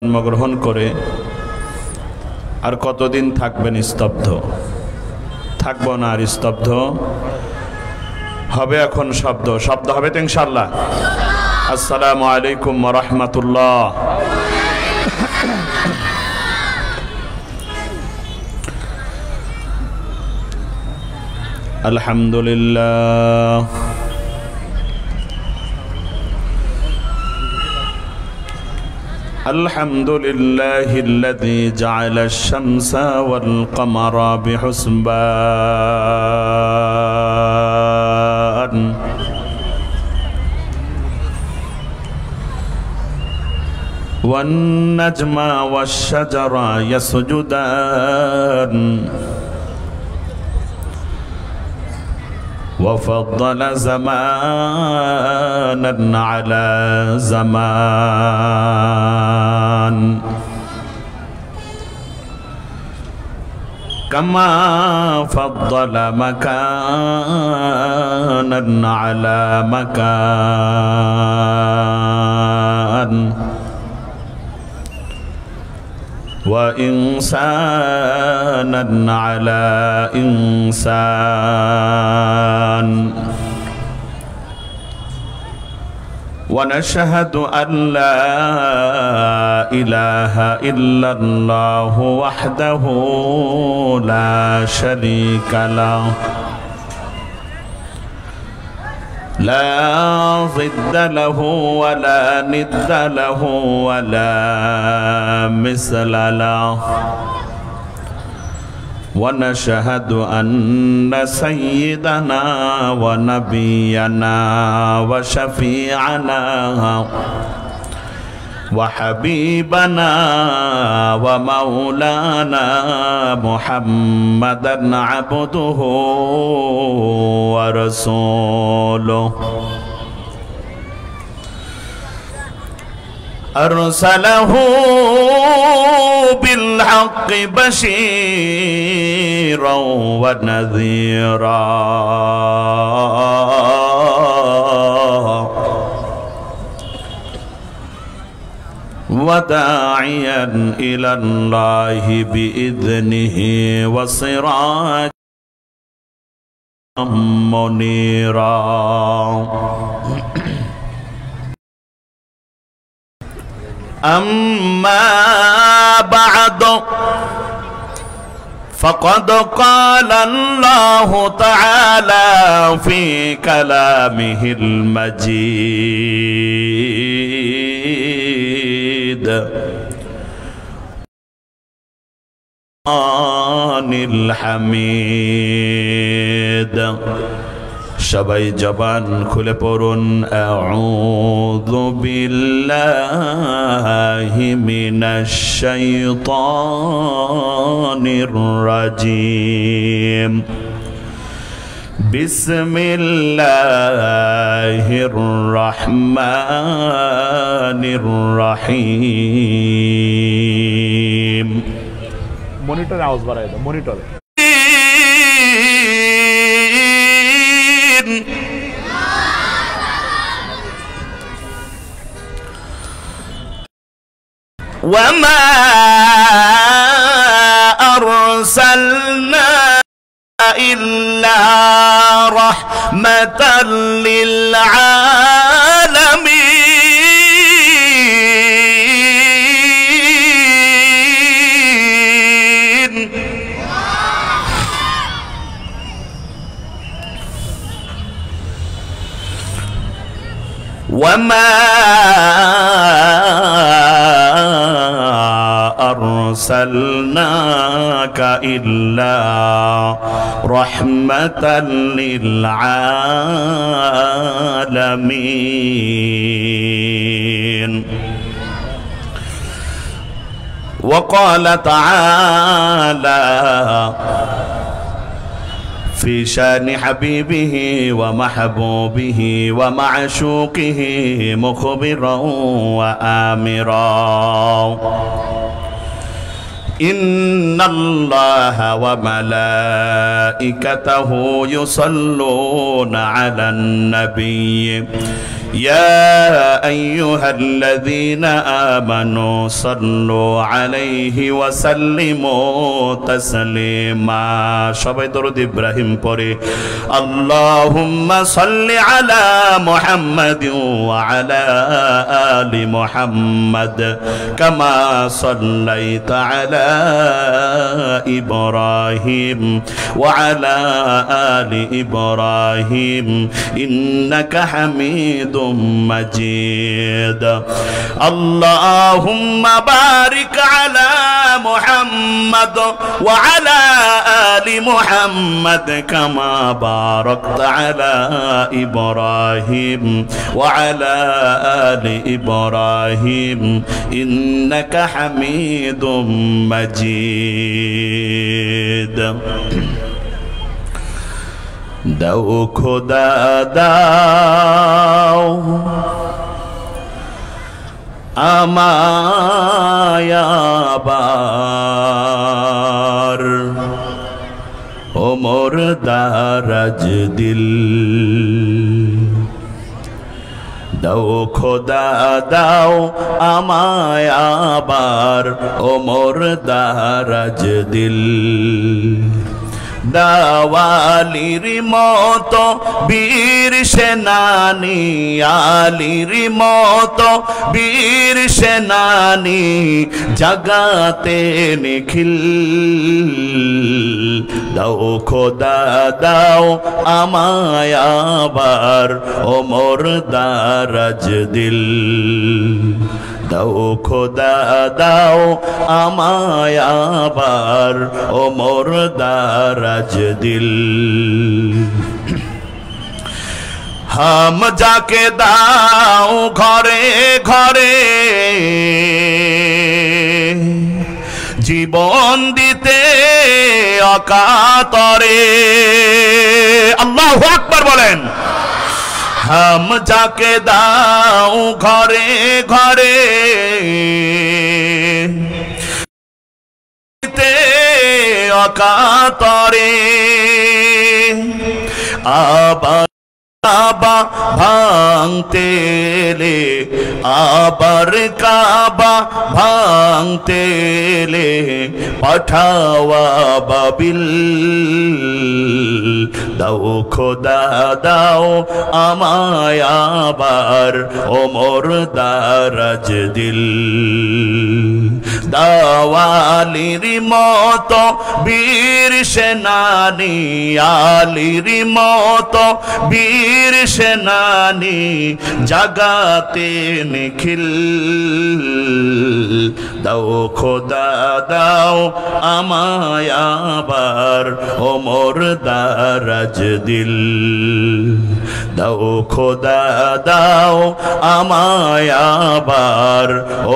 জন্মগ্রহণ করে আর কতদিন থাকবেন স্তব্ধ? থাকবো না আর স্তব্ধ হবে। এখন শব্দ হবে তো ইনশাআল্লাহ। আসসালামু আলাইকুম ওয়া রাহমাতুল্লাহ। আলহামদুলিল্লাহ الحمد لله الذي جعل الشمس والقمر بحسبان والنجم والشجر يسجدان وفضل زمانا على زمان كما فضل مكانا على مكان وإنسانا على إنسان ونشهد أن لا إله إلا الله وحده لا شريك له لا ضد له ولا ند له ولا مثل له ونشهد أن سيدنا ونبينا وشفيعنا وحبيبنا ومولانا محمدا عبده ورسوله أرسله بالحق بشيرا ونذيرا وداعيا إلى الله بإذنه وسراجا منيرا أما بعد فقد قال الله تعالى في كلامه المجيد الحميد সবাই জবান খুলে পড়ুন আউযু বিল্লাহি মিনাশ শাইতানির রাজীম বিসমিল্লাহির রহমানির রহিম। মনিটরে আওয়াজ বাড়ায় দাও, মনিটরে। وما أرسلنا إلا رحمة للعالمين وما أرسلناك إلا رحمة للعالمين. وقال تعالى في شان حبيبه ومحبوبه ومعشوقه مخبرا وآمرا إن الله وملائكته يصلون على النبي يا أيها الذين آمنوا صلوا عليه وسلموا تسليما সবাই দরুদ ইব্রাহিম পড়ে اللهم صل على محمد وعلى آل محمد كما صليت على إبراهيم وعلى آل إبراهيم إنك حميد مجيد اللهم بارك على محمد وعلى آل محمد كما باركت على إبراهيم وعلى آل إبراهيم إنك حميد مجيد দাও খোদা দাও আমায় আবার ওমর দারাজ দিল দাও খোদা দাও আমায় আবার ওমর দারাজ দিল দাওয়ালির মতো বীর সেনানি আলির মতো বীর সেনানি জাগাতে নিখিল দাও খোদা দাও আমায় আবার ওমর দারাজ দিল দাও খোদা দাও আমায় আবার ওমর দারাজ দিল হাম যাকে দাও ঘরে ঘরে জীবন দিতে অকাতরে আল্লাহু আকবার বলেন हम जाके दाओ घरे घरे ते अकातरे आबा কাবা ভাঙতে এলে আবার কাবা ভাঙতে এলে পাঠাওয়া বাবিল দাও খোদা দাও আমায় আবার ওমর দারাজ দিল দাওয়ালির মতো বীর সেনানি আলির মতো বীর সেনানি জাগাতে নিখিল দাও খোদা দাও আমায় আবার ওমর দারাজ দিল দাও খোদা দাও আমায় আবার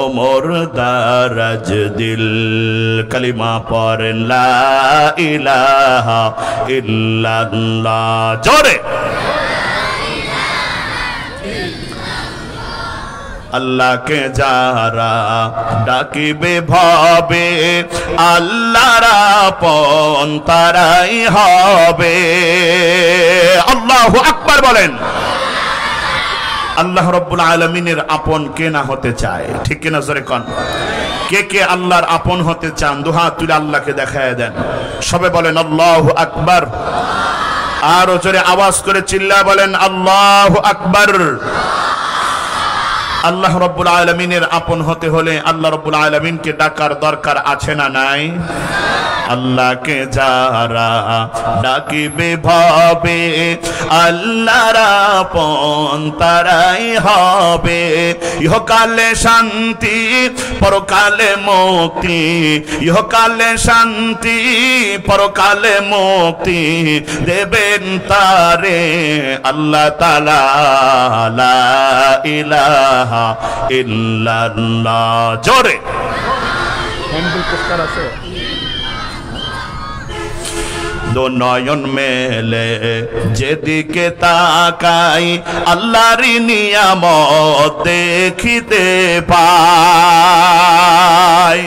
ওমর দারাজ দিল কালিমা পড়েন লা ইলাহা ইল্লাল্লাহ জোরে আল্লাহকে যারা ডাকিবে ভাবে আল্লাহর আপন তারাই হবে আল্লাহু আকবার বলেন আল্লাহ রাব্বুল আলামিনের আপন কে না হতে চায় ঠিক কিনা জোরে কোন কে কে আল্লাহর আপন হতে চান দুহাত তুলে আল্লাহকে দেখায় দেন সবে বলেন আল্লাহু আকবার আর জোরে আওয়াজ করে চিল্লায় বলেন আল্লাহু আকবার আল্লাহ রাব্বুল আলামিনের আপন হতে হলে আল্লাহ রাব্বুল আলামিনকে ডাকার দরকার আছে না নাই আল্লাহকে যারা ডাকিবে ভাবে আল্লাহর আপন তারাই হবে ইহকালে শান্তি পরকালে মুক্তি ইহকালে শান্তি পরকালে মুক্তি দেবেন তারে আল্লাহ তাআলা লা ইলাহা ইল্লাল্লাহ জোরে হ্যান্ডেল পোস্টার আছে দো নয়ন মেলে যেদিকে তাকাই আল্লাহর নিয়ামত দেখিতে পাই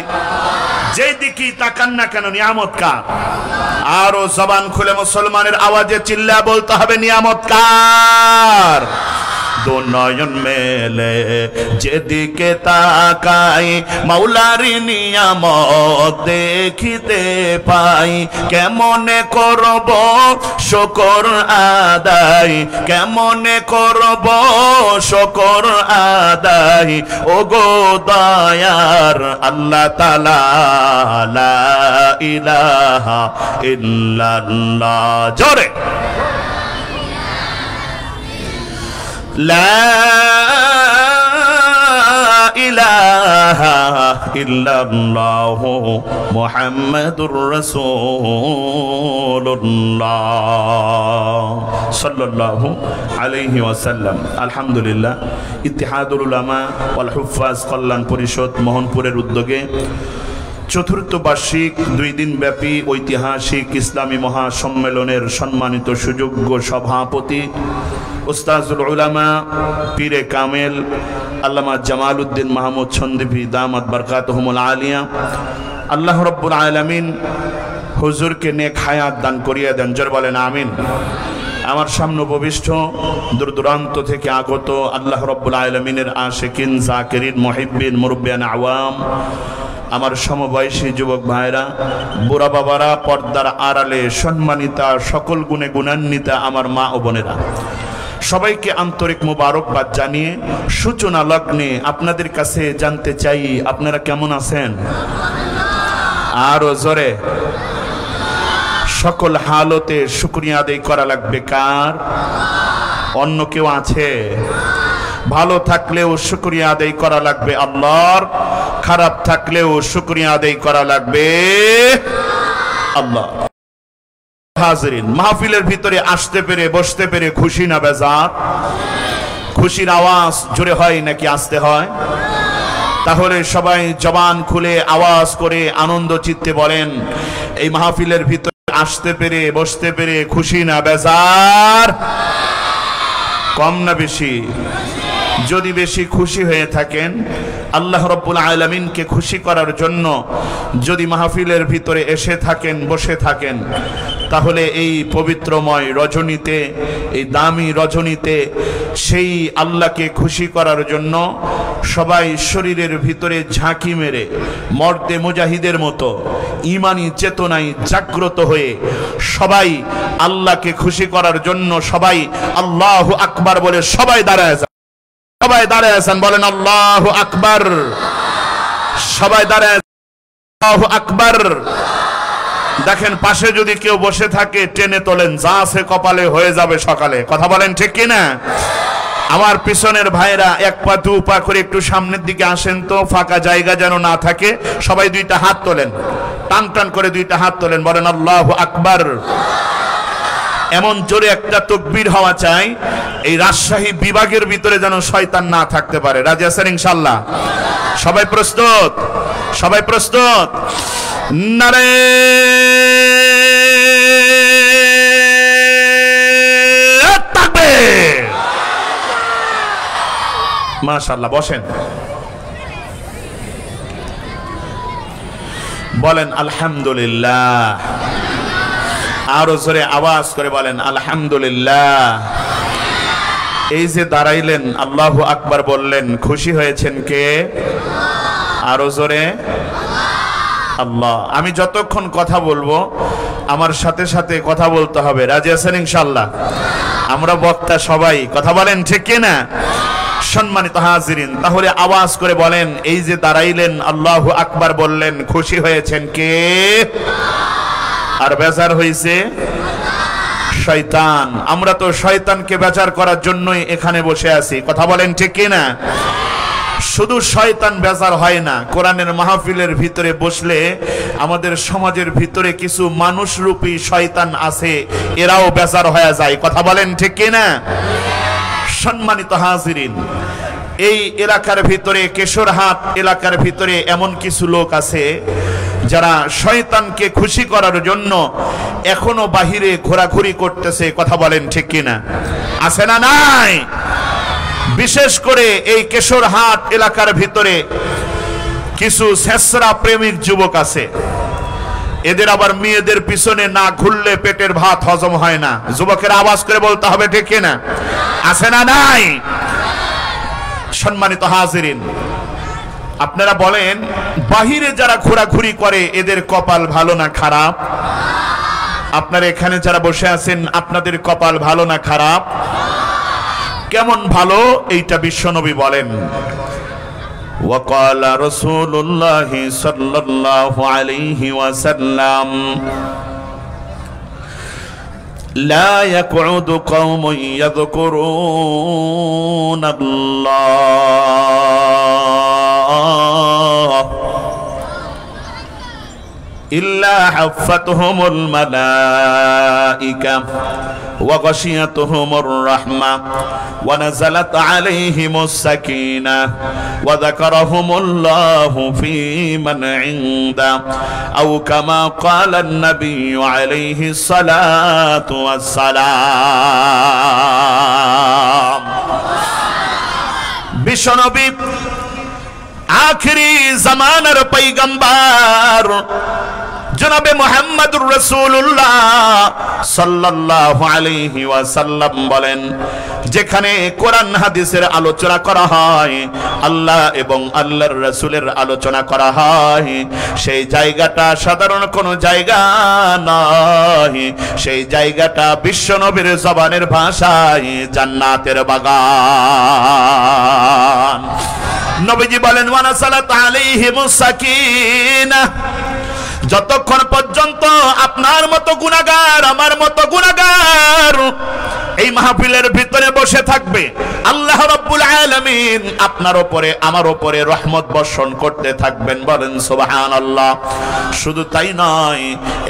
যেদিকে তাকান না কেন নিয়ামত কার আরো জবান খুলে মুসলমানের আওয়াজে চিল্লা বলতে হবে নিয়ামত কার দু নয়ন মেলে যেদিকে তাকাই মাওলারি নিয়ামত দেখিতে পাই কেমনে করব শুকর আদায় কেমনে করব শুকর আদায় ওগো দয়ার আল্লাহ তাআলা লা ইলাহা ইল্লাল্লাহ জোরে লা ইলাহা ইল্লাল্লাহ মুহাম্মাদুর রাসূলুল্লাহ সাল্লাল্লাহু আলাইহি ওয়াসাল্লাম। আলহামদুলিল্লাহ, ইত্তেহাদুল উলামা ওয়াল হুফাজ কল্যাণ পরিষদ মোহনপুরের উদ্যোগে চতুর্থ বার্ষিক 2 দিন ব্যাপী ঐতিহাসিক ইসলামী মহাসম্মেলনের সম্মানিত সুযোগ্য সভাপতি উস্তাজুল উলামা পীরে কামেল আল্লামা জামাল উদ্দিন মাহমুদ সন্দীপী দামাত বরকাতুহুমুল আলিয়া আল্লাহ রাব্বুল আলামিন হুজুরকে নেক হায়াত দান করিয়া দেন। জোরে বলেন আমিন। আমার সামনে উপবিষ্ট দূর দূরান্ত থেকে আগত আল্লাহ রাব্বুল আলামিনের আশিকিন জাকিরিন মুহিব্বিন মুরব্বিয়ান আওয়াম আমার সমবয়সী যুবক ভাইরা বুড়া বাবারা পর্দার আড়ালে সম্মানিতা সকল গুণে গুণান্বিতা আমার মা ও বোনেরা সবাইকে আন্তরিক মোবারকবাদ জানিয়ে সূচনা লগ্নে আপনাদের কাছে জানতে চাই আপনারা কেমন আছেন? আরো জোরে সকল হালতে শুকরিয়া আদায় করা লাগবে কার? অন্য কেউ আছে? ভালো থাকলেও শুকরিয়া আদায় করা লাগবে আল্লাহর, খারাপ থাকলেও শুকরিয়া আদায় করা লাগবে আল্লাহ। হাজিরিন, মাহফিলের ভিতরে আসতে পেরে বসতে পেরে খুশি না বেজার? খুশির আওয়াজ জোরে হয় নাকি আস্তে হয়? তাহলে সবাই জবান খুলে আওয়াজ করে আনন্দ চিত্তে বলেন এই মাহফিলের ভিতরে আসতে পেরে বসতে পেরে খুশি না বেজার? কম না বেশি? যদি বেশি খুশি হয়ে থাকেন আল্লাহ রাব্বুল আলামিনকে খুশি করার জন্য যদি মাহফিলের ভিতরে এসে থাকেন বসে থাকেন তাহলে এই পবিত্রময় রজনীতে এই দামি রজনীতে সেই আল্লাহকে খুশি করার জন্য সবাই শরীরের ভিতরে ঝাঁকি মেরে মর্দে মুজাহিদের মতো ঈমানি চেতনায় জাগ্রত হয়ে সবাই আল্লাহকে খুশি করার জন্য সবাই আল্লাহু আকবার বলে সবাই দাঁড়ায় যান। সবাই দাঁড়ায় আছেন বলেন আল্লাহু আকবার। সবাই দাঁড়ায় আল্লাহু আকবার। দেখেন পাশে যদি কেউ বসে থাকে টেনে তোলেন, যা আছে কপালে হয়ে যাবে সকালে। কথা বলেন ঠিক কিনা? আমার পিছনের ভাইরা এক পা দু পা করে একটু সামনের দিকে আসেন তো, ফাঁকা জায়গা যেন না থাকে। সবাই দুইটা হাত তোলেন, টান টান করে দুইটা হাত তোলেন, বলেন আল্লাহু আকবার। এমন জোরে একটা তাকবীর হওয়া চাই এই রাজশাহী বিভাগের ভিতরে যেন শয়তান না থাকতে পারে। রাজি আছেন ইনশাআল্লাহ? সবাই প্রস্তুত? সবাই প্রস্তুত? নারে তাকবীর! মাশাআল্লাহ। বসেন, বলেন আলহামদুলিল্লাহ। আরো জোরে আওয়াজ করে বলেন আলহামদুলিল্লাহ। এই যে দাঁড়াইলেন আল্লাহু আকবার বললেন, খুশি হয়েছেন কে? আরো জোরে আল্লাহ। আমি যতক্ষণ কথা বলবো আমার সাথে সাথে কথা বলতে হবে। রাজি আছেন ইনশাআল্লাহ? আমরা বক্তা সবাই, কথা বলেন ঠিক কিনা? সম্মানিত হাজিরিন, তাহলে আওয়াজ করে বলেন এই যে দাঁড়াইলেন আল্লাহু আকবার বললেন, খুশি হয়েছেন কে? আর বেজার হয়েছে শয়তান। আমরা তো শয়তানকে বেজার করার জন্যই এখানে বসে আছি। কথা বলেন ঠিক কিনা? শুধু শয়তান বেজার হয় না, কোরআনের মাহফিলের ভিতরে বসলে আমাদের সমাজের ভিতরে কিছু মানুষরূপী শয়তান আছে, এরাও বেজার হয়ে যায়। কথা বলেন ঠিক কিনা? সম্মানিত হাজিরিন, এই এলাকার ভিতরে কেশরহাট এলাকার ভিতরে এমন কিছু লোক আছে যারা শয়তানকে খুশি করার জন্য এখনো বাহিরে ঘোরাঘুরি করতেছে। কথা বলেন ঠিক কিনা? আছে না নাই? বিশেষ করে এই কেশরহাট এলাকার ভিতরে কিছু ছেঁচড়া প্রেমিক যুবক আছে, এদের আবার মেয়েদের পিছনে না ঘুরলে পেটের ভাত হজম হয় না। যুবকের আওয়াজ করে বলতে হবে ঠিক কিনা? আছে না নাই? সম্মানিত হাজিরিন, আপনারা বলেন বাহিরে যারা ঘোরাঘুরি করে এদের কপাল ভালো না খারাপ? আপনারা এখানে যারা বসে আছেন আপনাদের কপাল ভালো না খারাপ? কেমন ভালো এইটা বিশ্বনবী বলেন। وقال رسول الله صلى الله عليه وسلم لا يقعد قوم يذكرون الله إلا حفتهم الملائكة وغشيتهم الرحمة ونزلت عليهم السكينة وذكرهم الله في من عنده أو كما قال النبي عليه الصلاة والسلام। বিশ্বনবী আখিরি জামানার পয়গম্বর জনাবে মুহাম্মদুর রাসূলুল্লাহ সাল্লাল্লাহু আলাইহি ওয়াসাল্লাম বলেন, যেখানে কোরআন হাদিসের আলোচনা করা হয়, আল্লাহ এবং আল্লাহর রাসূলের আলোচনা করা হয়, সেই জায়গাটা সাধারণ কোনো জায়গা নয়, সেই জায়গাটা বিশ্বনবীর জবানের ভাষায় জান্নাতের বাগান। নবীজি বলেন ওয়া নাযালাত আলাইহিমুস সাকিনাহ, যতক্ষণ পর্যন্ত আপনার মতো গুনাহগার আমার মতো গুনাহগার এই মাহফিলের ভিতরে বসে থাকবে, আল্লাহ রাব্বুল আলামিন আপনার উপরে আমার উপরে রহমত বর্ষণ করতে থাকবেন। বলেন সুবহানাল্লাহ। শুধু তাই নয়,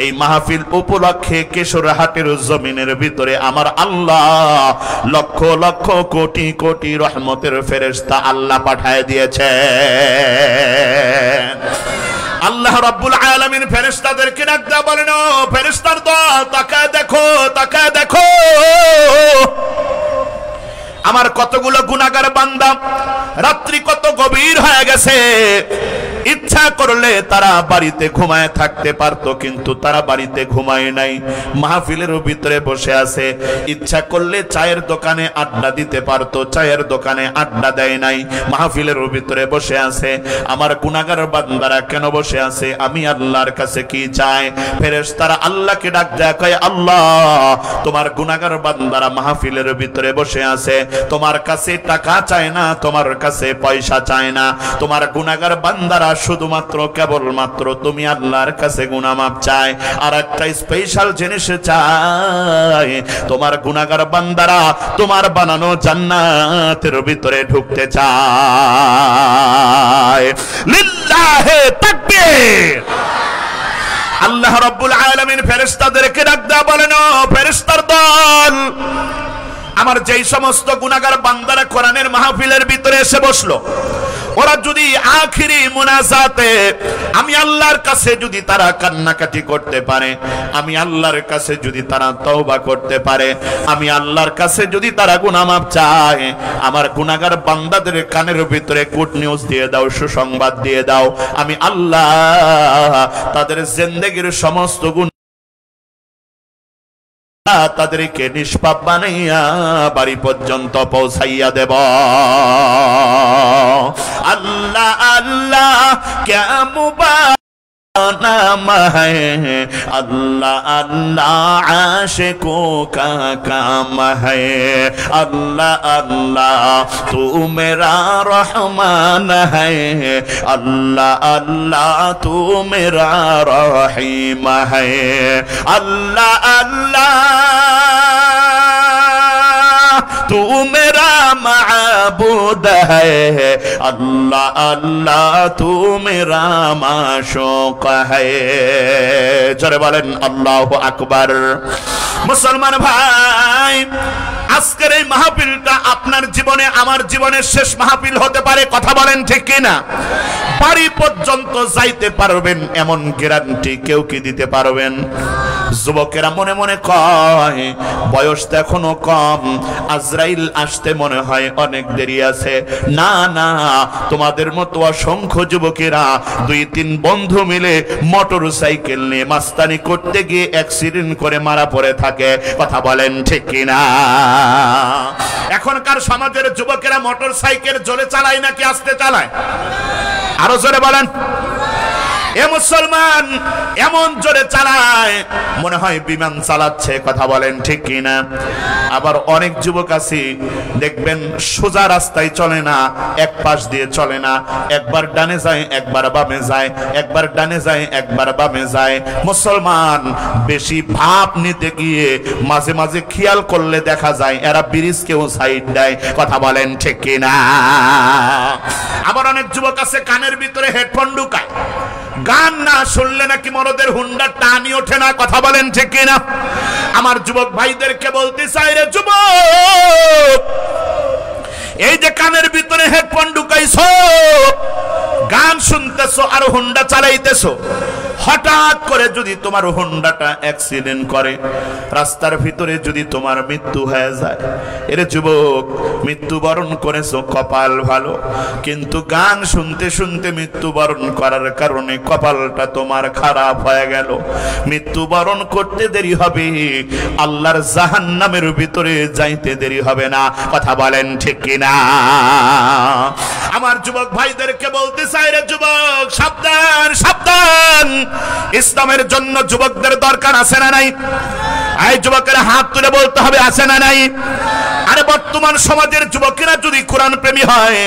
এই মাহফিল উপলক্ষে কেশরহাটের জমিনের ভিতরে আমার আল্লাহ লক্ষ লক্ষ কোটি কোটি রহমতের ফেরেশতা আল্লাহ পাঠায় দিয়েছে। আল্লাহ রাব্বুল আলামিন ফেরেশতাদেরকে ডাকতে বলেন, ও ফেরেশতার দল, তাকায় দেখো, তাকায় দেখো আমার কতগুলো গুনাহগার বান্দা, রাত্রি কত গভীর হয়ে গেছে, ইচ্ছা করলে তারা বাড়িতে ঘুমায় থাকতে পারতো, কিন্তু তারা বাড়িতে ঘুমায় নাই, মাহফিলের ভিতরে বসে আছে। ইচ্ছা করলে চায়ের দোকানে আড্ডা দিতে পারতো, চায়ের দোকানে আড্ডা দেয় নাই, মাহফিলের ভিতরে বসে আছে। আমার গুনাহগার বান্দারা কেন বসে আছে? আমি আল্লাহর কাছে কি চাই? ফেরেশতারা আল্লাহকে ডাক দেয়, কয় আল্লাহ তোমার গুনাহগার বান্দারা মাহফিলের ভিতরে বসে আছে, তোমার কাছে টাকা চায় না, তোমার কাছে পয়সা চায় না, তোমার গুনাহগার বান্দারা শুধুমাত্র কেবলমাত্র তুমি আল্লাহর কাছে গুনাহ মাফ চায়। আর একটা স্পেশাল জিনিস চায়, তোমার গুনাহগার বান্দারা তোমার বানানো জান্নাতের ভিতরে ঢুকতে চায়। লিল্লাহি তাকবীর। আল্লাহ রাব্বুল আলামিন ফেরেশতাদেরকে ডাক দেয়া বলেন, ও ফেরেশতার দল, আমার যেই সমস্ত গুনাহগার বান্দারা কোরআনের মাহফিলের ভিতরে এসে বসলো, ওরা যদি আখিরি মুনাজাতে আমি আল্লাহর কাছে যদি তারা কান্নাকাটি করতে পারে, আমি আল্লাহর কাছে যদি তারা তওবা করতে পারে, আমি আল্লাহর কাছে যদি তারা গুনাহ মাফ চায়, আমার গুনাহগার বান্দাদের কানের ভিতরে গুড নিউজ দিয়ে দাও, সুসংবাদ দিয়ে দাও, আমি আল্লাহ তাদের জিন্দেগীর সমস্ত গুনাহ তাদেরকে নিষ্পাপ বানাইয়া বাড়ি পর্যন্ত পৌঁছাইয়া দেব। আল্লাহ আল্লাহ ক্যা মুবারক नाम है, अल्लाह अल्लाह आशिकों का काम है, अल्लाह अल्लाह तू मेरा रहमान है, अल्लाह अल्लाह तू मेरा रहीम है, अल्लाह अल्लाह तू मेरा माबूद है, अल्लाह अल्लाह तू मेरा माशूक है। জোরে বলেন আল্লাহু আকবার। মুসলমান ভাই, আজকের এই মাহফিলটা আপনার জীবনে আমার জীবনের শেষ মাহফিল হতে পারে, কথা বলেন ঠিক কিনা? বাড়ি পর্যন্ত যাইতে পারবেন এমন গ্যারান্টি কেউ কি দিতে পারবেন? যুবকেরা মনে মনে কয় বয়স তো এখনো কম, আজরাইল আসতে মনে হয় অনেক দেরি আছে। না না, তোমাদের মতো অসংখ্য যুবকেরা 2-3 বন্ধু মিলে মোটর সাইকেল নিয়ে মাস্তানি করতে গিয়ে অ্যাক্সিডেন্ট করে মারা পড়ে থাকে, কথা বলেন ঠিক কিনা? এখনকার সমাজের যুবকেরা মোটর সাইকেল জোরে চালায় নাকি আস্তে চালায়? আরো জোরে বলেন। এ মুসলমান এমন জোরে চালায় মনে হয় বিমান চালাচ্ছে, কথা বলেন ঠিক কিনা? আবার অনেক যুবক আছে দেখবেন সোজা রাস্তায় চলে না, এক পাশ দিয়ে চলে না, একবার ডানে যায় একবার বামে যায়, একবার ডানে যায় একবার বামে যায়। মুসলমান বেশি ভাব নিতে গিয়ে মাঝে মাঝে খেয়াল করলে দেখা যায় এরা ব্রিজকেও সাইড দেয়, কথা বলেন ঠিক কিনা? আবার অনেক যুবক আছে কানের ভিতরে হেডফোন ঢুকায়, গান না শুনলে নাকি মরদের হুন্ডার টানি ওঠে না, কথা বলেন ঠিক কিনা? আমার যুবক ভাইদেরকে বলতে চাই, রে যুবক, এই যে কানের ভিতরে হেডফোন ঢুকাইছো, গান শুনতেছো আর হুন্ডা চালাইতেছো, হঠাৎ করে যদি তোমার হুন্ডাটা অ্যাক্সিডেন্ট করে, রাস্তার ভিতরে যদি তোমার মৃত্যু হয়ে যায়, এরে যুবক মৃত্যুবরণ করেছো কপাল ভালো, কিন্তু গান শুনতে শুনতে মৃত্যুবরণ করার কারণে কপালটা তোমার খারাপ হয়ে গেল। মৃত্যুবরণ করতে দেরি হবে, আল্লাহর জাহান্নামের ভিতরে যাইতে দেরি হবে না, কথা বলেন ঠিক কিনা? আমার যুবক ভাইদেরকে বলতে চাই, রে যুবক সাবধান সাবধান, ইসলামের জন্য যুবকদের দরকার আছে না নাই? এই যুবকেরা হাত তুলে বলতে হবে আছে না নাই? আরে বর্তমান সমাজের যুবকেরা যদি কোরআন প্রেমী হয়,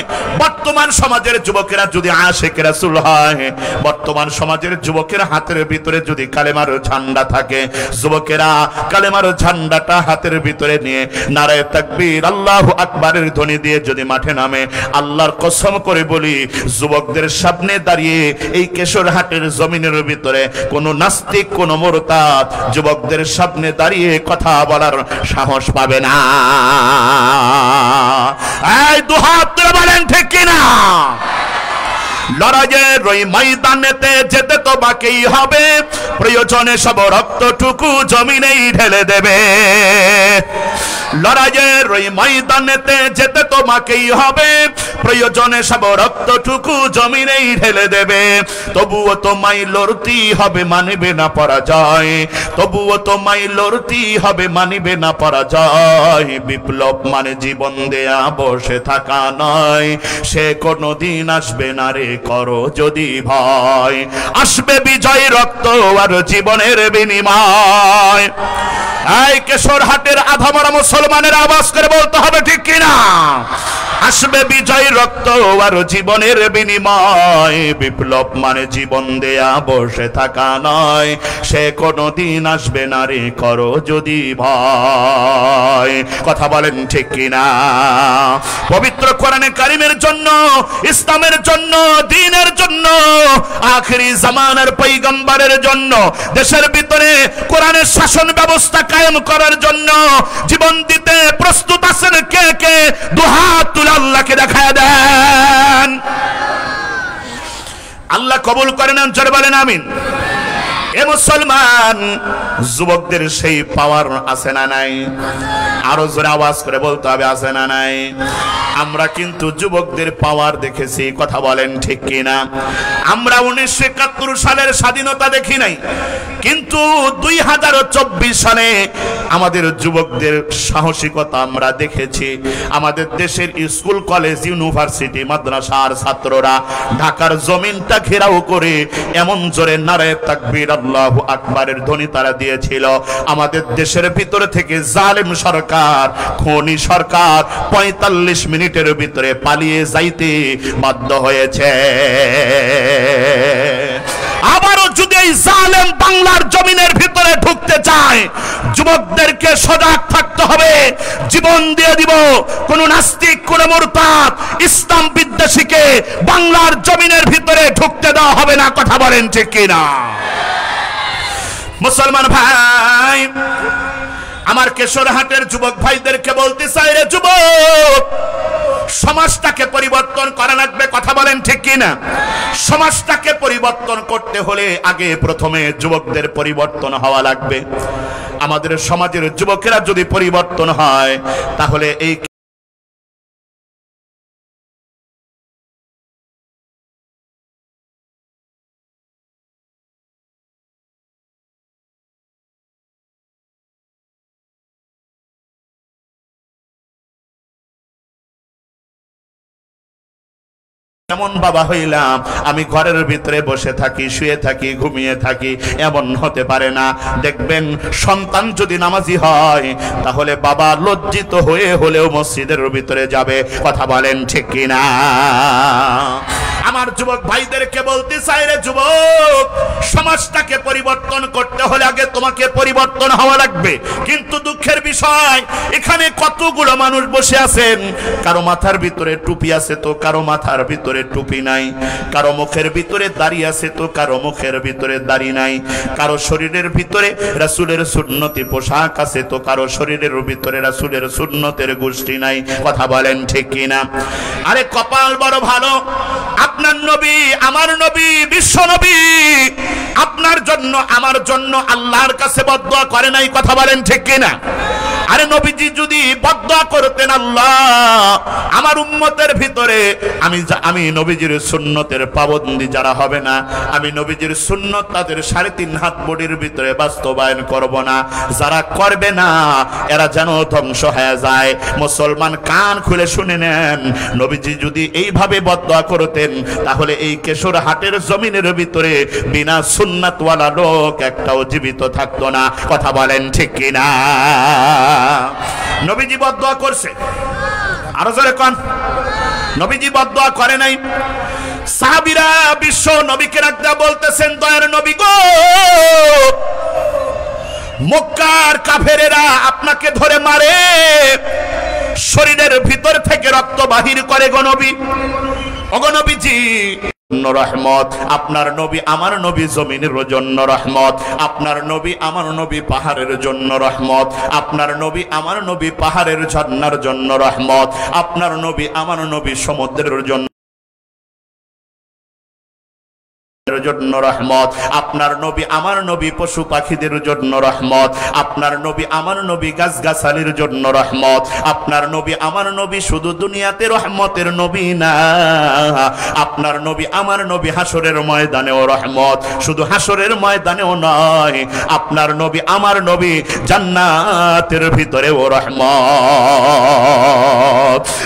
বর্তমান সমাজের যুবকেরা যদি আশিক রাসূল হয়, বর্তমান সমাজের যুবকেরা হাতের ভিতরে যদি কালেমার ঝান্ডা থাকে, যুবকেরা কালেমার ঝান্ডাটা হাতের ভিতরে নিয়ে নারায়ে তাকবীর আল্লাহু আকবারের ধ্বনি দিয়ে যদি মাঠে নামে, আল্লাহর কসম করে বলি যুবকদের সামনে দাঁড়িয়ে এই কেশরহাটের জমিনের ভিতরে কোন নাস্তিক কোন মুরতাদ যুবকদের সামনে দাঁড়িয়ে কথা বলার সাহস পাবে না। এই দুহাত তুলে বলেন ঠিক কিনা? লড়াইয়ের ওই ময়দানেতে যেতে তো বাকিই হবে, প্রয়োজনে সব রক্তটুকু জমিনেই ঢেলে দেবে। লড়াইয়ের ওই ময়দানেতে যেতে তো বাকিই হবে, প্রয়োজনে সব রক্তটুকু জমিনেই ঢেলে দেবে। তবুও তোমায় লড়তেই হবে, মানিবে না পরাজয়, তবুও তোমায় লড়তেই হবে, মানিবে না পরাজয়। বিপ্লব মানে জীবন দেয়া বসে থাকা নয়, সে কোনদিন আসবে না রে করো যদি ভয়। আসবে বিজয় রক্ত আর জীবনের বিনিময়। এই কেশরহাটের আধামরা মুসলমানের আওয়াজ করে বলতে হবে ঠিক কিনা? আসবে বিজয় রক্ত আর জীবনের বিনিময়। বিপ্লব মানে জীবন দেয়া বসে থাকা নয়, সে কোনদিন আসবে না রে করো যদি ভয়। কথা বলেন ঠিক কিনা? পবিত্র কোরআনে কারিমের জন্য, ইসলামের জন্য, দ্বীনের জন্য, আখিরি জামানার পয়গম্বরের জন্য, দেশের ভিতরে কোরআনের শাসন ব্যবস্থা কায়েম করার জন্য জীবন দিতে প্রস্তুত আছেন কে কে? দুহাত তুলে আল্লাহকে দেখায় দেন। আল্লাহ কবুল করেন, জোরে বলেন আমিন। এ মুসলমান যুবকদের সেই পাওয়ার আছে না নাই? আরো জোরে আওয়াজ করে বলতে হবে আছে না নাই? আমরা কিন্তু যুবকদের পাওয়ার দেখেছি, কথা বলেন ঠিক কিনা? আমরা 1971 সালের স্বাধীনতা দেখি নাই, কিন্তু 2024 সালে আমাদের যুবকদের সাহসিকতা আমরা দেখেছি। আমাদের দেশের স্কুল কলেজ ইউনিভার্সিটি মাদ্রাসার ছাত্ররা ঢাকার জমিনটা ঘেরাও করে এমন জোরে নারায়ে তাকবীর আল্লাহু আকবারের ধ্বনি তারা দিয়েছিল, আমাদের দেশের ভিতর থেকে জালেম সরকার, খনি সরকার 45 মিনিটের ভিতরে পালিয়ে যাইতে বাধ্য হয়েছে। আবারও যদি এই জালেম বাংলার জমিনের ভিতরে ঢুকতে চায়, যুবকদেরকে সজাগ থাকতে হবে, জীবন দিয়ে দিব। কোন নাস্তিক, কোন মুরতাদ, ইসলাম বিদ্বেষীকে বাংলার জমিনের ভিতরে ঢুকতে দেওয়া হবে না, কথা বলেন ঠিক কিনা? মুসলমান ভাই আমার, কেশরহাটের যুবক ভাইদেরকে বলতে চাই, রে যুবক, সমাজটাকে পরিবর্তন করা লাগবে, কথা বলেন ঠিক কিনা? সমাজটাকে পরিবর্তন করতে হলে আগে প্রথমে যুবকদের পরিবর্তন হওয়া লাগবে। আমাদের সমাজের যুবকেরা যদি পরিবর্তন হয়, তাহলে এই এমন বাবা হইলাম আমি ঘরের ভিতরে বসে থাকি, শুয়ে থাকি, ঘুমিয়ে থাকি, এমন হতে পারে না। দেখবেন সন্তান যদি নামাজি হয় তাহলে বাবা লজ্জিত হয়ে হলেও মসজিদের ভিতরে যাবে। কথা বলেন ঠিক কিনা? আমার যুবক ভাইদেরকে বলতে চাই, রে যুবক, সমাজটাকে পরিবর্তন করতে হলে আগে তোমাকে পরিবর্তন হওয়া লাগবে। কিন্তু দুঃখের বিষয়, এখানে কতগুলো মানুষ বসে আছেন, কারো মাথার ভিতরে টুপি আছে তো কারো মাথার ভিতরে টুপি নাই, কারো মুখের ভিতরে দাড়ি আছে তো কারো মুখের ভিতরে দাড়ি নাই, কারো শরীরের ভিতরে রাসূলের সুন্নতি পোশাক আছে তো কারো শরীরের ভিতরে রাসূলের সুন্নতের গোষ্ঠী নাই। কথা বলেন ঠিক কিনা? আরে কপাল বড় ভালো, আপনার নবী, আমার নবী, বিশ্ব নবী আপনার জন্য আমার জন্য আল্লাহর কাছে বদদুয়া করে নাই। কথা বলেন ঠিক কিনা? আরে নবীজি যদি বদদুয়া করতেন, আল্লাহ আমার উম্মতের ভিতরে আমি নবীজির সুন্নতের পাবন্দি যারা হবে না, আমি নবীজির সুন্নত তাদের 3.5 হাত বডির ভিতরে বাস্তবায়ন করব না, যারা করবে না এরা যেন ধ্বংস হয়ে যায়। মুসলমান কান খুলে শুনে নেন, নবীজি যদি এইভাবে বদদুয়া করতেন তাহলে এই কেশর হাটের জমিনের ভিতরে বিনা সুন্নাতওয়ালা লোক একটাও জীবিত থাকতো না। কথা বলেন ঠিক কিনা? নবীজি বদদুয়া করছে, আরো জোরে কোন? নবীজি বদদুয়া করে নাই। সাহাবীরা বিশ্ব নবীকে রাখতে বলতেছেন, দয়ার নবী গো, মক্কার কাফেরেরা আপনাকে ধরে মারে, শরীরের ভিতর থেকে রক্ত বাহির করে গো নবী। ওগো নবীজি রহমত, আপনার নবী আমার নবী জমিনের জন্য রহমত, আপনার নবী আমার নবী পাহাড়ের জন্য রহমত, আপনার নবী আমার নবী পাহাড়ের ঝর্ণার জন্য রহমত, আপনার নবী আমার নবী সমুদ্রের জন্য জন্য রহমত, আপনার নবী আমার নবী পশু পাখিদের জন্য রহমত, আপনার নবী আমার নবী গাছগাছালির জন্য রহমত, আপনার নবী আমার নবী শুধু দুনিয়াতে রহমতের নবী না, আপনার নবী আমার নবী হাসরের ময়দানেও রহমত, শুধু হাসরের ময়দানেও নয়, আপনার নবী আমার নবী জান্নাতের ভিতরেও রহমত।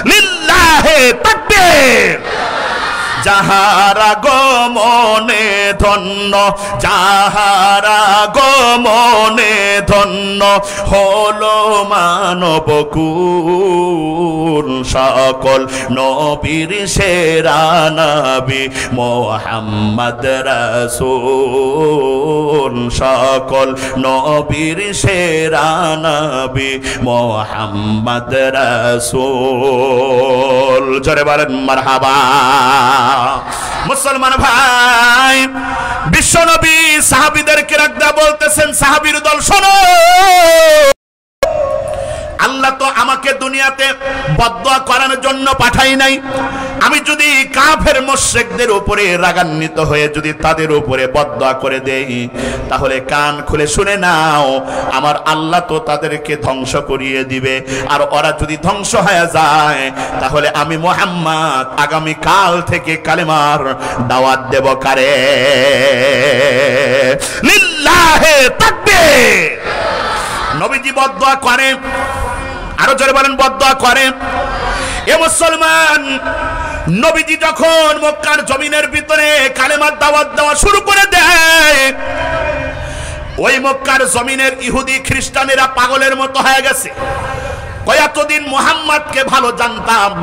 লিল্লাহে তাকবীর। যাহারা গমনে ধন্য, যাহারা গমনে ধন্য, হলো মানব কুল, সকল নবীর সেরা নবী মুহাম্মদ রাসূল, সকল নবীর সেরা নবী মুহাম্মদ রাসূল। জোরে বলেন মারহাবা। মুসলমান ভাই, বিশ্ব নবী সাহাবীদেরকে রাখদা বলতেছেন, সাহাবীর দল শোনো, আল্লাহ তো আমাকে দুনিয়াতে বদদুয়া করার জন্য পাঠাই নাই। আমি যদি কাফের মুশরিকদের উপরে রাগান্বিত হয়ে যদি তাদের উপরে বদদুয়া করে দেই, তাহলে কান খুলে শুনে নাও, আমার আল্লাহ তো তাদেরকে ধ্বংস করিয়ে দিবে। আর ওরা যদি ধ্বংস হয়ে যায় তাহলে আমি মুহাম্মদ আগামী কাল থেকে কালেমার দাওয়াত দেব কারে? লিল্লাহে তাকবীর। নবীজি বদদুয়া করে, আরো জোরে বলেন বদদুয়া করে। এ মুসলমান, নবীজি যখন মক্কার জমিনের ভিতরে কালেমার দাওয়াত দেওয়া শুরু করে দেয়, ওই মক্কার জমিনের ইহুদি খ্রিস্টানেরা পাগলের মতো হয়ে গেছে। এতদিন মুহাম্মদকে ভালো জানতাম,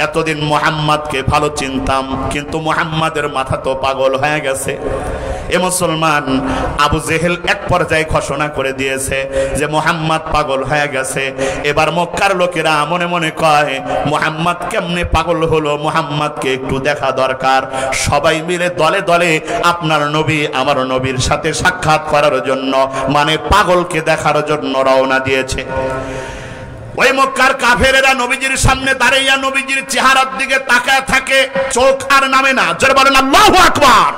এতদিন মুহাম্মদকে ভালো চিনতাম, কিন্তু মুহাম্মাদের মাথা তো পাগল হয়ে গেছে। এ মুসলমান, আবু জেহেল এক পর্যায়ে ঘোষণা করে দিয়েছে যে মুহাম্মদ পাগল হয়ে গেছে। এবার মক্কার লোকেরা মনে মনে কয়, মুহাম্মদ কেমনে পাগল হলো, মুহাম্মদকে একটু দেখা দরকার। সবাই মিলে দলে দলে আপনার নবী আমার নবীর সাথে সাক্ষাৎ করার জন্য, মানে পাগলকে দেখার জন্য রওনা দিয়েছে। ওই মক্কার কাফেরেরা নবীজির সামনে দাঁড়াইয়া নবীজির চেহারার দিকে তাকায় থাকে, চোখ আর নামে না। জোরে বলেন আল্লাহু আকবার।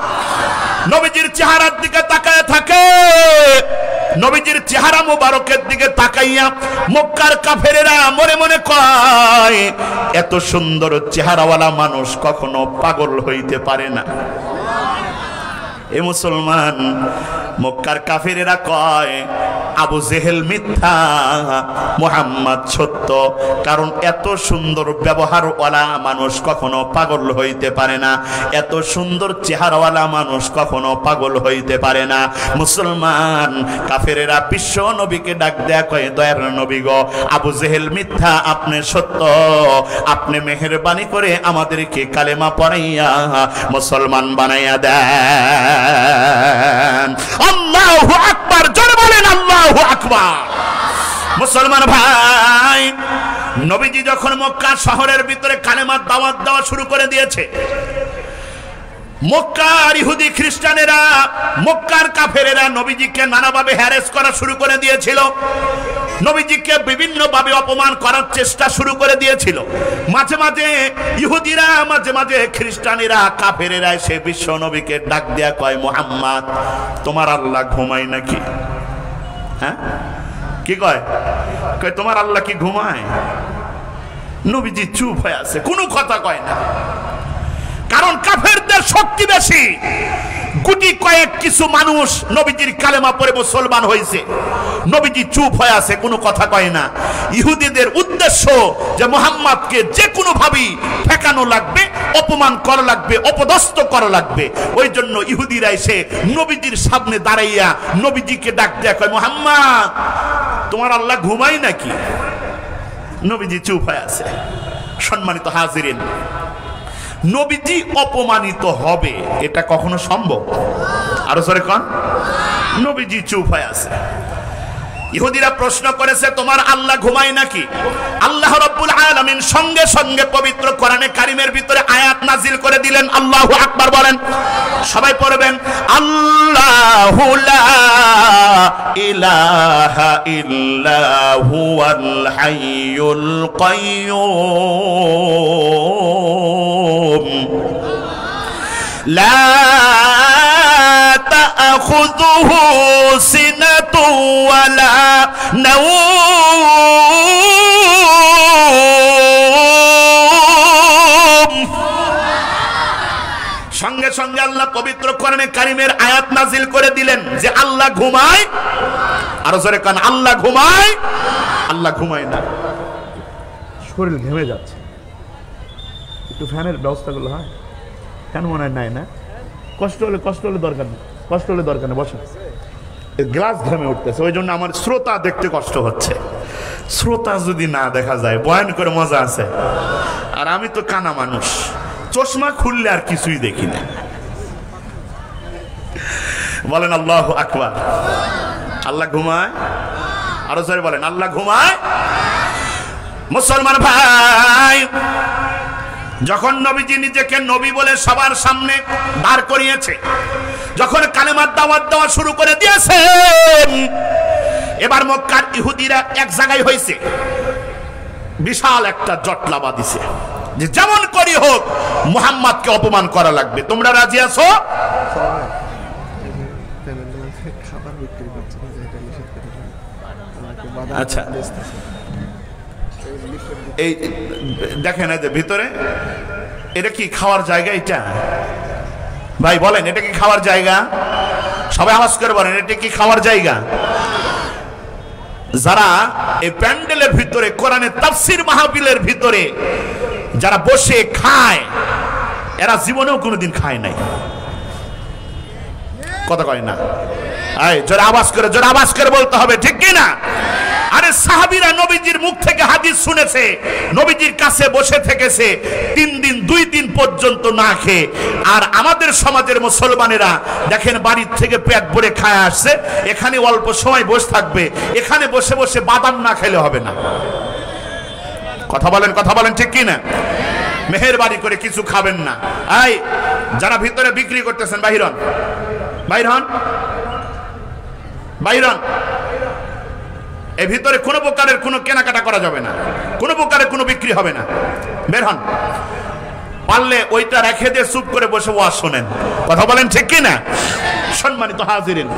নবীজির চেহারার দিকে তাকায় থাকে, নবীজির চেহারা মুবারকের দিকে তাকাইয়া মক্কার কাফেরেরা মনে মনে কয়, এত সুন্দর চেহারাওয়ালা মানুষ কখনো পাগল হইতে পারে না। এ মুসলমান, মক্কার কাফেরেরা কয়, আবু জেহেল মিথ্যা, মুহাম্মদ সত্য। কারণ এত সুন্দর ব্যবহারওয়ালা মানুষ কখনো পাগল হইতে পারে না, এত সুন্দর চেহারাওয়ালা মানুষ কখনো পাগল হইতে পারে না। মুসলমান কাফেরেরা বিশ্ব নবীকে ডাক দেয়া কয়, দয়ার নবী গো, আবু জেহেল মিথ্যা, আপনি সত্য, আপনি মেহেরবানি করে আমাদেরকে কালেমা পড়াইয়া মুসলমান বানাইয়া দেন। আল্লাহু আকবার, জোরে বলেন আল্লাহু আকবার। মুসলমান ভাই, নবীজি যখন মক্কা শহরের ভিতরে কালেমার দাওয়াত দেওয়া শুরু করে দিয়েছে, মক্কার ইহুদি খ্রিস্টানেরা, মক্কার কাফেরেরা নবীজিকে নানাভাবে হ্যারেস করা শুরু করে দিয়েছিল, নবীজিকে বিভিন্ন ভাবে অপমান করার চেষ্টা শুরু করে দিয়েছিল। মাঝে মাঝে ইহুদিরা, মাঝে মাঝে খ্রিস্টানেরা, কাফেরেরা সে বিশ্ব নবীকে ডাক দেয়া কয়, মুহাম্মদ তোমার আল্লাহ ঘুমায় নাকি? হ্যাঁ, কি কয়? কয় তোমার আল্লাহ কি ঘুমায়? নবীজি চুপ হয়ে আছে, কোনো কথা কয় না। কারণ কাফেরদের শক্তি বেশি। গুটি কয়েক কিছু মানুষ নবীজির কালেমা পড়ে মুসলমান হয়েছে, নবীজি চুপ হয়ে আছে, কোনো কথা কয় না। ইহুদিদের উদ্দেশ্য যে মুহাম্মদকে যে কোনো ভাবেই ঠেকানো লাগবে, অপমান করা লাগবে, অপদস্থ করা লাগবে। ওই জন্য ইহুদিরা এসে নবীজির সামনে দাঁড়াইয়া নবীজিকে ডাক দেয়া কয়, মুহাম্মদ তোমার আল্লাহ ঘুমায় নাকি? নবীজি চুপ হয়ে আছে। সম্মানিত হাজিরিন, নবীজি অপমানিত হবে এটা কখনো সম্ভব? আরো জোরে কোন। নবীজি চুপ হয়ে আছে। ইহুদিরা প্রশ্ন করেছে, তোমার আল্লাহ ঘুমায় নাকি? আল্লাহ রাব্বুল আলামিন সঙ্গে সঙ্গে পবিত্র কোরআনে কারিমের ভিতরে আয়াত নাজিল করে দিলেন। আল্লাহু আকবার বলেন, সবাই পড়বেন। আল্লাহু লা ইলাহা ইল্লা হুয়াল হাইয়ুল কাইয়্যুম লা তাখুযুহু সিনাতু ওয়ালা নাওম। সঙ্গে সঙ্গে আল্লাহ পবিত্র কোরআনে কারিমের আয়াত নাজিল করে দিলেন যে আল্লাহ ঘুমায়। আরো জোরে কান, আল্লাহ ঘুমায়? আল্লাহ ঘুমায় না। শরীর ঘেমে যাচ্ছে, একটু ফ্যানের ব্যবস্থা করলে হয়। ফ্যান মনে হয় নাই না? কষ্ট হলে দরকার নেই, কষ্ট হলে দরকার নেই, বসে। গ্লাস ঘেমে উঠতেছে, ওই জন্য আমার শ্রোতা দেখতে কষ্ট হচ্ছে। শ্রোতা যদি না দেখা যায়, বয়ান করে মজা আছে। আর আমি তো কানা মানুষ, চশমা খুললে আর কিছুই দেখি না। বলেন আল্লাহু আকবার। আল্লাহ ঘুমায়? আরো জোরে বলেন, আল্লাহ ঘুমায়? মুসলমান ভাই, যখন নবীজি নিজেকে নবী বলে সবার সামনে দাঁড় করিয়েছে, যখন কালেমার দাওয়াত দেওয়া শুরু করে দিয়েছেন, এবার মক্কার ইহুদিরা এক জায়গায় হয়েছে, বিশাল একটা জটলা বাঁধিছে যে যেমন করি হোক মুহাম্মদকে অপমান করা লাগবে। তোমরা রাজি আছো? আচ্ছা, এই দেখেন এই যে ভিতরে, এটা কি খাওয়ার জায়গা? এটা ভাই বলেন, এটা কি খাওয়ার জায়গা? সবাই আওয়াজ করে বলেন, এটা কি খাওয়ার জায়গা? যারা এই প্যান্ডেলের ভিতরে, কোরআনের তাফসীর মাহফিলের ভিতরে যারা বসে খায়, এরা জীবনেও কোনোদিন খায় নাই। কথা কয় না? এই জোরে আওয়াজ করে বলতে হবে, ঠিক কি না? আরে সাহাবীরা নবীজির মুখ থেকে হাদিস শুনেছে, নবীজির কাছে বসে থেকেছে 3 দিন 2 দিন পর্যন্ত না খেয়ে। আর আমাদের সমাজের মুসলমানেরা দেখেন, বাড়ির থেকে পেট ভরে খায় আসছে, এখানে অল্প সময় বসে থাকবে, এখানে বসে বসে বাদাম না খেলে হবে না। কথা বলেন ঠিক কি না? মেহেরবানি করে কিছু খাবেন না। এই যারা ভিতরে বিক্রি করতেছেন, বাহির হন। এর ভিতরে কোনো প্রকারের কোনো কেনাকাটা করা যাবে না, কোনো প্রকারের কোনো বিক্রি হবে না। বের হন। পারলে ওইটা রেখে দিয়ে চুপ করে বসে ওয়াজ শোনেন। কথা বলেন ঠিক কি না? সম্মানিত হাজিরিন,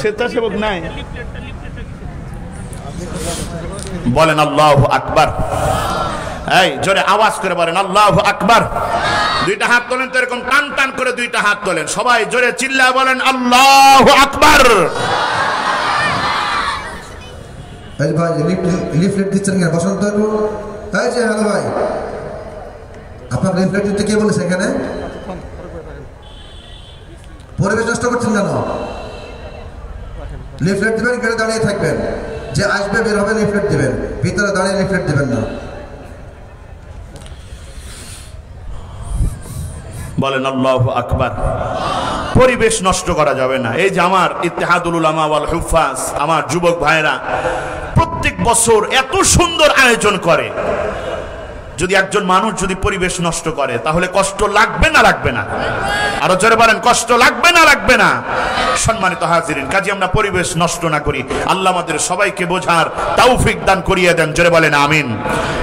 স্বেচ্ছাসেবক নাই? বলেন আল্লাহু আকবার। এই জোরে আওয়াজ করে বলেন আল্লাহু আকবার। দুইটা হাত তোলেন তো, এরকম টান টান করে দুইটা হাত তোলেন, সবাই জোরে চিল্লায় বলেন আল্লাহু আকবার। এই ভাই লিফলেট দিচ্ছেন কেন? বসন্ত একটু। এই যে হ্যালো ভাই, আপনার লিফলেট দিতে কে বলেছে এখানে? পরিবেশ নষ্ট করছেন কেন? লিফলেট দিবেন, গেটে দাঁড়িয়ে থাকবেন, যে আসবে বের হবে লিফলেট দিবেন, ভিতরে দাঁড়িয়ে লিফলেট দিবেন না। বলেন আল্লাহু আকবার। পরিবেশ নষ্ট করা যাবে না। এই যে আমার ইত্তেহাদুল উলামা ওয়াল হুফাজ, আমার যুবক ভাইরা প্রত্যেক বছর এত সুন্দর আয়োজন করে। যদি একজন মানুষ যদি পরিবেশ নষ্ট করে তাহলে কষ্ট লাগবে না লাগবে না? আরো জোরে বলেন, কষ্ট লাগবে না লাগবে না? সম্মানিত হাজিরিন, কাজে আমরা পরিবেশ নষ্ট না করি। আল্লাহ আমাদের সবাইকে বোঝার তৌফিক দান করিয়ে দেন, জোরে বলেন আমিন।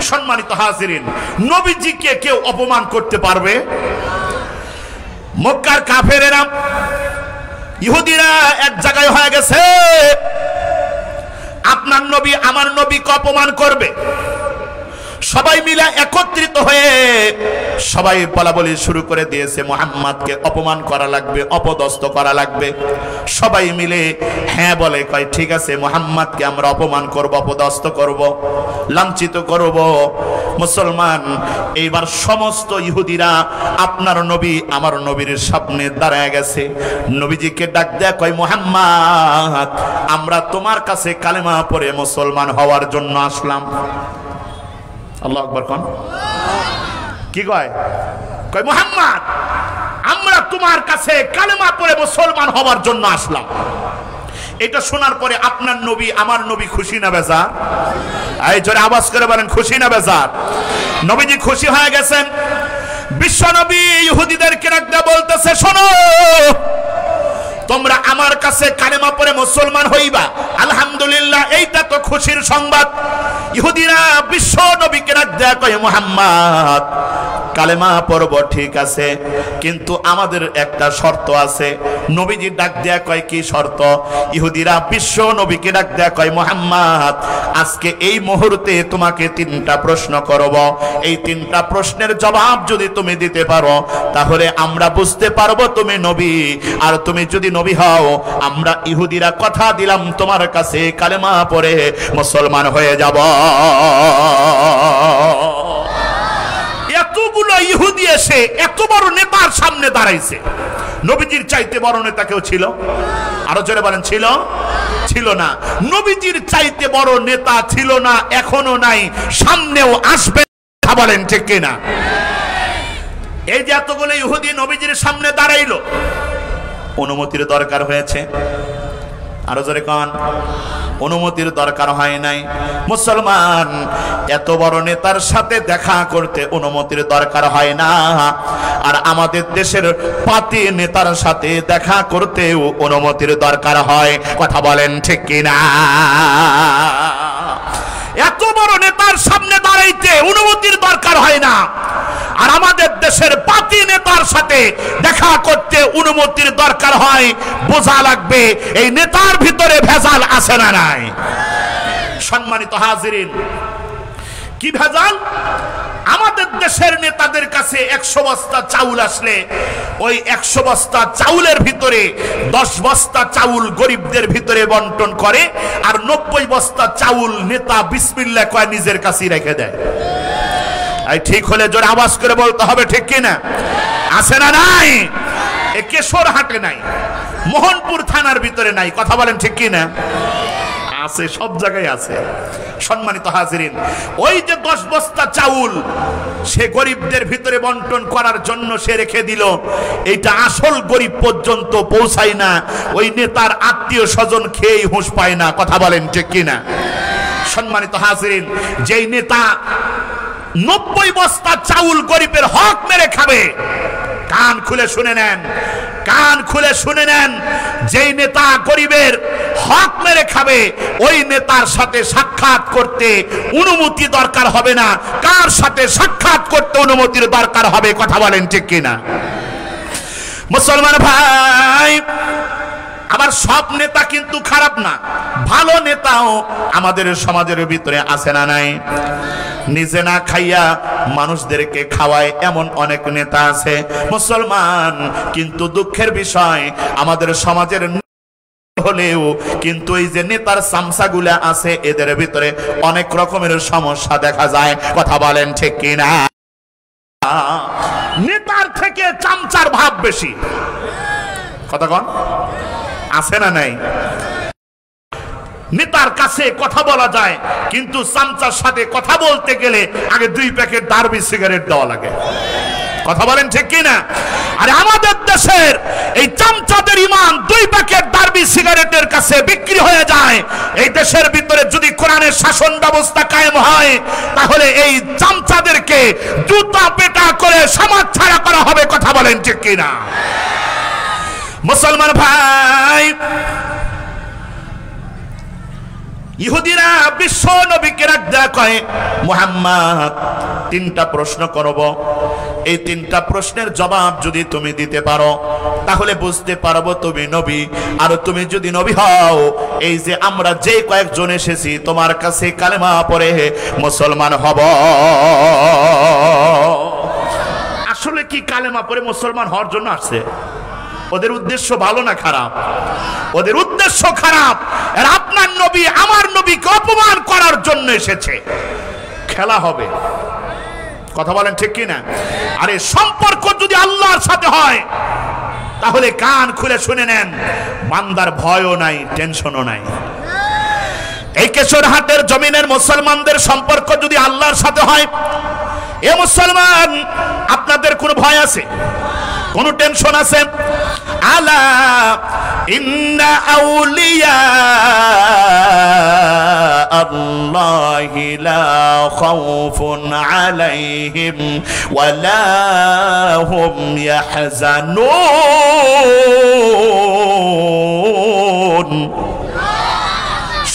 সম্মানিত হাজিরিন, নবীজিকে কেউ অপমান করতে পারবে? মক্কার কাফেরেরা, ইহুদিরা এক জায়গায় হয়ে গেছে, আপনার নবী আমার নবীকে অপমান করবে। সবাই মিলে একত্রিত হয়ে সবাই বলাবলি শুরু করে দিয়েছে, মুহাম্মদকে অপমান করা লাগবে, অপদস্থ করা লাগবে। সবাই মিলে হ্যাঁ বলে, কয় ঠিক আছে, মুহাম্মদকে আমরা অপমান করব, অপদস্থ করব, লাঞ্ছিত করব। মুসলমান এইবার সমস্ত ইহুদিরা আপনার নবী আমার নবীর সামনে দাঁড়ায় গেছে। নবীজিকে ডাক দেয়া কয়, মুহাম্মদ আমরা তোমার কাছে কালেমা পড়ে মুসলমান হওয়ার জন্য আসলাম। আল্লাহু আকবার কোন? কি কয়? কয় মুহাম্মদ আমরা তোমার কাছে কালেমা পড়ে মুসলমান হওয়ার জন্য আসলাম। এটা শোনার পরে আপনার নবী আমার নবী খুশি না বেজার? এই জোরে আওয়াজ করে বলেন, খুশি না বেজার? নবীজি খুশি হয়ে গেছেন। বিশ্ব নবী ইহুদিদেরকে ডাকতে বলতেছে, শোনো, তোমরা আমার কাছে কালেমা পড়ে মুসলমান হইবা, আলহামদুলিল্লাহ, এইটা তো খুশির সংবাদ। ইহুদিরা বিশ্ব নবীকে ডাক দেয়া কয়, মুহাম্মদ কালেমা পড়ব ঠিক আছে, কিন্তু আমাদের একটা শর্ত আছে। নবীজি ডাক দেয়া কয়, কি শর্ত? ইহুদিরা বিশ্ব নবীকে ডাক দেয়া কয়, মুহাম্মদ আজকে এই মুহূর্তে তোমাকে 3টা প্রশ্ন করব, এই 3টা প্রশ্নের জবাব যদি তুমি দিতে পারো তাহলে আমরা বুঝতে পারবো তুমি নবী। আর তুমি যদি নবী হও, আমরা ইহুদিরা কথা দিলাম তোমার কাছে কালেমা পড়ে মুসলমান হয়ে যাব। এতগুলো ইহুদি এসে এত বড় নেতার সামনে দাঁড়াইছে। নবীজির চাইতে বড় নেতা কেউ ছিল? আরো জোরে বলেন, ছিল? ছিল না। নবীজির চাইতে বড় নেতা ছিল না, এখনো নাই, সামনেও আসবে। বলেন ঠিক কিনা? এই যে এতগুলো ইহুদি নবীজির সামনে দাঁড়াইলো, অনুমতির দরকার হয়েছে? আরো জোরে কোন? অনুমতির দরকার হয় নাই। মুসলমান এত বড় নেতার সাথে দেখা করতে অনুমতির দরকার হয় না, আর আমাদের দেশের পাতি নেতার সাথে দেখা করতেও অনুমতির দরকার হয়। কথা বলেন ঠিক কিনা? এত বড় নেতার সামনে দাঁড়াইতে অনুমতির দরকার হয় না, আর আমাদের দেশের পাতি নেতার সাথে দেখা করতে অনুমতির দরকার হয়। বোঝা লাগবে এই নেতার ভিতরে ভেজাল আছে না নাই? সম্মানিত হাজিরিন, কি ভেজাল? আমাদের দেশের নেতাদের কাছে 100 বস্তা চাউল আসলে ওই 100 বস্তা চাউলের ভিতরে 10 বস্তা চাউল গরিবদের ভিতরে বন্টন করে, আর 90 বস্তা চাউল নেতা বিসমিল্লাহ কয় নিজের কাছেই রেখে দেয়। এই ঠিক হলে জোরে আওয়াজ করে বলতে হবে, ঠিক কিনা? আছে না নাই? এ কেশরহাটে নাই, মোহনপুর থানার ভিতরে নাই। কথা বলেন ঠিক কিনা? আছে, সব জায়গায় আছে। সম্মানিত হাজিরিন, ওই যে 10 বস্তা চাউল সে গরিবদের ভিতরে বন্টন করার জন্য সে রেখে দিল, এইটা আসল গরিব পর্যন্ত পৌঁছায় না। ওই নেতার আত্মীয় স্বজন খেয়েই হুঁশ পায় না। কথা বলেন ঠিক কিনা? সম্মানিত হাজিরিন, যেই নেতা 90 বস্তা চাউল গরিবের হক মেরে খাবে, কান খুলে শুনে নেন, কান খুলে শুনে নেন, যেই নেতা গরিবের হক মেরে খাবে ওই নেতার সাথে সাক্ষাৎ করতে অনুমতি দরকার হবে না। কার সাথে সাক্ষাৎ করতে অনুমতির দরকার হবে? কথা বলেন ঠিক কিনা? মুসলমান ভাই, আবার সব নেতা কিন্তু খারাপ না, ভালো নেতাও আমাদের সমাজের ভিতরে আছে না নাই? নিজে না খাইয়া মানুষদেরকে খাওয়ায় এমন অনেক নেতা আছে মুসলমান, কিন্তু দুঃখের বিষয় আমাদের সমাজের হলেও কিন্তু এই যে নেতার চামচাগুলা আছে এদের ভিতরে অনেক রকমের সমস্যা দেখা যায়। কথা বলেন ঠিক কিনা? নেতার থেকে চামচার ভাব বেশি। কথা কন আছে না নাই? নেতার কাছে কথা বলা যায়, কিন্তু চামচার সাথে কথা বলতে গেলে আগে 2 প্যাকেট ডার্বি সিগারেট দেওয়া লাগে। কথা বলেন ঠিক কিনা? আরে আমাদের দেশের এই চামচাদের ইমান 2 প্যাকেট ডার্বি সিগারেটের কাছে বিক্রি হয়ে যায়। এই দেশের ভিতরে যদি কোরআনের শাসন ব্যবস্থা কায়েম হয়, তাহলে এই চামচাদেরকে জুতা পেটা করে সমাজ ছাড়া করা হবে। কথা বলেন ঠিক কিনা? মুসলমান ভাই, ইহুদিরা বিশ্ব নবীকে রাখদা কয়, মুহাম্মদ 3টা প্রশ্ন করব, এই 3টা প্রশ্নের জবাব যদি তুমি দিতে পারো তাহলে বুঝতে পারবো তুমি নবী। আর তুমি যদি নবী হও, এই যে আমরা যে কয়েকজন এসেছি তোমার কাছে কালেমা পড়ে মুসলমান হব। আসলে কি কালেমা পড়ে মুসলমান হওয়ার জন্য আসছে? ওদের উদ্দেশ্য ভালো না খারাপ? ওদের উদ্দেশ্য খারাপ। আর আপনার নবী আমার নবীকে অপমান করার জন্য এসেছে। খেলা হবে। কথা বলেন ঠিক কিনা? আরে সম্পর্ক যদি আল্লাহর সাথে হয় তাহলে কান খুলে শুনে নেন, বান্দার ভয়ও নাই, টেনশনও নাই। এই কেশরহাটের জমিনের মুসলমানদের সম্পর্ক যদি আল্লাহর সাথে হয়, এ মুসলমান আপনাদের কোনো ভয় আছে? কোন টেনশন আছে? আলা ইন্না আউলিয়া আল্লাহি লা খাউফুন আলাইহিম ওয়া লা হুম ইয়াহজানুন।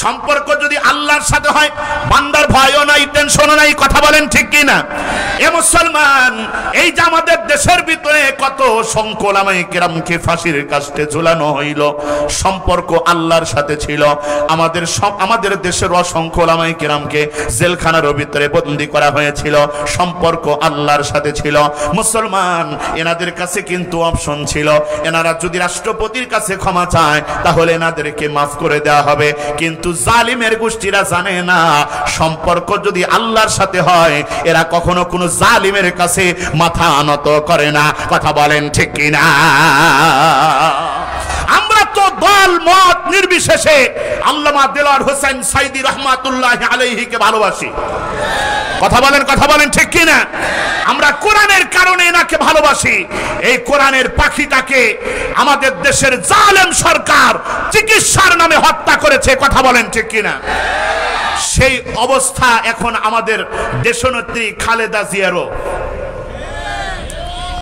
সম্পর্ক যদি আল্লাহর সাথে হয়, বান্দার ভয়ও নাই, টেনশনও নাই। কথা বলেন ঠিক কিনা? এ মুসলমান, এই যে আমাদের দেশের ভিতরে কত সংখ্য ওলামায়ে কেরামকে ফাঁসির কাস্টে ঝুলানো হইল, সম্পর্ক আল্লাহর সাথে ছিল। আমাদের দেশের অসংখ্য ওলামায়ে কেরামকে জেলখানার ভিতরে বন্দী করা হয়েছিল, সম্পর্ক আল্লাহর সাথে ছিল। মুসলমান, এনাদের কাছে কিন্তু অপশন ছিল, এনারা যদি রাষ্ট্রপতির কাছে ক্ষমা চায় তাহলে এনাদেরকে মাফ করে দেওয়া হবে। কিন্তু জালিমের গোষ্ঠীরা জানে না, সম্পর্ক যদি আল্লাহর সাথে হয় এরা কখনো কোনো জালিমের কাছে মাথা নত করে না। কথা বলেন ঠিক কিনা? আমরা তো দল মত নির্বিশেষে আল্লামা দেলোয়ার হোসেন সাইদি রহমাতুল্লাহি আলাইহিকে ভালোবাসি। কথা বলেন ঠিক কিনা? আমরা কোরআনের কারণে এনাকে ভালোবাসি। এই কোরআনের পাখিটাকে আমাদের দেশের জালেম সরকার চিকিৎসার নামে হত্যা করেছে। কথা বলেন ঠিক কিনা? সেই অবস্থা এখন আমাদের দেশনেত্রী খালেদা জিয়ারও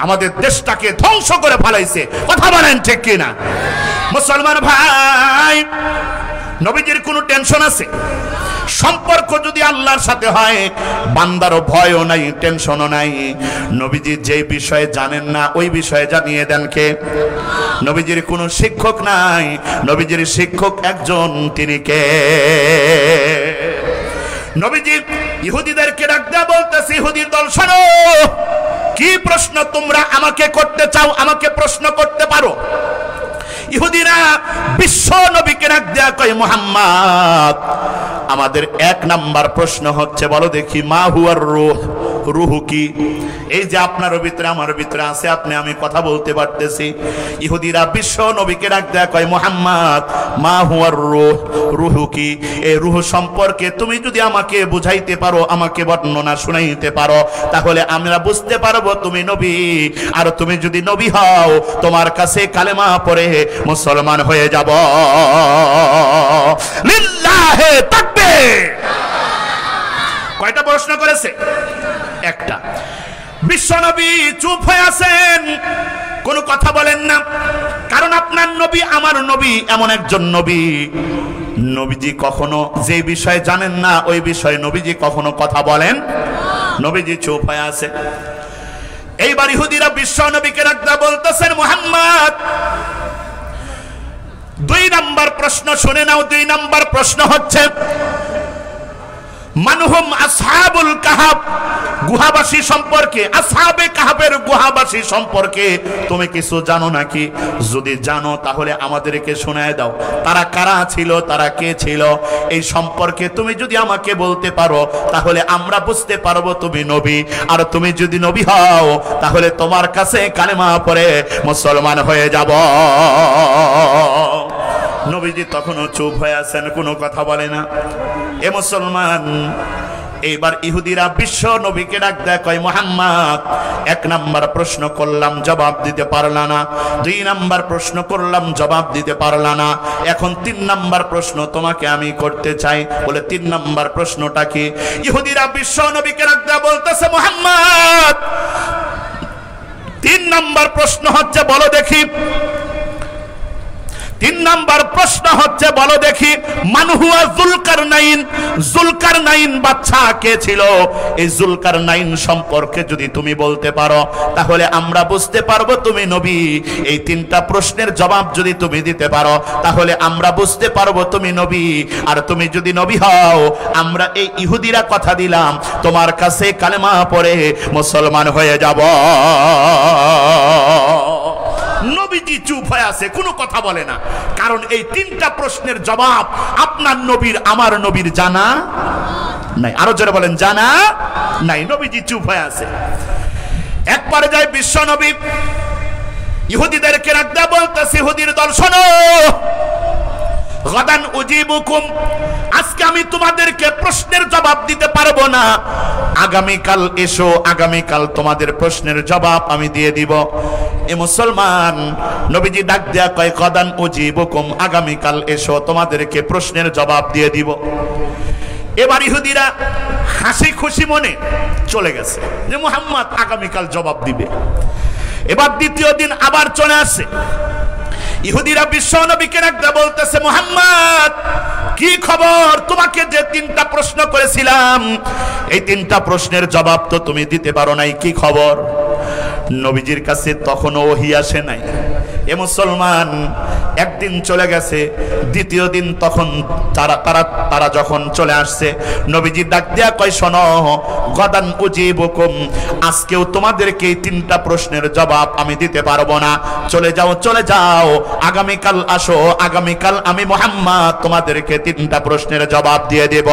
আমাদের দেশটাকে ধ্বংস করে ফেলাইছে। কথা বলেন ঠিক কিনা? মুসলমান ভাই, নবীজির কোনো টেনশন আছে? সম্পর্ক যদি আল্লাহর সাথে হয়, বান্দারও ভয়ও নাই, টেনশনও নাই। নবীজি যে বিষয়ে জানেন না ওই বিষয়ে জানিয়ে দেন কে? নবীজির কোনো শিক্ষক নাই, নবীজির শিক্ষক একজন, তিনি কে? নবীজি ইহুদিদেরকে ডাক দেয়া বলতেছে, ইহুদির দল শোনো, কি প্রশ্ন তোমরা আমাকে করতে চাও? আমাকে প্রশ্ন করতে পারো। ইহুদিরা বিশ্ব নবীকে ডাক দেয়া কয়, মুহাম্মদ, আমাদের 1 নাম্বার প্রশ্ন হচ্ছে, বলো দেখি, মা হুয়ার রূহ, রূহ কি? এই যে আপনার ভিতরে আমার ভিতরে আছে, আপনি আমি কথা বলতে পারতেছি। ইহুদিরা বিশ্ব নবীকে ডাক দেয়া কয়, মুহাম্মদ, মা হুয়ার রূহ, রূহ কি? এই রূহ সম্পর্কে তুমি যদি আমাকে বুঝাইতে পারো, আমাকে বর্ণনা শুনাইতে পারো, তাহলে আমরা বুঝতে পারবো তুমি নবী। আর তুমি যদি নবী হও, তোমার কাছে কালেমা পড়ে মুসলমান হয়ে যাব। লিল্লাহে তাকবীর। কয়টা প্রশ্ন করেছে? একটা। বিশ্বনবী চুপ হয়ে আছেন, কোনো কথা বলেন না, কারণ আপনার নবী আমার নবী এমন একজন নবী, নবীজি কখনো যে বিষয়ে জানেন না ওই বিষয়ে নবীজি কখনো কথা বলেন? নবীজি চুপ হয়ে আছে। এইবার ইহুদিরা বিশ্ব নবীকে রাখতে বলতেছেন, মুহাম্মদ, 2 নাম্বার প্রশ্ন শুনে নাও। 2 নাম্বার প্রশ্ন হচ্ছে, মানহুম আসহাবুল কাহাব, গুহাবাসী সম্পর্কে, আসহাবে কাহাবের গুহাবাসী সম্পর্কে তুমি কিছু জানো নাকি? যদি জানো তাহলে আমাদেরকে শোনায় দাও। তারা কারা ছিল, তারা কে ছিল, এই সম্পর্কে তুমি যদি আমাকে বলতে পারো তাহলে আমরা বুঝতে পারবো তুমি নবী। আর তুমি যদি নবী হও তাহলে তোমার কাছে কালেমা পড়ে মুসলমান হয়ে যাব। নবীজি তখনও চুপ হয়ে আছেন, কোনো কথা বলে না। এ মুসলমান, এইবার ইহুদিরা বিশ্ব নবীকে ডাক দেয়, কয় মুহাম্মদ, 1 নাম্বার প্রশ্ন করলাম জবাব দিতে পারলা না, 2 নাম্বার প্রশ্ন করলাম জবাব দিতে পারলা না, এখন 3 নাম্বার প্রশ্ন তোমাকে আমি করতে চাই। বলে 3 নাম্বার প্রশ্নটা কি? ইহুদিরা বিশ্ব নবীকে ডাক দেয়, বলতেছে মুহাম্মদ 3 নাম্বার প্রশ্ন হচ্ছে বলো দেখি, 3 নাম্বার প্রশ্ন হচ্ছে বলো দেখি, মান হুয়া যুলকারনাইন, যুলকারনাইন বাদশা কে ছিল? এই যুলকারনাইন সম্পর্কে যদি তুমি বলতে পারো তাহলে আমরা বুঝতে পারবো তুমি নবী। এই 3টা প্রশ্নের জবাব যদি তুমি দিতে পারো তাহলে আমরা বুঝতে পারবো তুমি নবী। আর তুমি যদি নবী হও, আমরা এই ইহুদিরা কথা দিলাম তোমার কাছে কালেমা পড়ে মুসলমান হয়ে যাব। নবীজি চুপ হয়ে আছে, কোনো কথা বলে না, কারণ এই 3টা প্রশ্নের জবাব আপনার নবীর আমার নবীর জানা নাই। আরো জোরে বলেন, জানা নাই। নবীজি চুপ হয়ে আছে। একবারে যায় বিশ্ব নবী ইহুদিদেরকে রাখদা বলতেছে, ইহুদির দল শোনো, গাদান উজিবুকুম, আজকে আমি তোমাদেরকে প্রশ্নের জবাব দিতে পারবো না, আগামীকাল এসো, আগামীকাল তোমাদের প্রশ্নের জবাব আমি দিয়ে দিব। এ মুসলমান, নবীজি ডাক দেয়া কয় গাদান উজিবুকুম, আগামীকাল এসো, তোমাদেরকে প্রশ্নের জবাব দিয়ে দিব। এবার ইহুদিরা হাসি খুশি মনে চলে গেছে যে মুহাম্মদ আগামীকাল জবাব দিবে। এবার দ্বিতীয় দিন আবার চলে আসে। ইহুদিরা বিশ্ব নবীকে রাখতে বলতেছে, মুহাম্মদ কি খবর? তোমাকে যে 3টা প্রশ্ন করেছিলাম এই 3টা প্রশ্নের জবাব তো তুমি দিতে পারো নাই, কি খবর? নবীজির কাছে তখনও ওহী আসে নাই। এ মুসলমান, একদিন চলে গেছে, দ্বিতীয় দিন তখন তারা যখন চলে আসছে, নবীজি ডাক দেয়া কয় শোনো, গাদান উজিবুকুম, আজকেও তোমাদেরকে এই 3টা প্রশ্নের জবাব আমি দিতে পারবো না, চলে যাও, চলে যাও, আগামীকাল আসো, আগামীকাল আমি মুহাম্মদ তোমাদেরকে 3টা প্রশ্নের জবাব দিয়ে দেব।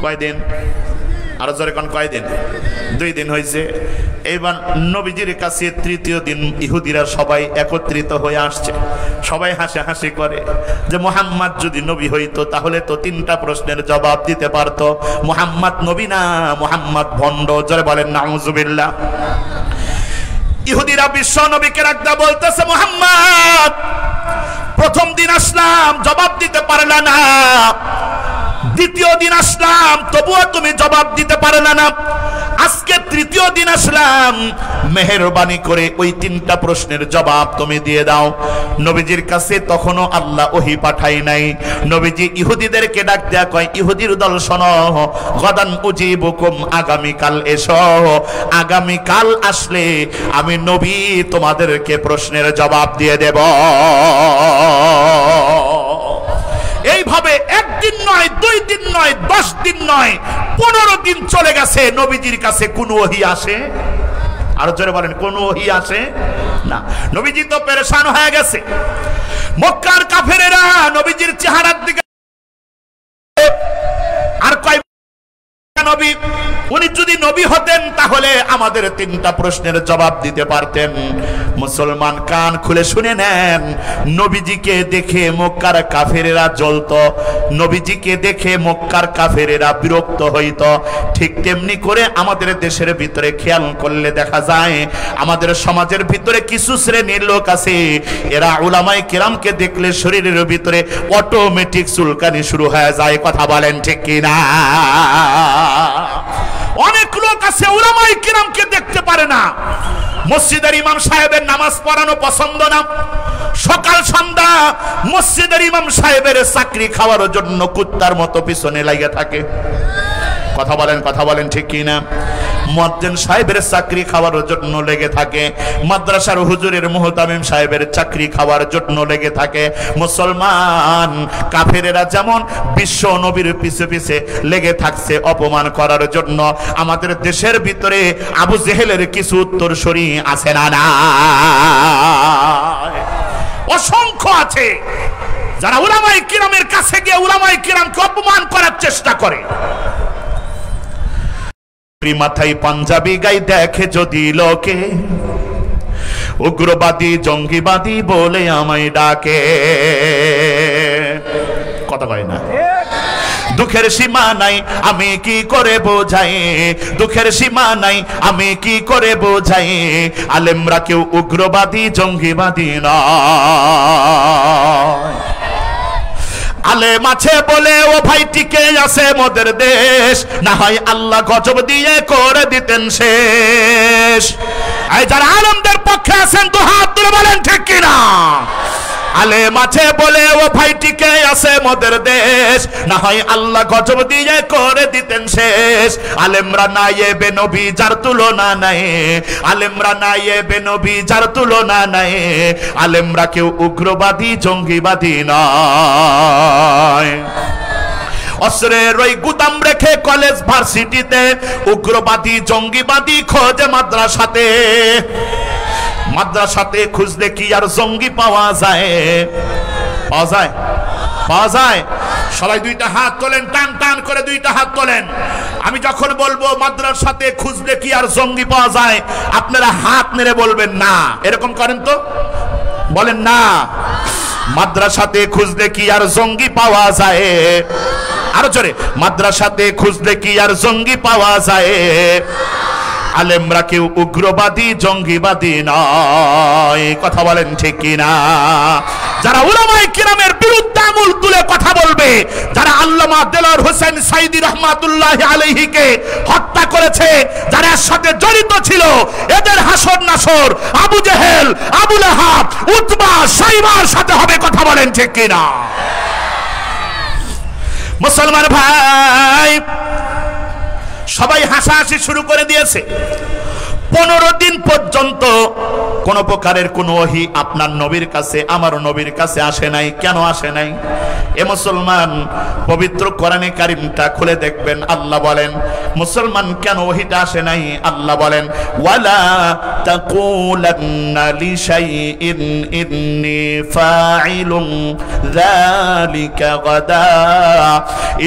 কয়দিন? আরো জোরে কোন কয়দিন? 2 দিন হয়েছে। এইবার নবীজির কাছে তৃতীয় দিন ইহুদিরা সবাই একত্রিত হয়ে আসছে। সবাই হাসাহাসি করে যে মুহাম্মদ যদি নবী হইতো তাহলে তো 3টা প্রশ্নের জবাব দিতে পারতো। মুহাম্মদ নবী না, মুহাম্মদ ভণ্ড। জোরে বলেন নাউজুবিল্লাহ। ইহুদিরা বিশ্ব নবীকে রাখদা বলতেছে, মুহাম্মদ প্রথম দিন আসলাম জবাব দিতে পারলা না, দ্বিতীয় দিন আসলাম তবুও তুমি জবাব দিতে পারলা না, আজকে তৃতীয় দিন আসলাম, মেহেরবানি করে ওই 3টা প্রশ্নের জবাব তুমি দিয়ে দাও। নবীজির কাছে তখনও আল্লাহ ওহী পাঠাই নাই। নবীজি ইহুদিদেরকে ডাক দেয়া কয়, ইহুদির দল শোনো, গাদান উজিবুকুম, আগামীকাল এসো, আগামীকাল আসলে আমি নবী তোমাদেরকে প্রশ্নের জবাব দিয়ে দেব। এইভাবে 1 দিন নয়, 2 দিন নয়, 10 দিন নয়, 15 দিন চলে গেছে, নবীজির কাছে কোনো ওহী আসে? আরো জোরে বলেন, কোন ওহী আসে না। নবীজি তো পেরেশান হয়ে গেছে। মক্কার কাফেরেরা নবীজির চেহারার দিকে আর কয়, নবী উনি যদি নবী হতেন তাহলে আমাদের 3টা প্রশ্নের জবাব দিতে পারতেন। মুসলমান কান খুলে শুনে নেন, নবীজিকে দেখে মক্কার কাফেরেরা জ্বলতো, নবীজিকে দেখে মক্কার কাফেরেরা বিরক্ত হইত। ঠিক তেমনি করে আমাদের দেশের ভিতরে খেয়াল করলে দেখা যায়, আমাদের সমাজের ভিতরে কিছু শ্রেণীর লোক আছে, এরা উলামায়ে কেরামকে দেখলে শরীরের ভিতরে অটোমেটিক চুলকানি শুরু হয়ে যায়। কথা বলেন ঠিক কিনা? অনেক লোক আছে উলামায়ে কিরামকে দেখতে পারে না, মসজিদের ইমাম সাহেবের নামাজ পড়ানো পছন্দ না, সকাল সন্ধ্যা মসজিদের ইমাম সাহেবের চাকরি খাওয়ার জন্য কুত্তার মতো পিছনে লাগিয়ে থাকে। কথা বলেন ঠিক কি না? মুয়াজ্জিন সাহেবের চাকরি খাওয়ার জন্য লেগে থাকে, মাদ্রাসার হুজুরের মুহতামিম সাহেবের চাকরি খাওয়ার জন্য লেগে থাকে। মুসলমান কাফেরেরা যেমন বিশ্ব নবীর পিছে পিছে লেগে থাকছে অপমান করার জন্য, আমাদের দেশের ভিতরে আবু জেহেলের কিছু উত্তরসূরি আছে না? না, অসংখ্য আছে যারা উলামায়ে কিরামের কাছে গিয়ে উলামায়ে কিরামকে অপমান করার চেষ্টা করে। মাথায় পাঞ্জাবি গাই দেখে যদি লোকে, উগ্রবাদী জঙ্গিবাদী বলে আমায় ডাকে। কথা কয় না? দুঃখের সীমা নাই আমি কি করে বোঝাই, দুঃখের সীমা নাই আমি কি করে বোঝাই, আলেমরা কেউ উগ্রবাদী জঙ্গিবাদী নয়। আলেম আছে বলে ও ভাই টিকে আছে মোদের দেশ, না হয় আল্লাহ গজব দিয়ে করে দিতেন শেষ। এই যারা আলেমদের পক্ষে আছেন তো হাত তুলে বলেন ঠিক কিনা? আলেম আছে বলে ও ভাই টিকে আছে মোদের দেশ, না হয় আল্লাহ গজব দিয়ে করে দিতেন শেষ। আলেমরা নায়েবে নবী যার তুলনা নাই, আলেমরা নায়েবে নবী যার তুলনা নাই, আলেমরা কেউ উগ্রবাদী জঙ্গিবাদী নয়। অস্ত্রের ওই গুদাম রেখে কলেজ ভার্সিটিতে উগ্রবাদী জঙ্গিবাদী খোঁজে মাদ্রাসাতে, মাদ্রাসাতে খুঁজলে কি আর জঙ্গি পাওয়া যায়? পাওয়া যায়? পাওয়া যায়? সবাই দুইটা হাত তোলেন, টান টান করে দুইটা হাত তোলেন। আমি যখন বলবো মাদ্রাসাতে খুঁজলে কি আর জঙ্গি পাওয়া যায়, আপনারা হাত নেড়ে বলবেন না। এরকম করেন তো, বলেন না। মাদ্রাসাতে খুঁজলে কি আর জঙ্গি পাওয়া যায়? আরো জোরে, মাদ্রাসাতে খুঁজলে কি আর জঙ্গি পাওয়া যায়? আলেমরা কেউ উগ্রবাদী জঙ্গিবাদী নয়। কথা বলেন ঠিক কিনা? যারা উলামায়ে কিরামের বিরুদ্ধে আঙুল তুলে কথা বলবে, যারা আল্লামা দেলোয়ার হোসেন সাইদি রহমাতুল্লাহি আলাইহিকে হত্যা করেছে, যারা এর সাথে জড়িত ছিল, এদের হাসর নাসর আবু জেহেল, আবু লাহাব, উতবা, সাইবার সাথে হবে। কথা বলেন ঠিক কিনা? মুসলমান ভাই, সবাই হাসাহাসি শুরু করে দিয়েছে। 15 দিন পর্যন্ত কোন প্রকারের কোন ওহী আপনার নবীর কাছে, আমার নবীর কাছে আসে নাই। কেন আসে নাই? এ মুসলমান, পবিত্র কোরআনে কারিমটা খুলে দেখবেন, আল্লাহ বলেন মুসলমান কেন ওহীটা আসে নাই? আল্লাহ বলেন, ওয়ালা তাকুলান্না লিশাইইন ইন্নী ফাইলুন যালিকা গাদা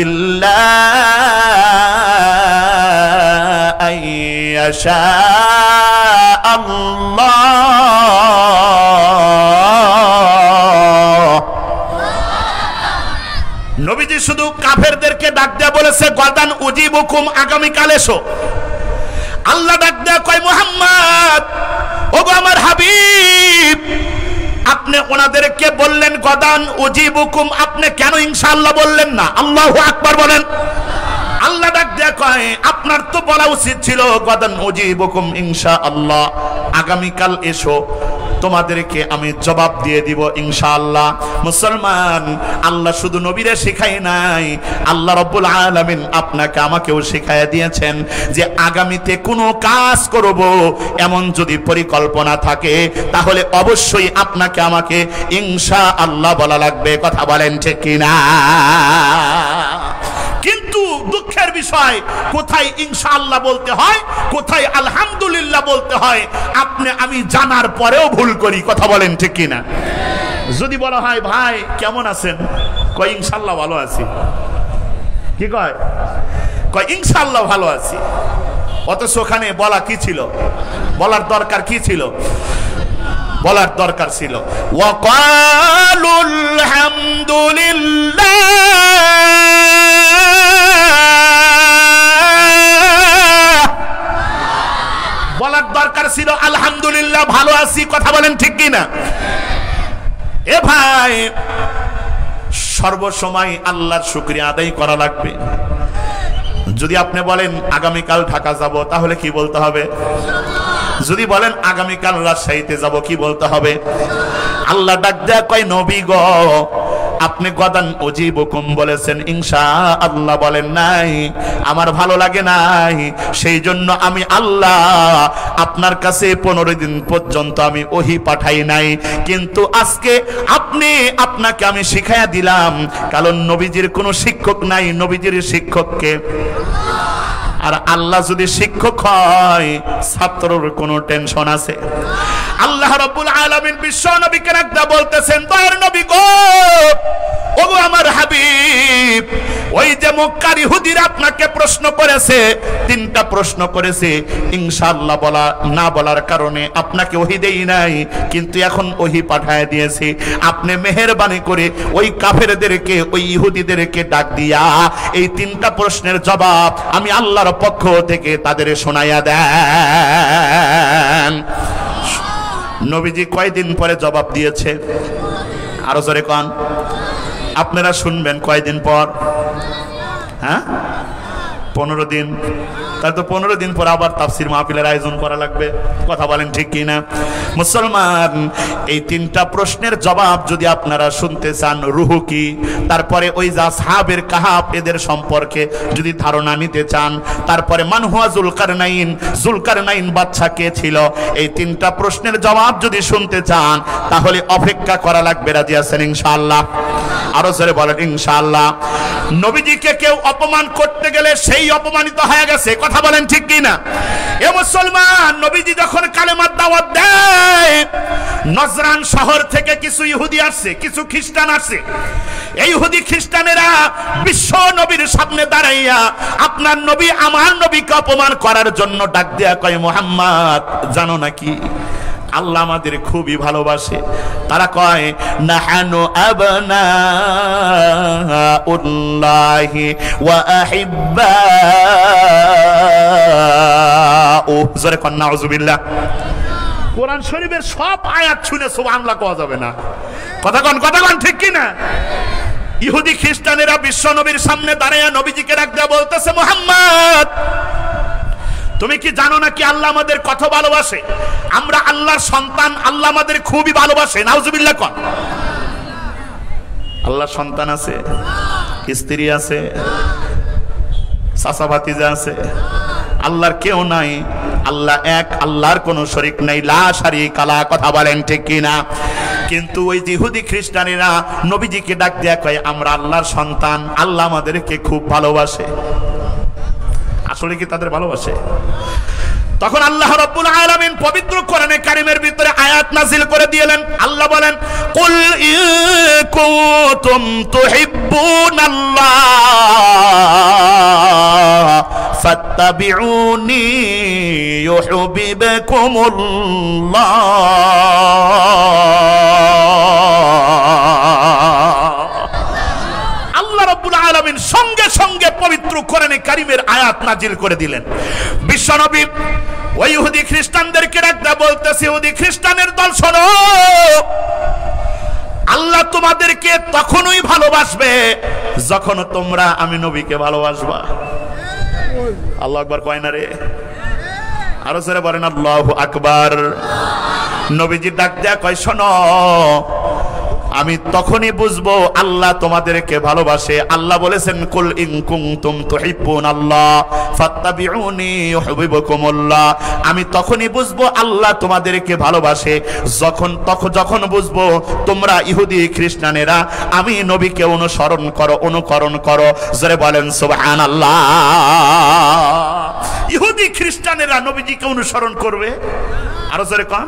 ইল্লা আইয়াশা আল্লাহ। নবীজি শুধু কাফেরদেরকে ডাক দেয়া বলেছে গদান উজিবুকুম, আগামীকাল এসো। আল্লাহ ডাক দেয়া কয় মুহাম্মদ, ওগো আমার হাবিব, আপনি ওনাদেরকে বললেন গদান উজিবুকুম, আপনি কেন ইনশাআল্লাহ বললেন না? আল্লাহু আকবার বলেন। আল্লাহ ডাক দেয়া কয় আপনার তো বলা উচিত ছিল গদান উজিবুকুম ইনশাআল্লাহ, আগামীকাল এসো, তোমাদেরকে আমি জবাব দিয়ে দিব ইনশাআল্লাহ। মুসলমান, আল্লাহ শুধু নবীরে শিখাই নাই, আল্লাহ রাব্বুল আলামিন আপনাকে আমাকেও শিখাইয়া দিয়েছেন যে আগামীতে কোনো কাজ করব এমন যদি পরিকল্পনা থাকে, তাহলে অবশ্যই আপনাকে আমাকে ইনশাআল্লাহ বলা লাগবে। কথা বলেন ঠিক কিনা? কিন্তু দুঃখের বিষয়, কোথায় ইনশাআল্লাহ বলতে হয়, কোথায় আলহামদুলিল্লাহ বলতে হয়, আপনি আমি জানার পরেও ভুল করি। কথা বলেন ঠিক কিনা? যদি বলা হয় ভাই কেমন আছেন, কয় ইনশাআল্লাহ ভালো আছি। কি কয়? কয় ইনশাআল্লাহ ভালো আছি। অথচ ওখানে বলা কি ছিল? বলার দরকার কি ছিল? বলার দরকার ছিল ওয়াকালুল হামদুলিল্লাহ, বলার দরকার ছিল আলহামদুলিল্লাহ ভালো আছি। কথা বলেন ঠিক কিনা? এ ভাই, সর্বসময় আল্লাহর শুকরিয়া আদায় করা লাগবে। যদি আপনি বলেন আগামীকাল ঢাকা যাব, তাহলে কি বলতে হবে? যদি বলেন আগামীকাল রাজশাহীতে যাব, কি বলতে হবে? আল্লাহ ডাক দেয়া কয় নবী গো, আপনি গদান উজিবুকুম বলেছেন, ইনশাআল্লাহ বলেন নাই, আমার ভালো লাগে নাই, সেই জন্য আমি আল্লাহ আপনার কাছে 15 দিন পর্যন্ত আমি ওহী পাঠাই নাই। কিন্তু আজকে আপনাকে আমি শিখাইয়া দিলাম, কারণ নবীজির কোনো শিক্ষক নাই, নবীজির শিক্ষককে। আর আল্লাহ যদি শিক্ষক হয়, ছাত্রর কোনো টেনশন আছে? আল্লাহ রাব্বুল আলামিন বিশ্ব নবীকে রাখতে বলতেছেন, দয়ার নবী গো, ওগো আমার হাবিব, ওই যে মক্কার ইহুদিরা আপনাকে প্রশ্ন করেছে, 3টা প্রশ্ন করেছে, ইনশাআল্লাহ না বলার কারণে আপনাকে ওহী দেই নাই, কিন্তু এখন ওহী পাঠায় দিয়েছি। আপনি মেহেরবানি করে ওই কাফেরদেরকে, ওই ইহুদিদেরকে ডাক দিয়া এই 3টা প্রশ্নের জবাব আমি আল্লাহর পক্ষ থেকে তাদের শোনাইয়া দেন। নবীজি কয়দিন পরে জবাব দিয়েছে? আরো জোরে কোন। আপনারা শুনবেন কয়দিন পর? হ্যাঁ, 15 দিন। তাহলে তো 15 দিন পর আবার তাফসীর মাহফিলের আয়োজন করা লাগবে। কথা বলেন ঠিক কি না? মুসলমান, এই 3টা প্রশ্নের জবাব যদি আপনারা শুনতে চান, রুহু কি, তারপরে ওই যে আসহাবের কাহাফ এদের সম্পর্কে যদি ধারণা নিতে চান, তারপরে মান হুয়া জুলকারনাইন বাদশা কে ছিল, এই 3টা প্রশ্নের জবাব যদি শুনতে চান, তাহলে অপেক্ষা করা লাগবে। রাজি আছেন ইনশাআল্লাহ? আরো জোরে বলেন ইনশাআল্লাহ। নবীজিকে কেউ অপমান করতে গেলে সেই অপমানিত হয়ে গেছে। কথা বলেন ঠিক কি না? এ মুসলমান, নবীজি যখন কালেমার দাওয়াত দেয়, নজরান শহর থেকে কিছু ইহুদি আসছে, কিছু খ্রিস্টান আসছে। এই ইহুদি খ্রিস্টানেরা বিশ্ব নবীর সামনে দাঁড়াইয়া আপনার নবী আমার নবীকে অপমান করার জন্য ডাক দেয়া কয়, মুহাম্মদ জানো নাকি আল্লাহ আমাদের খুবই ভালোবাসে? তারা কয়, নাহানু আবনাউল্লাহি ওয়া আহিব্বাউ। জোরে কোন নাউযুবিল্লাহ। কোরআন শরীফের সব আয়াত শুনে সুবহানাল্লাহ কোয়া যাবে না। কথা কোন ঠিক কি না? ইহুদি খ্রিস্টানেরা বিশ্ব নবীর সামনে দাঁড়াইয়া নবীজিকে ডাক দেয়া বলতেছে, মুহাম্মদ তুমি কি জানো না কি আল্লাহ আমাদের কত ভালোবাসে? আমরা আল্লাহর সন্তান, আল্লাহ আমাদের খুবই ভালোবাসে। নাউজুবিল্লাহ কোন। আল্লাহর সন্তান আছে, স্ত্রী আছে, চাচা ভাতিজা আছে, আল্লাহর কেউ নাই, আল্লাহ এক, আল্লাহর কোনো শরীক নাই, লা শারীকা লা। কথা বলেন ঠিক কি না? কিন্তু ওই ইহুদি খ্রিস্টানেরা নবীজিকে ডাক দেয়া কয়, আমরা আল্লাহর সন্তান, আল্লাহ আমাদেরকে খুব ভালোবাসে। আসলে কি তাদের ভালোবাসে? তখন আল্লাহ রাব্বুল আলামিন পবিত্র কোরআনে কারীমের ভিতরে আয়াত নাযিল করে দিলেন। আল্লাহ বলেন, কুল ইন কুনতুম তুহিব্বুনাল্লাহ ফাত্তাবিউনি ইউহিব্বুকুমুল্লাহ। আল্লাহ রাব্বুল আলামিন সঙ্গে সঙ্গে পবিত্র কোরআনে কারীমের আয়াত নাজিল করে দিলেন। বিশ্বনবী ওই ইহুদি খ্রিস্টানদেরকে ডাকতে বলতেছে, ইহুদি খ্রিস্টানের দল শোনো, আল্লাহ তোমাদেরকে তখনই ভালোবাসবে যখন তোমরা আমি নবীকে ভালোবাসবা। আল্লাহু আকবার কয় না রে? আরো জোরে বলেন আল্লাহু আকবার। নবীজি ডাক দেয়া কয়, শোনো, আমি তখনই বুঝবো আল্লাহ তোমাদেরকে ভালোবাসে। আল্লাহ বলেছেন, কুল ইন কুনতুম তুহিব্বুনাল্লাহ ফাত্তাবিউনি ইউহিব্বুকুমুল্লাহ। আমি তখনই বুঝবো আল্লাহ তোমাদেরকে ভালোবাসে যখন বুঝবো তোমরা ইহুদি খ্রিস্টানেরা আমি নবীকে অনুকরণ করো। জোরে বলেন সুবহানাল্লাহ। ইহুদি খ্রিস্টানেরা নবীজিকে অনুসরণ করবে। আরো জোরে কন।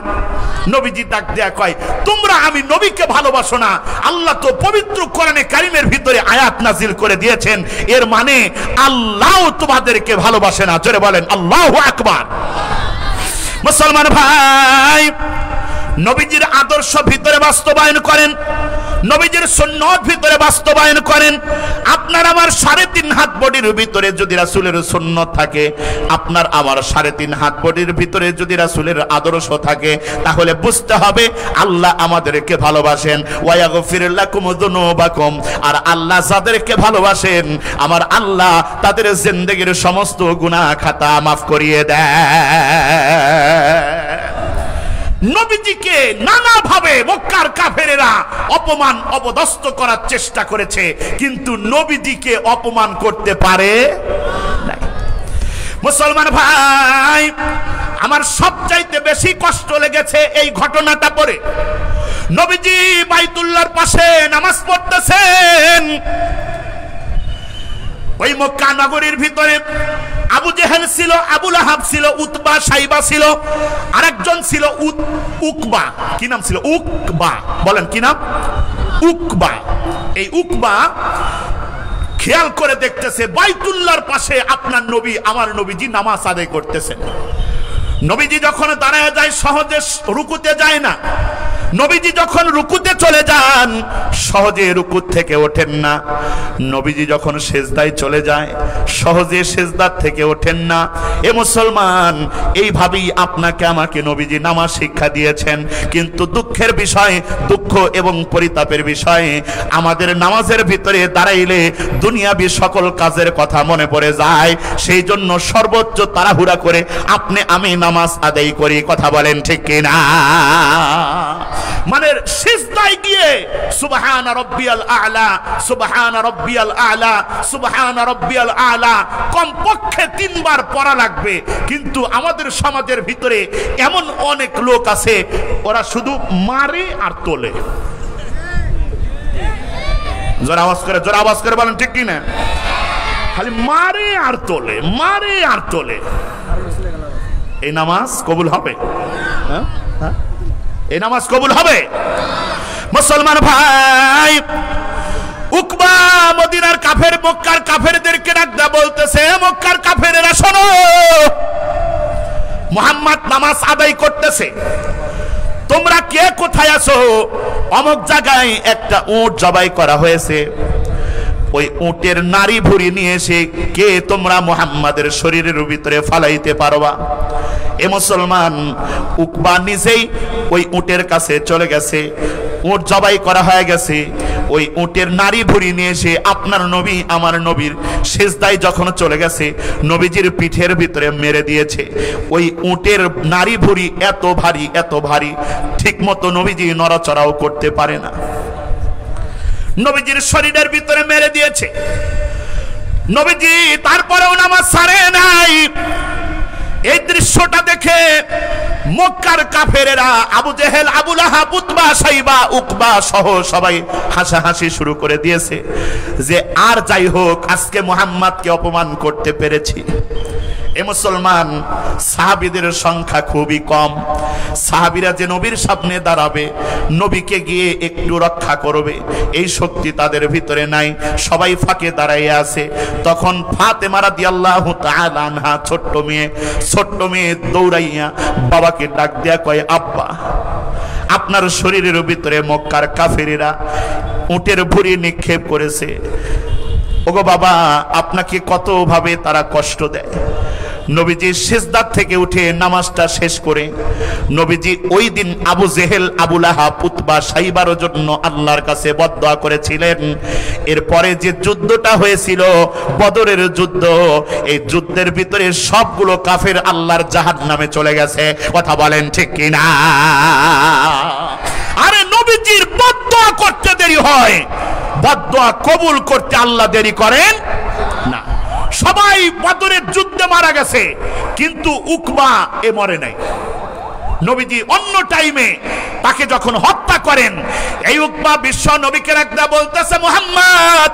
নবীজি ডাক দেয়া কয়, তোমরা আমি নবীকে ভালোবাসো না। আল্লাহ তো পবিত্র কোরআনে কারীমের ভিতরে আয়াত নাজিল করে দিয়েছেন, এর মানে আল্লাহ তোমাদেরকে ভালোবাসে না। জোরে বলেন আল্লাহু আকবার। মুসলমান ভাই, নবীজির আদর্শ ভিতরে বাস্তবায়ন করেন, নবীজির সুন্নাত ভিতরে বাস্তবায়ন করেন। আপনার আমার 3.5 হাত বডির ভিতরে যদি রাসূলের সুন্নাত থাকে, আপনার আমার 3.5 হাত বডির ভিতরে যদি রাসূলের আদর্শ থাকে, তাহলে বুঝতে হবে আল্লাহ আমাদেরকে ভালোবাসেন। ওয়া ইয়াগফির লাকুম যুনুবাকুম। আর আল্লাহ যাদেরকে ভালোবাসেন, আমার আল্লাহ তাদের জিন্দেগীর সমস্ত গুনাহ খাতা মাফ করিয়ে দেয়। নবীজিকে নানাভাবে মক্কার কাফেরেরা অপমান অপদস্থ করার চেষ্টা করেছে, কিন্তু নবীজিকে অপমান করতে পারে নাই। মুসলমান ভাই আমার সবচাইতে বেশি কষ্ট লেগেছে এই ঘটনাটা পড়ে। নবীজি বাইতুল্লাহর পাশে নামাজ পড়তেছেন, ওই মক্কা নগরীর ভিতরে আবু জেহেল ছিল, আবু লাহাব ছিল, উতবা সাইবা ছিল, আরেকজন ছিল উকবা। কি নাম ছিল? উকবা। বলেন কি নাম? উকবা। এই উকবা খেয়াল করে দেখতেছে বাইতুল্লাহর পাশে আপনার নবী, আমার নবীজি নামাজ আদায় করতেছেন। নবীজি যখন দাঁড়ায় যায় সহজে রুকুতে যায় না, নবীজি যখন রুকুতে চলে যান সহজে রুকু থেকে ওঠেন না, নবীজি যখন সেজদায় চলে যায় সহজে সেজদার থেকে ওঠেন না। এ মুসলমান, এইভাবেই আপনাকে আমাকে নবীজি নামাজ শিক্ষা দিয়েছেন। কিন্তু দুঃখের বিষয়, দুঃখ এবং পরিতাপের বিষয়, আমাদের নামাজের ভিতরে দাঁড়াইলে দুনিয়াবি সকল কাজের কথা মনে পড়ে যায়। সেই জন্য সর্বোচ্চ তাড়াহুড়া করে আপনি আমি নামাজ আদায় করি। কথা বলেন ঠিক কিনা? মানে সিজদায় গিয়ে সুবহান রাব্বিয়াল আ'লা, সুবহান রাব্বিয়াল আ'লা, সুবহান রাব্বিয়াল আ'লা কমপক্ষে 3 বার পড়া লাগবে। কিন্তু আমাদের সমাজের ভিতরে এমন অনেক লোক আছে, ওরা শুধু মারে আর তোলে। জোরে আওয়াজ করে বলেন ঠিক কিনা? খালি মারে আর তোলে, মারে আর তোলে। এই নামাজ কবুল হবে? এই নামাজ কবুল হবে? মুসলমান ভাই, উকবা মদিনার কাফের, মক্কার কাফেরদেরকে ডাকদা বলতেছে, মক্কার কাফেরেরা শোনো, মুহাম্মদ নামাজ আদায় করতেছে, তোমরা কে কোথায় আছো? অমুক জায়গায় একটা উট জবাই করা হয়েছে, ওই উটের নারী ভুঁড়ি নিয়ে এসে কে তোমরা মুহাম্মাদের শরীরের ভিতরে ফালাইতে পারবা? এ মুসলমান, উকবা নিজেই ওই উটের কাছে চলে গেছে, উট জবাই করা হয়ে গেছে, ওই উটের নারী ভুঁড়ি নিয়ে এসে আপনার নবী আমার নবীর সিজদায় যখন চলে গেছে, নবীজির পিঠের ভিতরে মেরে দিয়েছে। ওই উটের নারী ভুঁড়ি এত ভারী, এত ভারী, ঠিক মতো নবীজি নড়াচড়াও করতে পারে না। নবীজির শরীরের ভিতরে মেরে দিয়েছে, নবীজি তারপরেও নামাজ ছাড়ে নাই। এই দৃশ্যটা দেখে মক্কার কাফেরেরা, আবু জেহেল, আবু লাহাব, উতবা, সাইবা, উকবা সহ সবাই হাসাহাসি শুরু করে দিয়েছে যে আর যাই হোক, আজকে মুহাম্মদকে অপমান করতে পেরেছি। এ মুসলমান, সাহাবীদের সংখ্যা খুবই কম। সাহাবীরা যে নবীর সামনে দাঁড়াবে, নবীকে গিয়ে একটু রক্ষা করবে, এই শক্তি তাদের ভিতরে নাই। সবাই ফাঁকে দাঁড়াইয়া আছে। তখন ফাতেমা রাদিয়াল্লাহু তাআলা আনহা, ছোট্ট মেয়ে দৌড়াইয়া বাবাকে ডাক দেয়া কয়, আব্বা, আপনার শরীরের ভিতরে মক্কার কাফেরেরা উটের ভুঁড়ি নিক্ষেপ করেছে। ওগো বাবা, আপনাকে কতভাবে তারা কষ্ট দেয়। নবীজি সিজদার থেকে উঠে নামাজটা শেষ করে নবীজি ওই দিন আবু জেহেল, আবু লাহাব, উতবা, সাইবার জন্য আল্লাহর কাছে বদদোয়া করেছিলেন। এরপরে যে যুদ্ধটা হয়েছিল বদরের যুদ্ধ, এই যুদ্ধের ভিতরে সবগুলো কাফের আল্লাহর জাহান্নামে চলে গেছে। কথা বলেন ঠিক কিনা? আরে নবীজির বদদোয়া করতে দেরি হয়, বদদোয়া কবুল করতে আল্লাহ দেরি করেন না। সবাই বদরের যুদ্ধে মারা গেছে, কিন্তু উকবা এ মরে নাই। নবীজি অন্য টাইমে তাকে যখন হত্যা করেন, এই উকবা বিশ্ব নবীকে রাখদা বলতেছে, মুহাম্মদ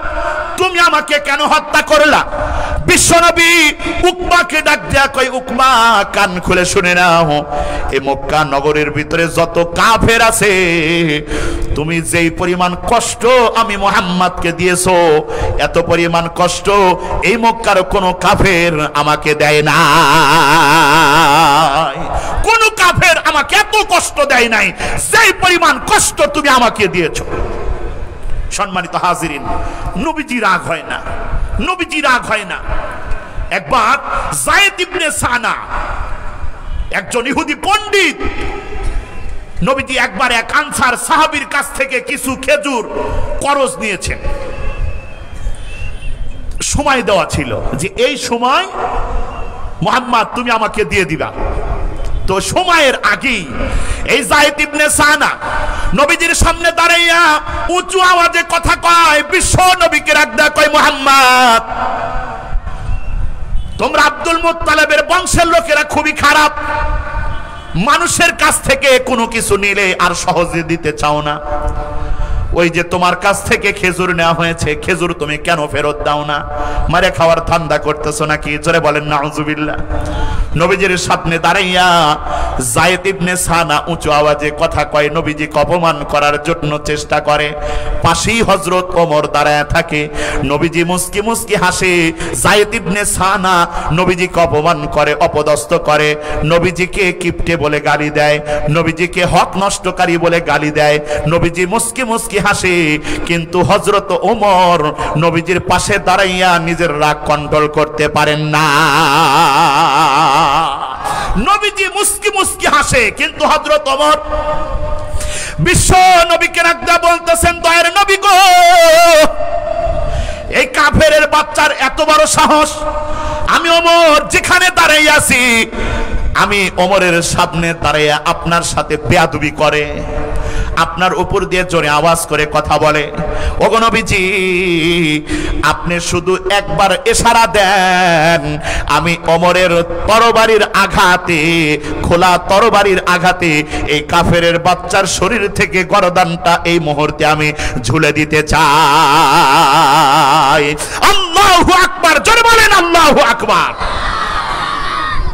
তুমি আমাকে কেন হত্যা করলা? বিশ্ব নবী উকবাকে ডাক দেয়া কই, উকবা কান খুলে শুনে নাও, এই মক্কা নগরের ভিতরে যত কাফের আছে, তুমি যেই পরিমাণ কষ্ট আমি মুহাম্মদকে দিয়েছো, এত পরিমাণ কষ্ট এই মক্কার কোন কাফের আমাকে দেয় না। কোন কাফের আমাকে এত কষ্ট দেয় নাই যেই পরিমাণ কষ্ট তুমি আমাকে দিয়েছো। সম্মানিত হাজিরিন, নবীজি রাগ হয় না, নবীজি রাগ হয় না। একবার যায়েদ ইবনে সানা, একজন ইহুদি পণ্ডিত, নবীজি একবার এক আনসার সাহাবীর কাছ থেকে কিছু খেজুর করজ নিয়েছেন। সময় দেওয়া ছিল যে এই সময় মুহাম্মদ তুমি আমাকে দিয়ে দিবা। তো সময়ের আগেই এই যায়েদ ইবনে সানা নবীজির সামনে দাঁড়াইয়া উঁচু আওয়াজে কথা কয়, বিশ্ব নবীকে রাখদা কয়, মুহাম্মদ তোমরা আব্দুল মুত্তালিবের বংশের লোকেরা খুবই খারাপ, মানুষের কাছ থেকে কোনো কিছু নিলে আর সহজে দিতে চাও না। ওই যে তোমার কাছ থেকে খেজুর নেওয়া হয়েছে, খেজুর তুমি কেন ফেরত দাও না? মারে খাওয়ার ধান্দা করতেছো নাকি? জোরে বলেন নাউজুবিল্লাহ। নবীজির সামনে দাঁড়াইয়া যায়েদ ইবনে সানা উঁচু আওয়াজে কথা কয়, নবীজিকে অপমান করার জন্য চেষ্টা করে। পাশেই হযরত ওমর দাঁড়ায় থাকে। নবীজি মুস্কি মুস্কি হাসে। যায়েদ ইবনে সানা নবীজিকে অপমান করে, অপদস্থ করে, নবীজিকে কিপটে বলে গালি দেয়, নবীজিকে হক নষ্টকারী বলে গালি দেয়। নবীজি মুস্কি মুস্কি হাসে, কিন্তু হযরত ওমর নবীজির পাশে দাঁড়াইয়া নিজের রাগ কন্ট্রোল করতে পারেন না। নবীজি মুস্কি মুস্কি হাসে, কিন্তু হযরত ওমর বিশ্ব নবীকে রাখদা বলতেছেন, দয়ার নবী গো, এই কাফেরের বাচ্চার এত বড় সাহস, আমি ওমর যেখানে দাঁড়াইয়া আছি, আমি ওমরের সামনে দাঁড়াইয়া আপনার সাথে বেয়াদবি করে, আপনার উপর দিয়ে জোরে আওয়াজ করে কথা বলে। ওগো নবীজি, আপনি শুধু একবার ইশারা দেন, আমি ওমরের তরবারির আঘাতে, খোলা তরবারির আঘাতে এই কাফেরের বাচ্চার শরীর থেকে গর্দানটা এই মুহূর্তে আমি ঝুলে দিতে চাই। আল্লাহু আকবার, জোরে বলেন আল্লাহু আকবার।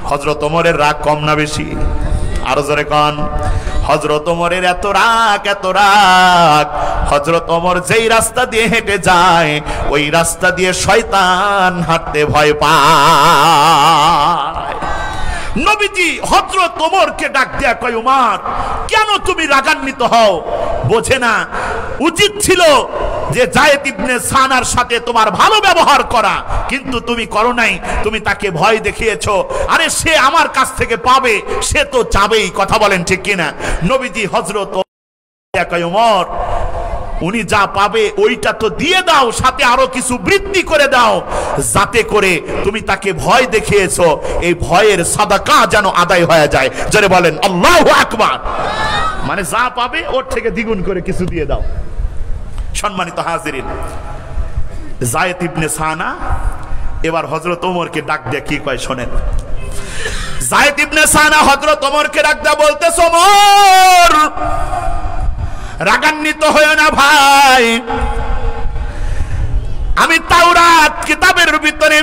হযরত ওমরের রাগ কম না বেশি? আরো জোরে কন। হযরত ওমরের এত রাগ, এত রাগ, হযরত ওমর যেই রাস্তা দিয়ে হেঁটে যায়, ওই রাস্তা দিয়ে শয়তান হাঁটতে ভয় পায়। নবীজি হযরত ওমরকে ডাক দিয়া কয়, ওমর কেন তুমি রাগান্বিত হও? বোঝে না উচিত ছিল যে যায়েদ ইবনে সানার সাথে তোমার ভালো ব্যবহার করা, কিন্তু তুমি করো নাই, তুমি তাকে ভয় দেখিয়েছো। আরে সে আমার কাছ থেকে পাবে, সে তো চাবেই, কথা বলেন ঠিক কিনা? নবীজি হযরত ওমর, উনি যা পাবে ওইটা তো দিয়ে দাও, সাথে আরো কিছু বৃদ্ধি করে দাও, যাতে করে তুমি তাকে ভয় দেখিয়েছো, এই ভয়ের সাদাকা যেন আদায় হয়ে যায়। যারা বলেন আল্লাহু আকবার। মানে যা পাবে ওর থেকে দ্বিগুণ করে কিছু দিয়ে দাও। সম্মানিত হাজিরিন, যায়েদ ইবনে সানা এবার হযরত ওমরকে ডাক দিয়ে কি কয় শোনেন। যায়েদ ইবনে সানা হযরত ওমরকে ডাক দিয়ে বলতেছে, ওমর রাগান্বিত হয়ো না ভাই, আমি তাওরাত কিতাবের ভিতরে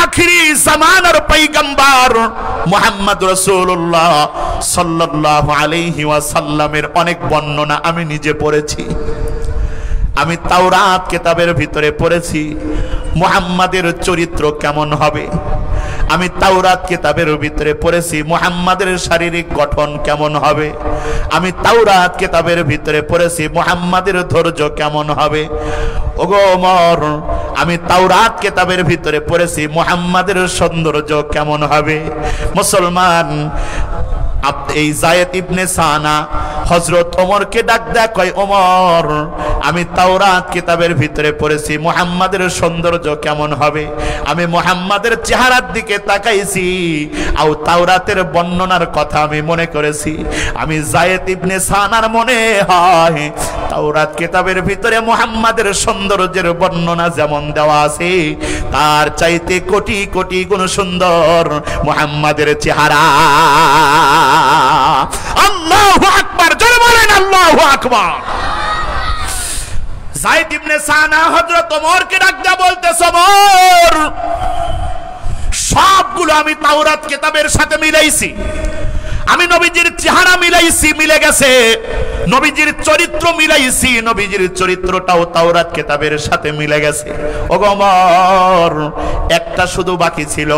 আখিরি জামানার পয়গম্বর মুহাম্মদ রাসূলুল্লাহ সাল্লাল্লাহু আলাইহি ওয়াসাল্লামের অনেক বর্ণনা আমি নিজে পড়েছি। আমি তাওরাত কিতাবের ভিতরে পড়েছি মুহাম্মাদের চরিত্র কেমন হবে। আমি তাওরাত কিতাবের ভিতরে পড়েছি মুহাম্মাদের শারীরিক গঠন কেমন হবে। আমি তাওরাত কিতাবের ভিতরে পড়েছি মুহাম্মাদের ধৈর্য কেমন হবে। ওগো ওমর, আমি তাওরাত কিতাবের ভিতরে পড়েছি মুহাম্মাদের সৌন্দর্য কেমন হবে। মুসলমান, এই যায়েদ ইবনে সানা হযরত ওমরকে ডাক দেয়া কয়, ওমর আমি তাওরাত কিতাবের ভিতরে পড়েছি মুহাম্মাদের সৌন্দর্য কেমন হবে। আমি মুহাম্মাদের চেহারার দিকে তাকাইছি, আর তাওরাতের বর্ণনার কথা আমি মনে করেছি। আমি যায়েদ ইবনে সানার মনে হয় তাওরাত কিতাবের ভিতরে মুহাম্মাদের সৌন্দর্যের বর্ণনা যেমন দেওয়া আছে, তার চাইতে কোটি কোটি গুণ সুন্দর মুহাম্মাদের চেহারা। আল্লাহু আকবার, জোরে বলেন আল্লাহু আকবার। যায়েদ ইবনে সানা হযরত ওমরকে ডাক দিয়ে বলতেছে, ওমর সবগুলো আমি তাওরাত কিতাবের সাথে মিলাইছি, আমি নবীজির চেহারা মিলাইছি, মিলে গেছে, নবীজির চরিত্র মিলাইছি, নবীজির চরিত্রটাও তাওরাত কিতাবের সাথে মিলে গেছে। ওগো ওমর, একটা শুধু বাকি ছিল,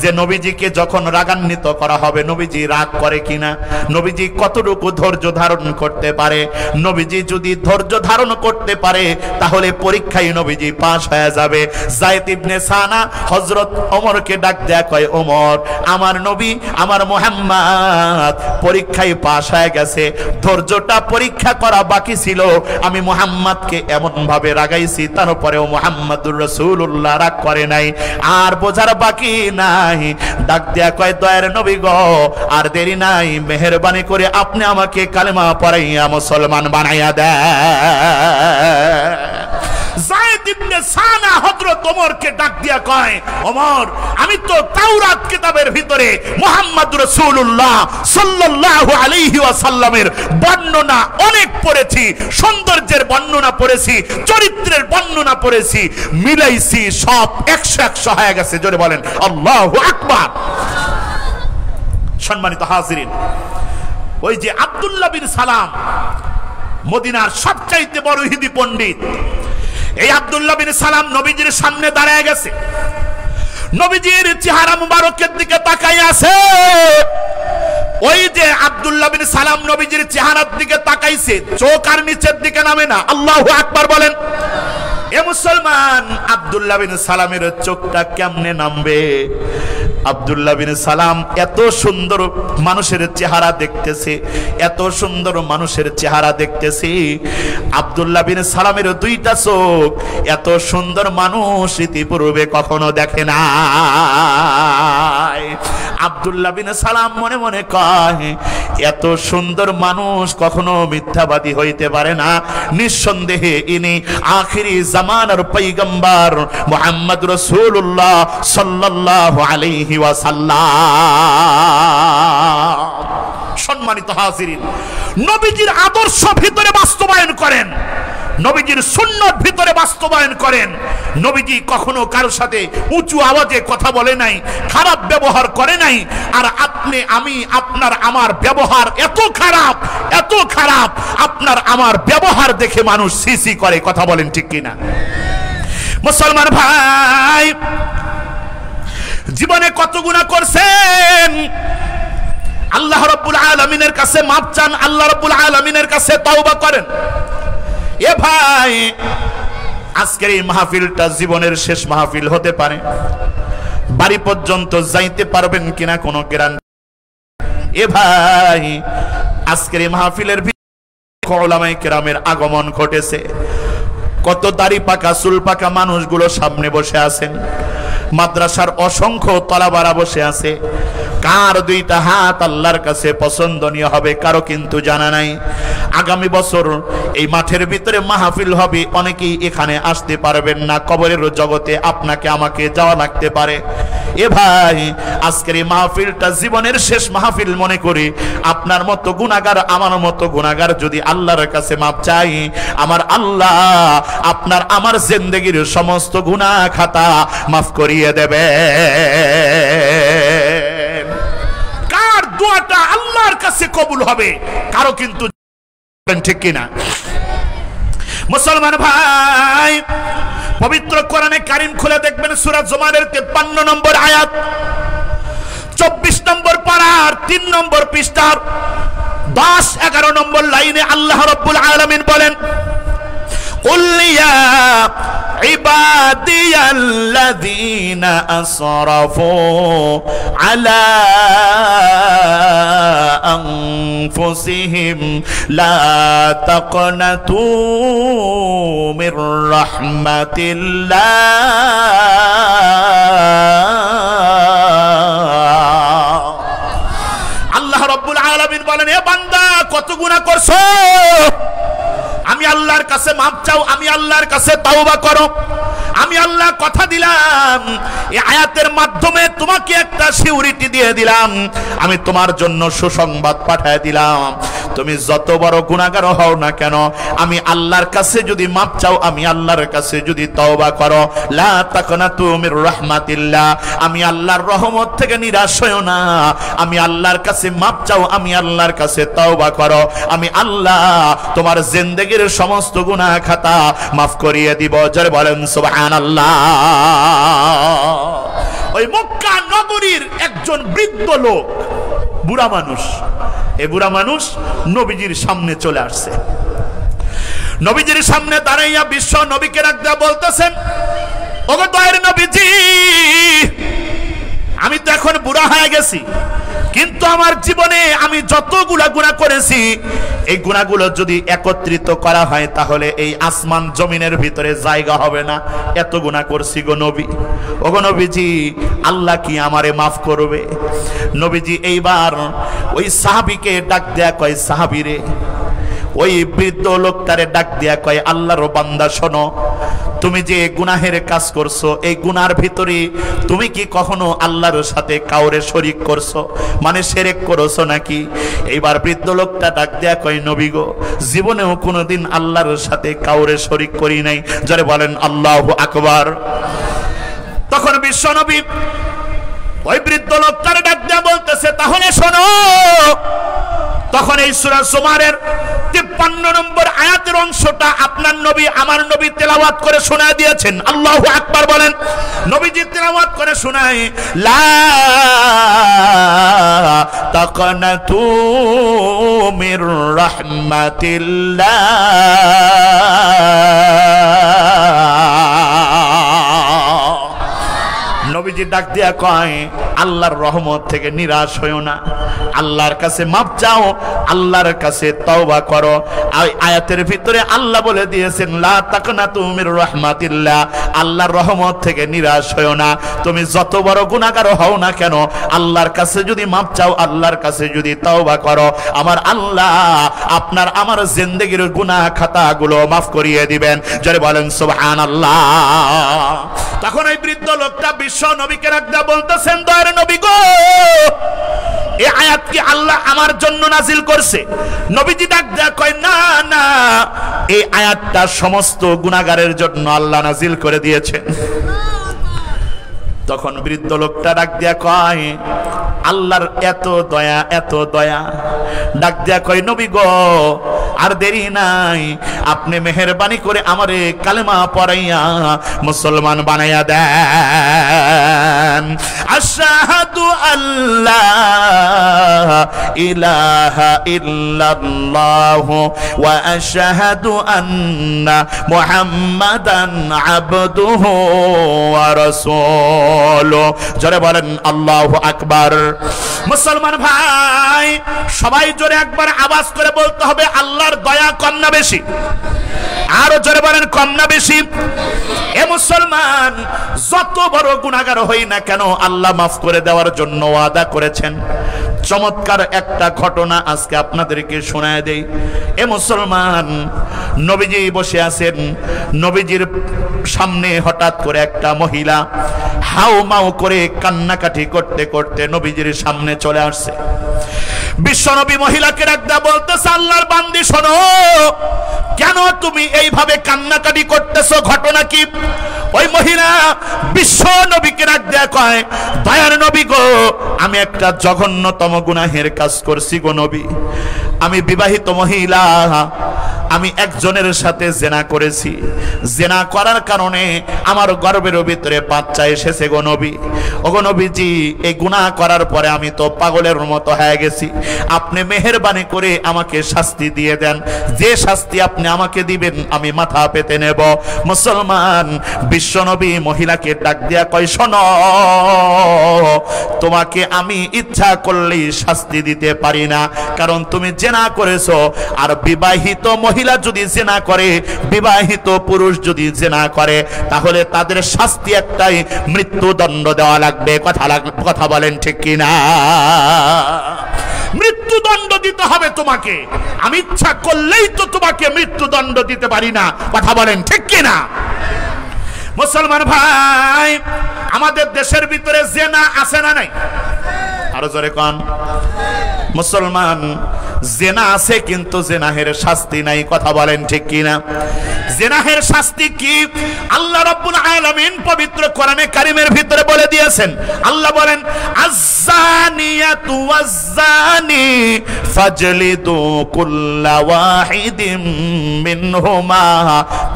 যে নবীজিকে যখন রাগান্বিত করা হবে নবীজি রাগ করে কিনা, নবীজি কতটুকু ধৈর্য ধারণ করতে পারে। নবীজি যদি ধৈর্য ধারণ করতে পারে তাহলে পরীক্ষায় নবীজি পাস হয়ে যাবে। যায়েদ ইবনে সানা হযরত ওমরকে ডাক দেয়া কয়, ওমর আমার নবী আমার মুহাম্মদ পরীক্ষায় পাস হয়ে গেছে, ধৈর্যটা পরীক্ষা করা বাকি ছিল, আমি মুহাম্মদকে এমন ভাবে রাগাইছি, তারপরেও মুহাম্মদুর রাসূলুল্লাহ রাগ করে নাই। আর বোঝার বাকি নাই, ডাক দেয়া কয়, দয়ার নবী গো, আর দেরি নাই, মেহেরবানি করে আপনি আমাকে কালেমা পড়াইয়া মুসলমান বানাইয়া দেন। যায়েদ ইবনে সানা হযরত ওমরকে ডাক দিয়া কয়, ওমর, আমি তো তাওরাত কিতাবের ভিতরে মুহাম্মদ রাসূলুল্লাহ সাল্লাল্লাহু আলাইহি ওয়াসাল্লামের বর্ণনা অনেক পড়েছি, সৌন্দর্যের বর্ণনা পড়েছি, চরিত্রের বর্ণনা পড়েছি, মিলাইছি, সব 100 হয়ে গেছে। জোরে বলেন আল্লাহু আকবার। সম্মানিত হাজিরিন, ওই যে আব্দুল্লাহ বিন সালাম, মদিনার সবচাইতে বড় ইহুদি পণ্ডিত, এই আব্দুল্লাহ বিন সালাম নবীজির সামনে দাঁড়ায় গেছে, নবীজির চেহারা মুবারকের দিকে তাকায় আছে। ওই যে আব্দুল্লাহ বিন সালাম নবীজির চেহারার দিকে তাকাইছে, চোখ আর নিচের দিকে নামে না। আল্লাহু আকবার বলেন। এ মুসলমান, আব্দুল্লাহ বিন সালামের চোখটা কেমনে নামবে? আব্দুল্লাহ বিন সালাম এত সুন্দর মানুষের চেহারা দেখতেছে, এত সুন্দর মানুষের চেহারা দেখতেছে। আব্দুল্লাহ বিন সালামের দুইটা চোখ এত সুন্দর মানুষ ইতিপূর্বে কখনো দেখে না। আব্দুল্লাহ বিন সালাম মনে মনে কয়, এত সুন্দর মানুষ কখনো মিথ্যাবাদী হইতে পারে না, নিঃসন্দেহে ইনি আখিরি জামানার পয়গম্বর মুহাম্মদ রাসূলুল্লাহ সাল্লাল্লাহু আলাইহি ওয়াসাল্লাম। সম্মানিত হাজিরিন, নবীজির আদর্শ ভিতরে বাস্তবায়ন করেন, নবীজির সুন্নাত ভিতরে বাস্তবায়ন করেন। নবীজি কখনো কারোর সাথে উঁচু আওয়াজে কথা বলে নাই, খারাপ ব্যবহার করে নাই। আর আপনি, আমি, আপনার, আমার ব্যবহার এত খারাপ, এত খারাপ, আপনার আমার ব্যবহার দেখে মানুষ সিসি করে। কথা বলেন ঠিক কিনা? মুসলমান ভাই, জীবনে কত গুনাহ করছেন, আল্লাহ রাব্বুল আলামিনের কাছে মাপ চান, আল্লাহ রাব্বুল আলামিনের কাছে তওবা করেন। এ ভাই, আজকের এই মাহফিলটা জীবনের শেষ মাহফিল হতে পারে, বাড়ি পর্যন্ত যাইতে পারবেন কিনা কোনো গ্যারান্টি। এ ভাই, আজকের এই মাহফিলের ভিতরে উলামায়ে কেরামের আগমন ঘটেছে, কত দাড়ি পাকা চুল পাকা মানুষগুলো সামনে বসে আছেন, মাদ্রাসার অসংখ্য তলাবারা বসে আছে। কার দুইটা হাত আল্লাহর কাছে পছন্দনীয় হবে কারো কিন্তু জানা নাই। আগামী বছর এই মাঠের ভিতরে মাহফিল হবে, অনেকেই এখানে আসতে পারবেন না, কবরের জগতে আপনাকে আমাকে যাওয়া লাগতে পারে। এ ভাই, আজকের এই মাহফিলটা জীবনের শেষ মাহফিল মনে করি। আপনার মতো গুনাহগার, আমার মতো গুনাহগার যদি আল্লাহর কাছে মাপ চাই, আমার আল্লাহ আপনার আমার জিন্দেগীর সমস্ত গুনাহ খাতা মাফ করিয়ে দেবে। কার দোয়াটা আল্লাহর কাছে কবুল হবে কারো কিন্তু ঠিক কিনা? মুসলমান ভাই, পবিত্র কোরআনে কারীম খুলে দেখবেন, সূরা জুমারের 53 নম্বর আয়াত, 24 নম্বর পারার 3 নম্বর পৃষ্ঠার 10-11 নম্বর লাইনে আল্লাহ রাব্বুল আলামিন বলেন, قل يا عبادي الذين أسرفوا على أنفسهم لا تقنطوا من رحمة الله। আল্লাহ রাব্বুল আলামিন বলেন, এ বান্দা, কত গুনাহ করছো, আমি আল্লাহর কাছে মাপ চাও, আমি আল্লাহর কাছে তাওবা করো। আমি আল্লাহ কথা দিলাম, এই আয়াতের মাধ্যমে তোমাকে একটা সিউরিটি দিয়ে দিলাম, আমি তোমার জন্য সুসংবাদ পাঠিয়ে দিলাম। তুমি যত বড় গুনাহগার হও না কেন, আমি আল্লাহর কাছে যদি মাপ চাও, আমি আল্লাহর কাছে যদি তওবা করো, লা তাকনাতু মির রাহমাতিল্লাহ, আমি আল্লাহর রহমত থেকে নিরাশ হয়ো না। আমি আল্লাহর কাছে মাপ চাও, আমি আল্লাহর কাছে তওবা করো, আমি আল্লাহ তোমার জিন্দেগীর সমস্ত গুনাহ খাতা মাফ করিয়ে দিব। জোরে বলেন সুবহানাল্লাহ। ওই মক্কা নগরীর একজন বৃদ্ধ লোক, বুড়া মানুষ, এই বুড়া মানুষ নবীজির সামনে চলে আসছে। নবীজির সামনে দাঁড়াইয়া বিশ্ব নবীকে রাখতে বলতেছেন, ওগো দয়ার নবীজি, আমি তো এখন বুড়া হয়ে গেছি, কিন্তু আমার জীবনে আমি যতগুলা গুনাহ করেছি এই গুনাহগুলো যদি একত্রিত করা হয় তাহলে এই আসমান জমিনের ভিতরে জায়গা হবে না, এত গুনাহ করছি গো নবী। ও গো নবীজি, আল্লাহ কি আমারে মাফ করবে? নবীজি এইবার ওই সাহাবীকে ডাক দেয়া কয়, সাহাবীরে, ওই বৃদ্ধ লোকটারে ডাক দেয়া কয়, আল্লাহর বান্দা শোনো, তুমি যে গুনাহের কাজ করছো এই গুনার ভিতরে তুমি কি কখনো আল্লাহর সাথে কাউরে শরীক করছো, মানে শিরক করছো নাকি? এইবার বৃদ্ধ লোকটা ডাক দেয়া কয়, নবী গো, জীবনেও কোনোদিন আল্লাহর সাথে কাউরে শরীক করি নাই। যারা বলেন আল্লাহু আকবার। তখন বিশ্ব নবী ওই বৃদ্ধ লোকটারে ডাক দেয়া বলতেছে, তাহলে শোনো। তখন এই সূরা জুমারের 53 নম্বর আয়াতের অংশটা আপনার নবী আমার নবী তেলাওয়াত করে শোনায় দিয়েছেন। আল্লাহু আকবার বলেন। নবীজি তেলাওয়াত করে শোনায়, লা তাকনাতু মির রাহমাতিল্লাহ, নবীজি ডাক দিয়া কয়, আল্লাহর রহমত থেকে নিরাশ হইও না, আল্লাহর কাছে মাপ চাও, আল্লাহর কাছে তওবা করো। আয়াতের ভিতরে আল্লাহ বলে দিয়েছেন, লা তাকনাতু মির রাহমাতিল্লাহ, আল্লাহর রহমত থেকে নিরাশ হইও না। তুমি যত বড় গুনাহগার হও না কেন, আল্লাহর কাছে যদি মাপ চাও, আল্লাহর কাছে যদি তওবা করো, আমার আল্লাহ আপনার আমার জিন্দেগীর গুনাহ খাতাগুলো মাফ করিয়ে দিবেন। যারা বলেন সুবহানাল্লাহ। তখন এই বৃদ্ধ লোকটা বিশ্ব নবীকে রাখদা বলতেছেন, দয়ার নবী গো, এই আয়াত কি আল্লাহ আমার জন্য নাজিল করছে? নবীজি ডাক দেয়া কয়, না না, এই আয়াতটা সমস্ত গুনাহগারের জন্য আল্লাহ নাজিল করে দিয়েছেন। তখন বৃদ্ধ লোকটা ডাক দেয়া কয়, আল্লাহর এত দয়া, এত দয়া। ডাক দেয়া কয়, নবী গো, আর দেরি নাই, আপনি মেহেরবানি করে আমারে কালেমা পড়াইয়া মুসলমান বানাইয়া দেন। আশহাদু আল্লাহ ইলাহা ইল্লাল্লাহ ওয়া আশহাদু আন্না মুহাম্মাদান আবদুহু ওয়া রাসূলুহু। জোরে বলেন আল্লাহু আকবার। মুসলমান ভাই, সবাই জোরে একবার আওয়াজ করে বলতে হবে, আল্লাহর দয়া কম না বেশি? আরো জোরে বলেন, কম না বেশি? এ মুসলমান, যত বড় গুনাহগার হই না কেন আল্লাহ মাফ করে দেওয়ার জন্য ওয়াদা করেছেন। চমৎকার একটা ঘটনা আজকে আপনাদেরকে শোনায় দেই। এ মুসলমান, নবীজি বসে আছেন, নবীজির সামনে হঠাৎ করে একটা মহিলা হাউ মাউ করে কান্নাকাটি করতে করতে নবীজির সামনে চলে আসছে। বিশ্বনবী মহিলাকে ডাকদা বলতেছে, আল্লাহর বান্দি শোনো, কেন তুমি এইভাবে কান্নাকাটি করতেছো, ঘটনা কি? ওই মহিলা বিশ্ব নবীকে ডাকদা কয়, দয়ার নবী গো, আমি একটা জঘন্যতম গুনাহের কাজ করছি গো নবী। আমি বিবাহিত মহিলা, আমি একজনের সাথে জেনা করেছি। জেনা করার কারণে আমার গর্ভের ভিতরে বাচ্চা এসেছে গো নবী। ও গো নবীজি, এই গুনাহ করার পরে আমি তো পাগলের মতো হয়ে গেছি। আপনি মেহেরবানি করে আমাকে শাস্তি দিয়ে দেন, যে শাস্তি আপনি আমাকে দিবেন আমি মাথা পেতে নেব। মুসলমান, বিশ্বনবী মহিলাকে ডাক দিয়া কয়, শোনো, তোমাকে আমি ইচ্ছা করলেই শাস্তি দিতে পারি না, কারণ তুমি জেনা করেছো। আর বিবাহিত মহিলা যদি জেনা করে, বিবাহিত পুরুষ যদি জেনা করে, তাহলে তাদের শাস্তি একটাই, মৃত্যুদণ্ড দেওয়া লাগবে। কথা বলেন ঠিক কিনা? মৃত্যুদণ্ড দিতে হবে তোমাকে। আমি ইচ্ছা করলেই তো তোমাকে মৃত্যুদণ্ড দিতে পারি না। কথা বলেন ঠিক কিনা? মুসলমান ভাই, আমাদের দেশের ভিতরে জেনা আছে না নাই? আরো জোরে কোন। মুসলমান, জেনা আছে কিন্তু জেনাহের শাস্তি নাই। কথা বলেন ঠিক কিনা? জেনাহের শাস্তি কি? আল্লাহ রাব্বুল আলামিন পবিত্র কোরআনে কারীমের ভিতরে বলে দিয়েছেন। আল্লাহ বলেন, আয-যানিয়াতু ওয়াজ-যানি ফাজলিদু কুল্লা ওয়াহিদিম মিনহুমা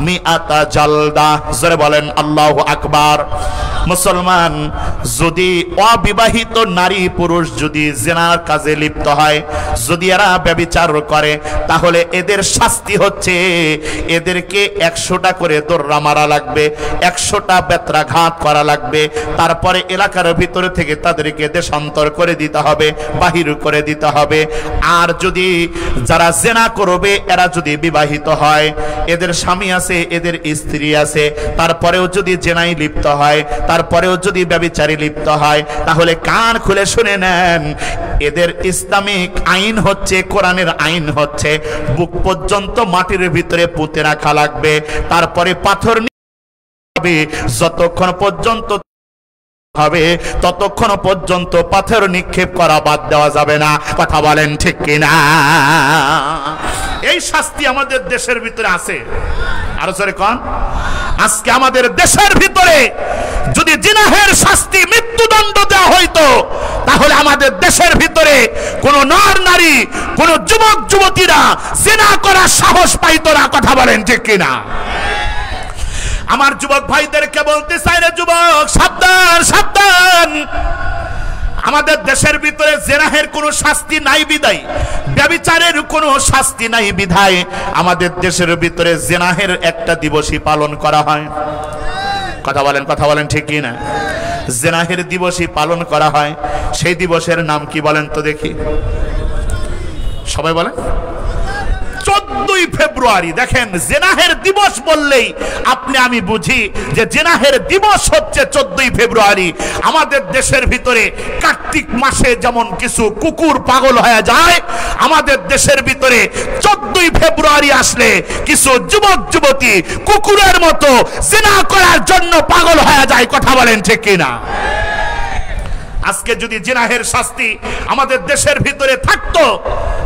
মিআতা জালদা। জোরে বলেন আল্লাহু আকবার। মুসলমান, যদি অবিবাহিত নারী পুরুষ যদি জিনার কাজে লিপ্ত হয়, যদি এরা ব্যভিচার করে, তাহলে এদের শাস্তি হচ্ছে এদেরকে 100টা করে দোররা মারা লাগবে, 100টা বেত্রাঘাত করা লাগবে, তারপরে এলাকার ভিতরে থেকে তাদেরকে দেশান্তর করে দিতে হবে, বাহির করে দিতে হবে। আর যদি যারা জিনা করবে এরা যদি বিবাহিত হয়, এদের স্বামী আছে, এদের স্ত্রী আছে, তারপরেও যদি জিনায় লিপ্ত হয়, তারপরেও যদি ব্যভিচারে লিপ্ত হয়, তাহলে কান খুলে শুনে নেন, এদের ইসলামিক আইন হচ্ছে, কোরআনের আইন হচ্ছে, বুক পর্যন্ত মাটির ভিতরে পুঁতে রাখা লাগবে, তারপরে পাথর হবে, যতক্ষণ পর্যন্ত হবে ততক্ষণ পর্যন্ত পাথর নিক্ষেপ করা বাদ দেওয়া যাবে না। কথা বলেন ঠিক কিনা? এই শাস্তি আমাদের দেশের ভিতরে আছে। আরো জোরে কোন, আজকে আমাদের দেশের ভিতরে যদি জিনাহের শাস্তি মৃত্যুদণ্ড দেওয়া হইতো, তাহলে আমাদের দেশের ভিতরে কোন নর নারী, কোন যুবক যুবতীরা জিনা করার সাহস পাইতো না। কথা বলেন ঠিক কিনা? আমার যুবক ভাইদেরকে বলতে চাই রে যুবক, সাবধান সাবধান। আমাদের দেশের ভিতরে জিনাহের কোনো শাস্তি নাই বিধায়, ব্যভিচারের কোনো শাস্তি নাই বিধায় আমাদের দেশের ভিতরে জিনাহের একটা দিবসই পালন করা হয়। কথা বলেন ঠিক কি না? জিনাহের দিবসই পালন করা হয়। সেই দিবসের নাম কি বলেন তো দেখি, সবাই বলেন। 14ই ফেব্রুয়ারি। দেখেন, জিনাহের দিবস বললেই আপনি আমি বুঝি যে জিনাহের দিবস হচ্ছে 14ই ফেব্রুয়ারি। আমাদের দেশের ভিতরে কার্তিক মাসে যেমন কিছু কুকুর পাগল হয়ে যায়, আমাদের দেশের ভিতরে 14ই ফেব্রুয়ারি আসলে কিছু যুবক যুবতী কুকুরের মতো জিনা করার জন্য পাগল হয়ে যায়। কথা বলেন ঠিক কিনা? আজকে যদি জিনাহের শাস্তি আমাদের দেশের ভিতরে থাকতো,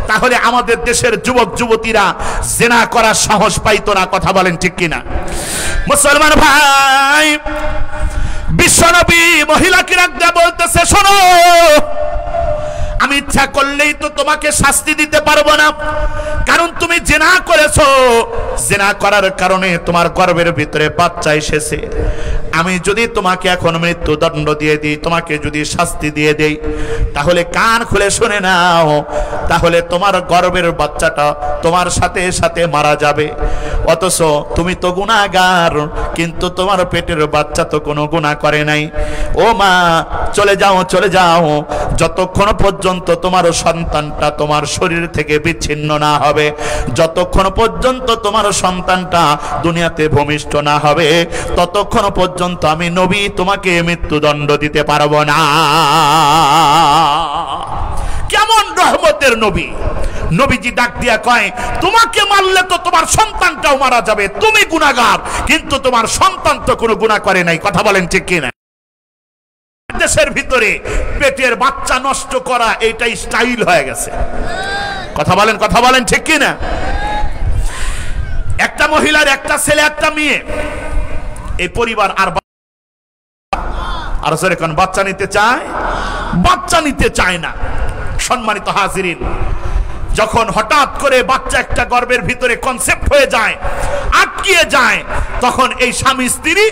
তাহলে আমাদের দেশের যুবক যুবতীরা জিনা করার সাহস পাইতো না। কথা বলেন ঠিক কিনা? মুসলমান ভাই, বিশ্বনবী মহিলাকে রাখতে বলতেছে, শোনো, আমি ইচ্ছা করলেই তো তোমাকে শাস্তি দিতে পারবো না, কারণ তুমি জিনা করেছো। জিনা করার কারণে তোমার গর্ভের ভিতরে বাচ্চা এসেছে। আমি যদি তোমাকে এখন মৃত্যুদণ্ড দিয়ে দিই, তোমাকে যদি শাস্তি দিয়ে দেই, তাহলে কান খুলে শুনে নাও, তাহলে তোমার গর্ভের বাচ্চাটা তোমার সাথে সাথে মারা যাবে। অথচ তুমি তো গুনাহগার, কিন্তু তোমার পেটের বাচ্চা তো কোনো গুনাহ করে নাই। ও মা, চলে যাও চলে যাও, যতক্ষণ পর্যন্ত তোমার সন্তানটা তোমার শরীর থেকে বিচ্ছিন্ন না হবে, যতক্ষণ পর্যন্ত তোমার সন্তানটা দুনিয়াতে ভূমিষ্ঠ না হবে, ততক্ষণ পর্যন্ত আমি নবী তোমাকে মৃত্যুদণ্ড দিতে পারবো না। কেমন রহমতের নবী! নবীজি ডাক দিয়া কয়, তোমাকে মারলে তো তোমার সন্তানটাও মারা যাবে, তুমি গুনাহগার, কিন্তু তোমার সন্তান তো কোনো গুনাহ করে নাই। কথা বলেন ঠিক কিনা? দেশের ভিতরে পেটের বাচ্চা নষ্ট করা এটাই স্টাইল হয়ে গেছে। কথা বলেন ঠিক কিনা? একটা মহিলার একটা ছেলে একটা মেয়ে, এই পরিবার আর এখন বাচ্চা নিতে চায় না। সম্মানিত হাজিরিন, যখন হঠাৎ করে বাচ্চা একটা গর্ভের ভিতরে কনসেপ্ট হয়ে যায়, আটকিয়ে যায়, তখন এই স্বামী স্ত্রী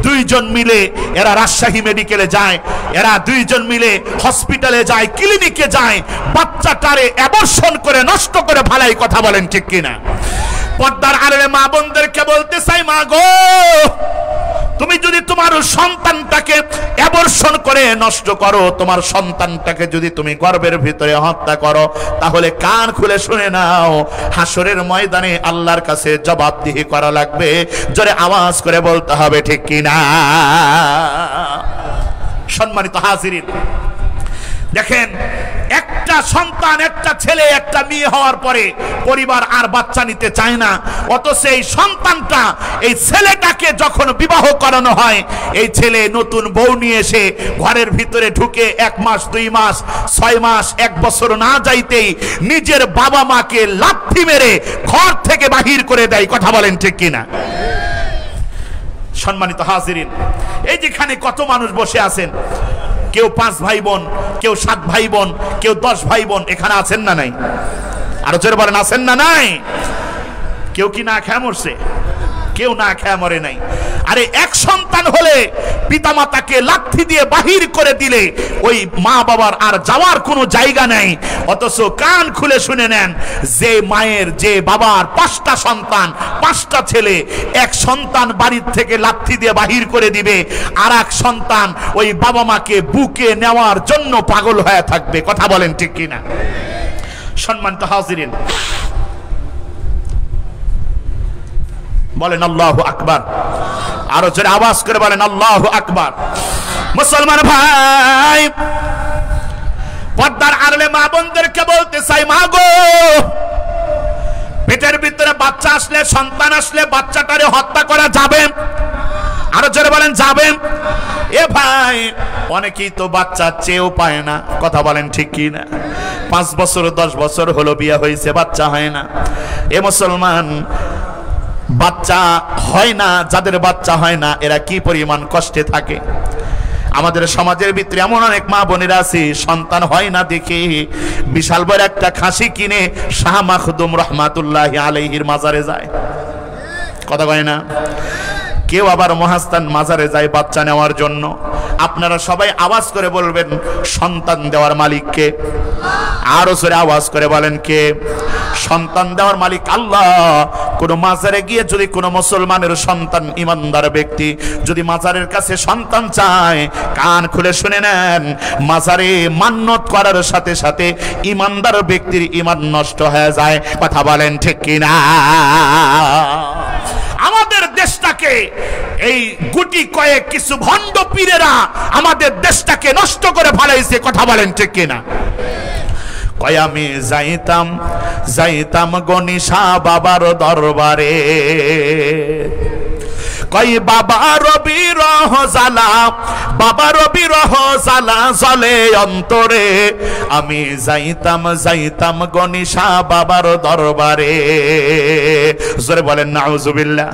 দুইজন মিলে এরা রাজশাহী মেডিকেলে যায়, এরা দুইজন মিলে হসপিটালে যায়, ক্লিনিকে যায়, বাচ্চাটারে অ্যাবর্শন করে নষ্ট করে ভালাই। কথা বলেন ঠিক কিনা? পর্দার আড়ালে মা বোনদেরকে বলতে চাই, মা গো, তুমি যদি তোমার সন্তানটাকে অ্যাবর্শন করে নষ্ট করো, তোমার সন্তানটাকে যদি তুমি গর্ভের ভিতরে হত্যা করো, তাহলে কান খুলে শুনে নাও, হাসরের ময়দানে আল্লাহর কাছে জবাবদিহি করা লাগবে। জোরে আওয়াজ করে বলতে হবে ঠিক কিনা? সম্মানিত হাজিরিন, দেখেন, একটা সন্তান, একটা ছেলে একটা মেয়ে হওয়ার পরে পরিবার আর বাচ্চা নিতে চায় না। অথচ এই সন্তানটা, এই ছেলেটাকে যখন বিবাহ করানো হয়, এই ছেলে নতুন বউ নিয়ে এসে ঘরের ভিতরে ঢুকে 1 মাস 2 মাস 6 মাস 1 বছর না যাইতেই নিজের বাবা মাকে লাথি মেরে ঘর থেকে বাহির করে দেয়। কথা বলেন ঠিক কিনা? সম্মানিত হাজিরিন, এই যেখানে কত মানুষ বসে আছেন, কেউ 5 ভাই বোন, কেউ 7 ভাই বোন, কেউ 10 ভাই বোন, এখানে আছেন না নাই? আরো জোরে বলেন, আছেন না নাই? কেউ কি না খেয়ে মরছে? কেউ না খেয়ে মরে নাই। আরে এক সন্তান হলে পিতামাতাকে লাথি দিয়ে বাহির করে দিলে ওই মা বাবার আর যাওয়ার কোনো জায়গা নেই। অথচ কান খুলে শুনে নেন, যে মায়ের যে বাবার 5টা সন্তান 5টা ছেলে, এক সন্তান বাড়ির থেকে লাথি দিয়ে বাহির করে দিবে, আর এক সন্তান ওই বাবা মাকে বুকে নেওয়ার জন্য পাগল হয়ে থাকবে। কথা বলেন ঠিক কিনা? সম্মানিত হাজিরিন, বলেন আল্লাহু আকবার। আরো জোরে আওয়াজ করে বলেন আল্লাহু আকবার। মুসলমান ভাই, পর্দার আড়ালে মা বোনদেরকে বলতে চাই, মা গো, পেটের ভিতরে বাচ্চা আসলে, সন্তান আসলে বাচ্চাটারে হত্যা করা যাবে? আরো জোরে বলেন যাবে? এ ভাই, অনেকেই তো বাচ্চা চেয়েও পায় না। কথা বলেন ঠিক কি না? 5 বছর 10 বছর হলো বিয়ে হয়েছে, বাচ্চা হয় না। এ মুসলমান, বাচ্চা হয় না, যাদের বাচ্চা হয় না এরা কি পরিমাণ কষ্টে থাকে। আমাদের সমাজের ভিতরে এমন অনেক মা বোনেরা আছে, সন্তান হয় না দেখে বিশাল বড় একটা খাসি কিনে শাহ মাখদুম রহমাতুল্লাহি আলাইহির মাজারে যায়। কথা কয় না? কেউ আবার মহাস্থান মাজারে যায় বাচ্চা নেওয়ার জন্য। আপনারা সবাই আওয়াজ করে বলবেন, সন্তান দেওয়ার মালিক কে? আরো জোরে আওয়াজ করে বলেন কে? সন্তান দেওয়ার মালিক আল্লাহ। কোন মাজারে গিয়ে যদি কোন মুসলমানের সন্তান, ইমানদার ব্যক্তি যদি মাজারের কাছে সন্তান চায়, কান খুলে শুনে নেন, মাজারে মান্নত করার সাথে সাথে ইমানদার ব্যক্তির ইমান নষ্ট হয়ে যায়। কথা বলেন ঠিক কিনা? আমাদের দেশটাকে এই গুটি কয়েক কিছু ভণ্ড পীরেরা আমাদের দেশটাকে নষ্ট করে ফেলাইছে। কথা বলেন ঠিক কিনা? কয় আমি যাইতাম যাইতাম গনিশা বাবার দরবারে, কই বাবার বিরহ জ্বালা, বাবার বিরহ জ্বালা জ্বলে অন্তরে, আমি যাইতাম যাইতাম গনিশা বাবার দরবারে। জোরে বলেন নাউজুবিল্লাহ।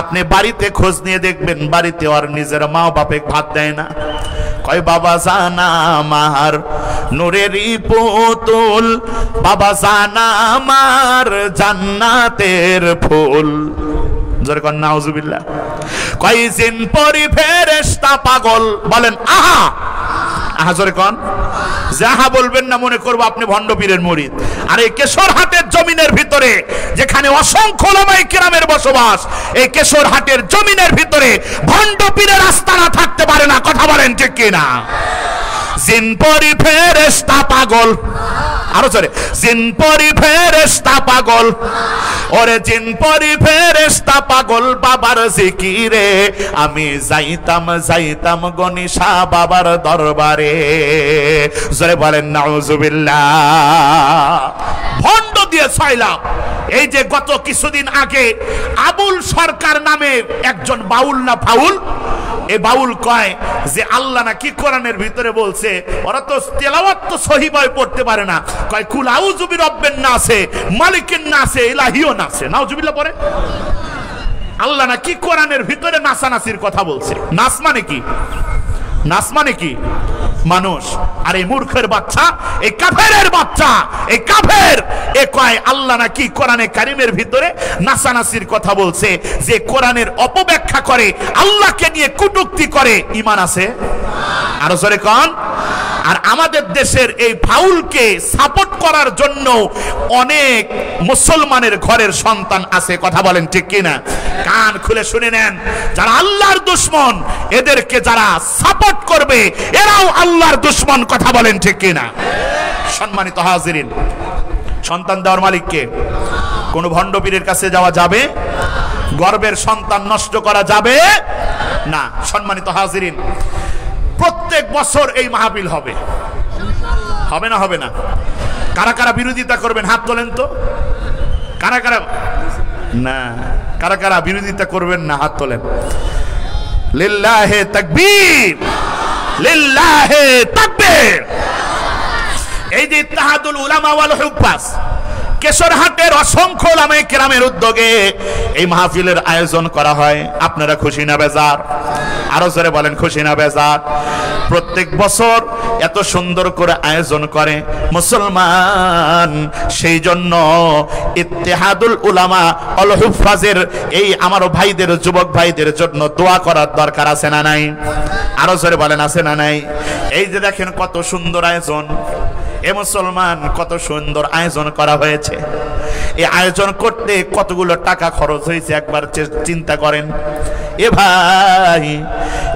আপনি বাড়িতে খোঁজ নিয়ে দেখবেন, বাড়িতে আর নিজের মা বাপে ভাত দেয় না। কয় বাবা জানা আমার নূরেরই পুতুল, বাবা জানা আমার জান্নাতের ফুল। জোরে কোন নাউজুবিল্লাহ। কয় জিন পরি ফেরেশতা পাগল, বলেন আহা আহা। জোরে কোন? যাহা বলবেন না মনে করবো আপনি ভণ্ড পীরের মুরিদ। আর এই কেশরহাটের জমিনের ভিতরে যেখানে অসংখ্য ওলামায়ে কেরামের বসবাস, এই কেশরহাটের জমিনের ভিতরে ভণ্ড পীরের আস্তানা থাকতে পারে না। কথা বলেন ঠিক কিনা? জিন পরি ফেরেশতা পাগল, আরো জোরে, জিন পরি ফেরেশতা পাগল, ওরে জিন পরি ফেরেশতা পাগল বাবার জিকিরে, আমি যাইতাম যাইতাম গনিশা বাবার দরবারে। জোরে বলেন নাউজুবিল্লাহ। ভণ্ড দিয়ে ছয়লাম। এই যে গত কিছুদিন আগে আবুল সরকার নামে একজন বাউল না ফাউল, এই বাউল কয় যে আল্লাহ নাকি কোরআনের ভিতরে বলছে, ওরা তো তেলাওয়াত তো সহিভাবে পড়তে পারে না, কয় কুল আউযু বিরাব্বিন নাসে মালিকিন নাসে ইলাহিও নাসে। নাউজুবিল্লাহ পড়ে। আল্লাহ নাকি কোরআনের ভিতরে নাসানাসির কথা বলছে। নাস মানে কি? নাস মানে কি? মানুষ। আর এই মূর্খের বাচ্চা, এই কাফেরের বাচ্চা, এই কাফের এ কয় আল্লাহ নাকি কোরআনে কারিমের ভিতরে নাসানাসির কথা বলছে। যে কোরআনের অপব্যাখ্যা করে, আল্লাহকে নিয়ে কটূক্তি করে, ঈমান আছে? আরো জোরে কোন? আর আমাদের দেশের এই ফাউলকে সাপোর্ট করার জন্য অনেক মুসলমানের ঘরের সন্তান আছে। কথা বলেন ঠিক কিনা? কান খুলে শুনে নেন, যারা আল্লাহর দুশমন, এদেরকে যারা সাপোর্ট করবে এরাও আল্লাহর দুশমন। কথা বলেন ঠিক কিনা? সম্মানিত হাজিরিন, সন্তান দেওয়ার মালিক কে? কোন ভণ্ড পীরের কাছে যাওয়া যাবে? গর্বের সন্তান নষ্ট করা যাবে না। সম্মানিত হাজিরিন, প্রত্যেক বছর এই মাহফিল হবে, হবে না? হবে না? কারা কারা বিরোধিতা করবেন হাত তোলেন তো। কারা কারা না, কারা কারা বিরোধিতা করবেন না হাত তোলেন। লিল্লাহে তাকবীর, লিল্লাহে তাকবীর। এই যে ইত্তেহাদুল উলামা ওয়াল হুফাজ, কেশরহাটের অসংখ্য ওলামায়ে কেরামের উদ্যোগে এই মাহফিলের আয়োজন করা হয়, আপনারা খুশি না বেজার? আরো জোরে বলেন খুশি না বেজার? প্রত্যেক বছর এত সুন্দর করে আয়োজন করে মুসলমান, সেই জন্য ইত্তেহাদুল উলামা আল হুফাজের এই আমার ভাইদের, যুবক ভাইদের জন্য দোয়া করার দরকার আছে না নাই? আরো জোরে বলেন আছে না নাই? এই যে দেখেন কত সুন্দর আয়োজন, এ মুসলমান কত সুন্দর আয়োজন করা হয়েছে। এই আয়োজন করতে কতগুলো টাকা খরচ হয়েছে একবার চিন্তা করেন। এ ভাই,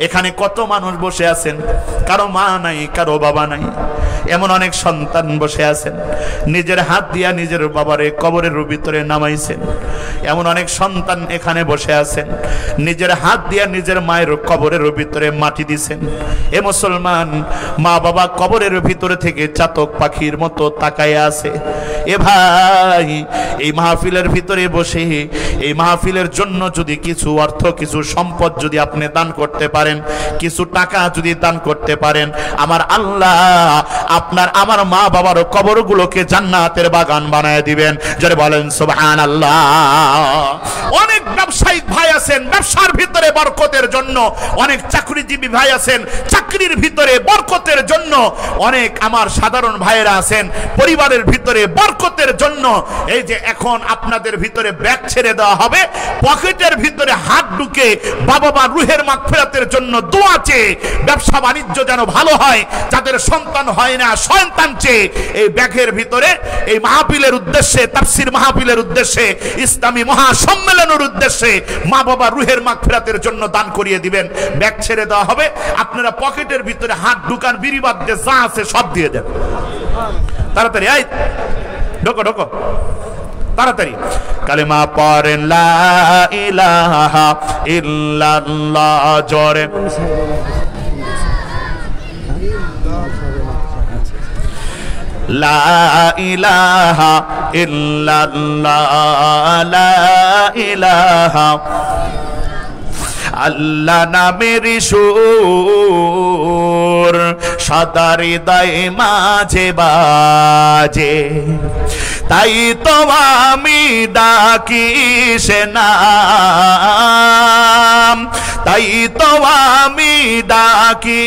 এখানে কত মানুষ বসে আছেন, কারো মা নাই, কারো বাবা নাই, এমন অনেক সন্তান বসে আছেন, নিজের হাত দিয়া নিজের বাবারে কবরের ভিতরে নামাইছেন। এমন অনেক সন্তান এখানে বসে আছেন, নিজের হাত দিয়া নিজের মায়ের কবরের ভিতরে মাটি দিছেন। এ মুসলমান, মা বাবা কবরের ভিতরে থেকে চাতক পাখির মতো তাকায় আছে। এ ভাই, এই মাহফিলের ভিতরে বসে এই মাহফিলের জন্য যদি কিছু অর্থ, কিছু সম্পদ যদি আপনি দান করতে পারেন, কিছু টাকা যদি দান করতে পারেন, আমার আল্লাহ আপনার আমার মা বাবার কবরগুলোকে জান্নাতের বাগান বানায় দিবেন। যারা বলেন সুবহানাল্লাহ। অনেক ব্যবসায়িক ভাই আছেন, ব্যবসার ভিতরে বরকতের জন্য, অনেক চাকরিজীবী ভাই আছেন, চাকরির ভিতরে বরকতের জন্য, অনেক আমার সাধারণ ভাইয়েরা আছেন পরিবারের ভিতরে বরকতের জন্য। এই যে এখন আপনাদের ভিতরে ব্যাগ ছেড়ে দেওয়া হবে, পকেটের ভিতরে হাত ঢুকে বাবা মা রুহের মাগফিরাতের জন্য দোয়া চেয়ে, ব্যবসা বাণিজ্য যেন ভালো হয়, যাদের সন্তান হয় না সন্তান চেয়ে এই ব্যাগের ভিতরে এই মাহফিলের উদ্দেশ্যে, তাফসীর মাহফিলের উদ্দেশ্যে, ইসলামী মহাসম্মেলনের উদ্দেশ্যে মা বাবা রুহের মাগফিরাতের জন্য দান করিয়ে দিবেন। ব্যাগ ছেড়ে দেওয়া হবে, আপনারা পকেটের ভিতরে হাত ঢুকান, বিড়ি বাদ দিয়ে যা আছে সব দিয়ে দেন। তাড়াতাড়ি আই, ঢোকো ঢোকো তাড়াতাড়ি। কালেমা পড়েন লা ইলাহা ইল্লাল্লাহ জোরে। লা ইলাহা ইল্লাল্লাহ, লা ইলাহা, আল্লাহ নামের সুর সদা হৃদয় মাঝে বাজে, তাই তো আমি ডাকি সে নাম, তাই তো আমি ডাকি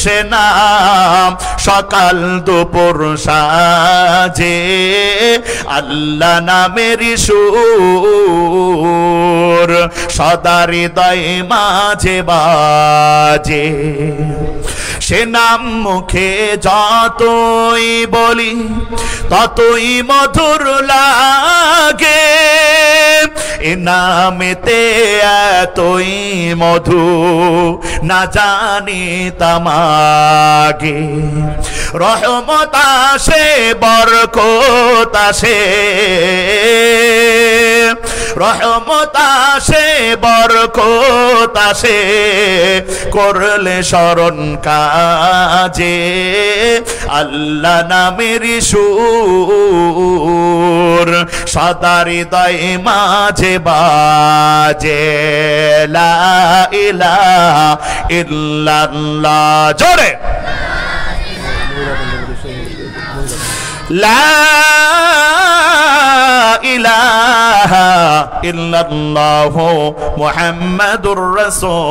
সে নাম, সকাল দুপুর সাজে আল্লাহ নামের সুর সদা হৃদয় মাঝে বাজে। সে নাম মুখে যতই বলি ততই মধুর লাগে, এ নামেতে এতই মধু না জানি তামাগে। রহমত আসে বরকত আসে, রহমত আসে বরকত আসে, করলে স্মরণ কাজে আল্লাহ নামের সুর সদা হৃদয় মাঝে বাজে। লা ইলাহা ইল্লাল্লাহ জোরে। লা ইলাহা ইল্লাল্লাহ মুহাম্মাদুর রাসূলুল্লাহ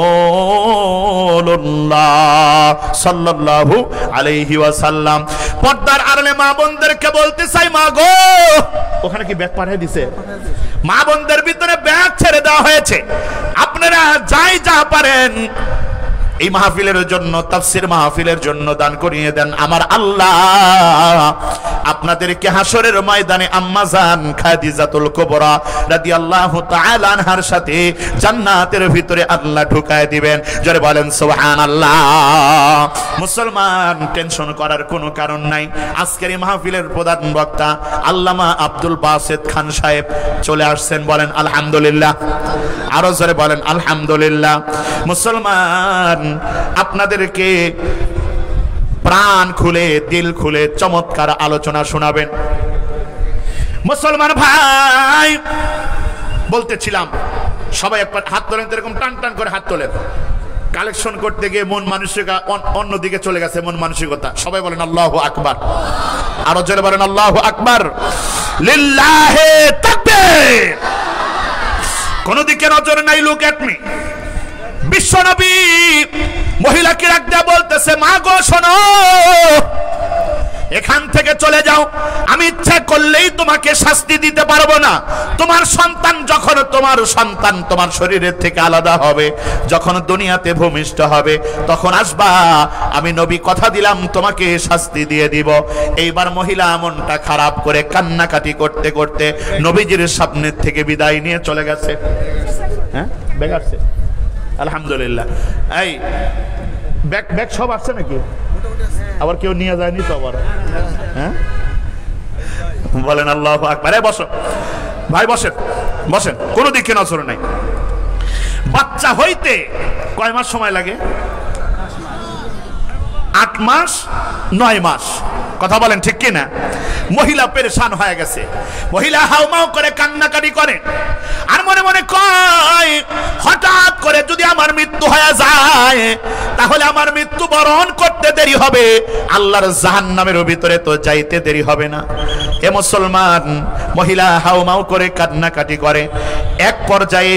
সাল্লাল্লাহু আলাইহি ওয়াসাল্লাম। পর্দার আড়ালে মা বোনদেরকে বলতে চাই, মা গো, ওখানে কি ব্যাগ পাঠিয়ে দিছে? মা বোনদের ভিতরে ব্যাগ ছেড়ে দেওয়া হয়েছে, আপনারা যাই যা পারেন এই মাহফিলের জন্য, তাফসীর মাহফিলের জন্য দান করিয়ে দেন। আমার আল্লাহ আপনাদেরকে হাসরের ময়দানে আম্মা জান খাদিজাতুল কুবরা রাদিয়াল্লাহু তাআলা আনহার সাথে জান্নাতের ভিতরে আল্লাহ ঢুকায় দিবেন। জোরে বলেন সুবহানাল্লাহ। মুসলমান, টেনশন করার কোনো কারণ নাই। আজকের এই মাহফিলের প্রধান বক্তা আল্লামা আব্দুল বাসেত খান সাহেব চলে আসছেন, বলেন আলহামদুলিল্লাহ। আরো জোরে বলেন আলহামদুলিল্লাহ। মুসলমান, আপনাদেরকে প্রাণ খুলে দিল খুলে চমৎকার আলোচনা শোনাবেন। মুসলমান ভাই, বলতেছিলাম সবাই একবার হাত তোলেন, এরকম টান টান করে হাত তোলেন। কালেকশন করতে গিয়ে মন মানসিকতা অন্যদিকে চলে গেছে, মন মানসিকতা। সবাই বলেন আল্লাহু আকবার। আরো জোরে বলেন আল্লাহু আকবার। লিল্লাহি তাকবীর। কোন দিকে নজর নাই। Look at me. বিশ্বনবী মহিলাকে রাখ দেয়া বলতেছে, মা গো শোনো, এখান থেকে চলে যাও, আমি ইচ্ছা করলেই তোমাকে শাস্তি দিতে পারবো না। তোমার সন্তান যখন তোমার শরীরের থেকে আলাদা হবে, যখন দুনিয়াতে ভূমিষ্ঠ হবে, তখন আসবা, আমি নবী কথা দিলাম তোমাকে শাস্তি দিয়ে দিব। এইবার মহিলা মনটা খারাপ করে কান্নাকাটি করতে করতে নবীজির সামনের থেকে বিদায় নিয়ে চলে গেছে। হ্যাঁ, ব্যাগ আসছে আলহামদুলিল্লাহ। এই ব্যাগ সব আসছে নাকি? আবার কেউ নিয়ে যায়নি তো আবার? হ্যাঁ, বলেন আল্লাহু আকবার। বসো ভাই, বসেন বসেন, কোনো দিকে নজর নাই। বাচ্চা হইতে কয় মাস সময় লাগে? 8 মাস 9 মাস, কথা বলেন ঠিক কিনা? মহিলা পেরেশান হয়ে গেছে, মহিলা হাউমাউ করে কান্নাকাটি করে, আর মনে মনে কয় হঠাৎ করে যদি আমার মৃত্যু হয়ে যায় তাহলে আমার মৃত্যু বরণ করতে দেরি হবে, আল্লাহর জাহান্নামের ভিতরে তো যাইতে দেরি হবে না। এ মুসলমান, মহিলা হাউমাউ করে কান্নাকাটি করে। এক পর্যায়ে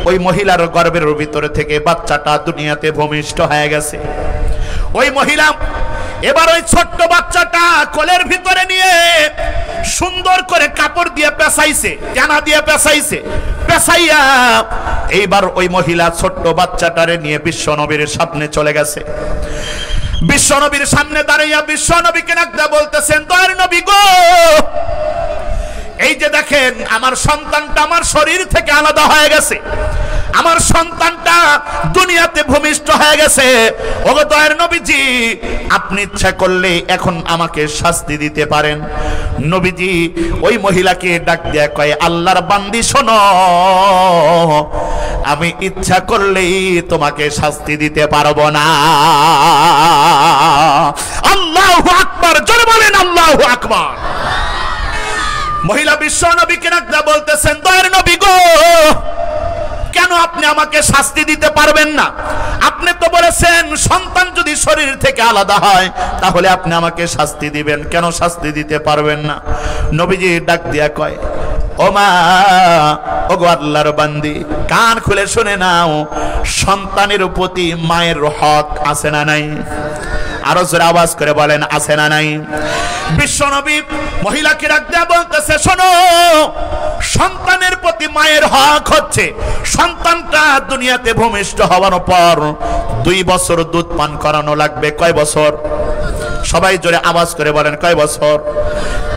ওই মহিলার গর্ভের ভিতরে থেকে বাচ্চাটা দুনিয়াতে ভূমিষ্ঠ হয়ে গেছে। ওই মহিলা এবার ওই ছোট্ট বাচ্চাটা কোলের ভিতরে নিয়ে সুন্দর করে কাপড় দিয়ে পেঁচাইছে, জানা দিয়ে পেঁচাইছে, পেঁচাইয়া এইবার ওই মহিলা ছোট্ট বাচ্চাটারে নিয়ে বিশ্বনবীর সামনে চলে গেছে। বিশ্বনবীর সামনে দাঁড়াইয়া বিশ্বনবীকে ডাকতে বলতেছেন, দয়ার নবী গো, এই যে দেখেন আমার সন্তানটা আমার শরীর থেকে আলাদা হয়ে গেছে, আমার সন্তানটা দুনিয়াতে ভূমিষ্ঠ হয়ে গেছে। ওগো দয়ার নবীজি, আপনি ইচ্ছা করলে এখন আমাকে শাস্তি দিতে পারেন। নবীজি ওই মহিলাকে ডাক দিয়া কয়, আল্লাহর বান্দি শোনো, আমি ইচ্ছা করলেই তোমাকে শাস্তি দিতে পারবো না। আল্লাহু আকবার, জোরে বলেন আল্লাহু আকবার। মহিলা বিশ্ব নবীকে ডাকতে বলতেছেন, দয়ার নবী গো, কেন আপনি আমাকে শাস্তি দিতে পারবেন না? আপনি তো বলেছেন সন্তান যদি শরীর থেকে আলাদা হয় তাহলে আপনি আমাকে শাস্তি দিবেন, কেন শাস্তি দিতে পারবেন না? নবীজি ডাক দিয়া কয়, ও মা, ওগো আল্লাহর বান্দি, কান খুলে শুনে নাও, সন্তানের প্রতি মায়ের হক আছে না নাই? আরো জোরে আওয়াজ করে বলেন, আছে না নাই? বিশ্বনবী মহিলাকে ডাক দেয়া বলতেছে, শোনো, সন্তানের প্রতি মায়ের হক হচ্ছে সন্তানটা দুনিয়াতে ভূমিষ্ঠ হওয়ার পর 2 বছর দুধ পান করানো লাগবে। কয় বছর? সবাই জোরে আওয়াজ করে বলেন, কয় বছর?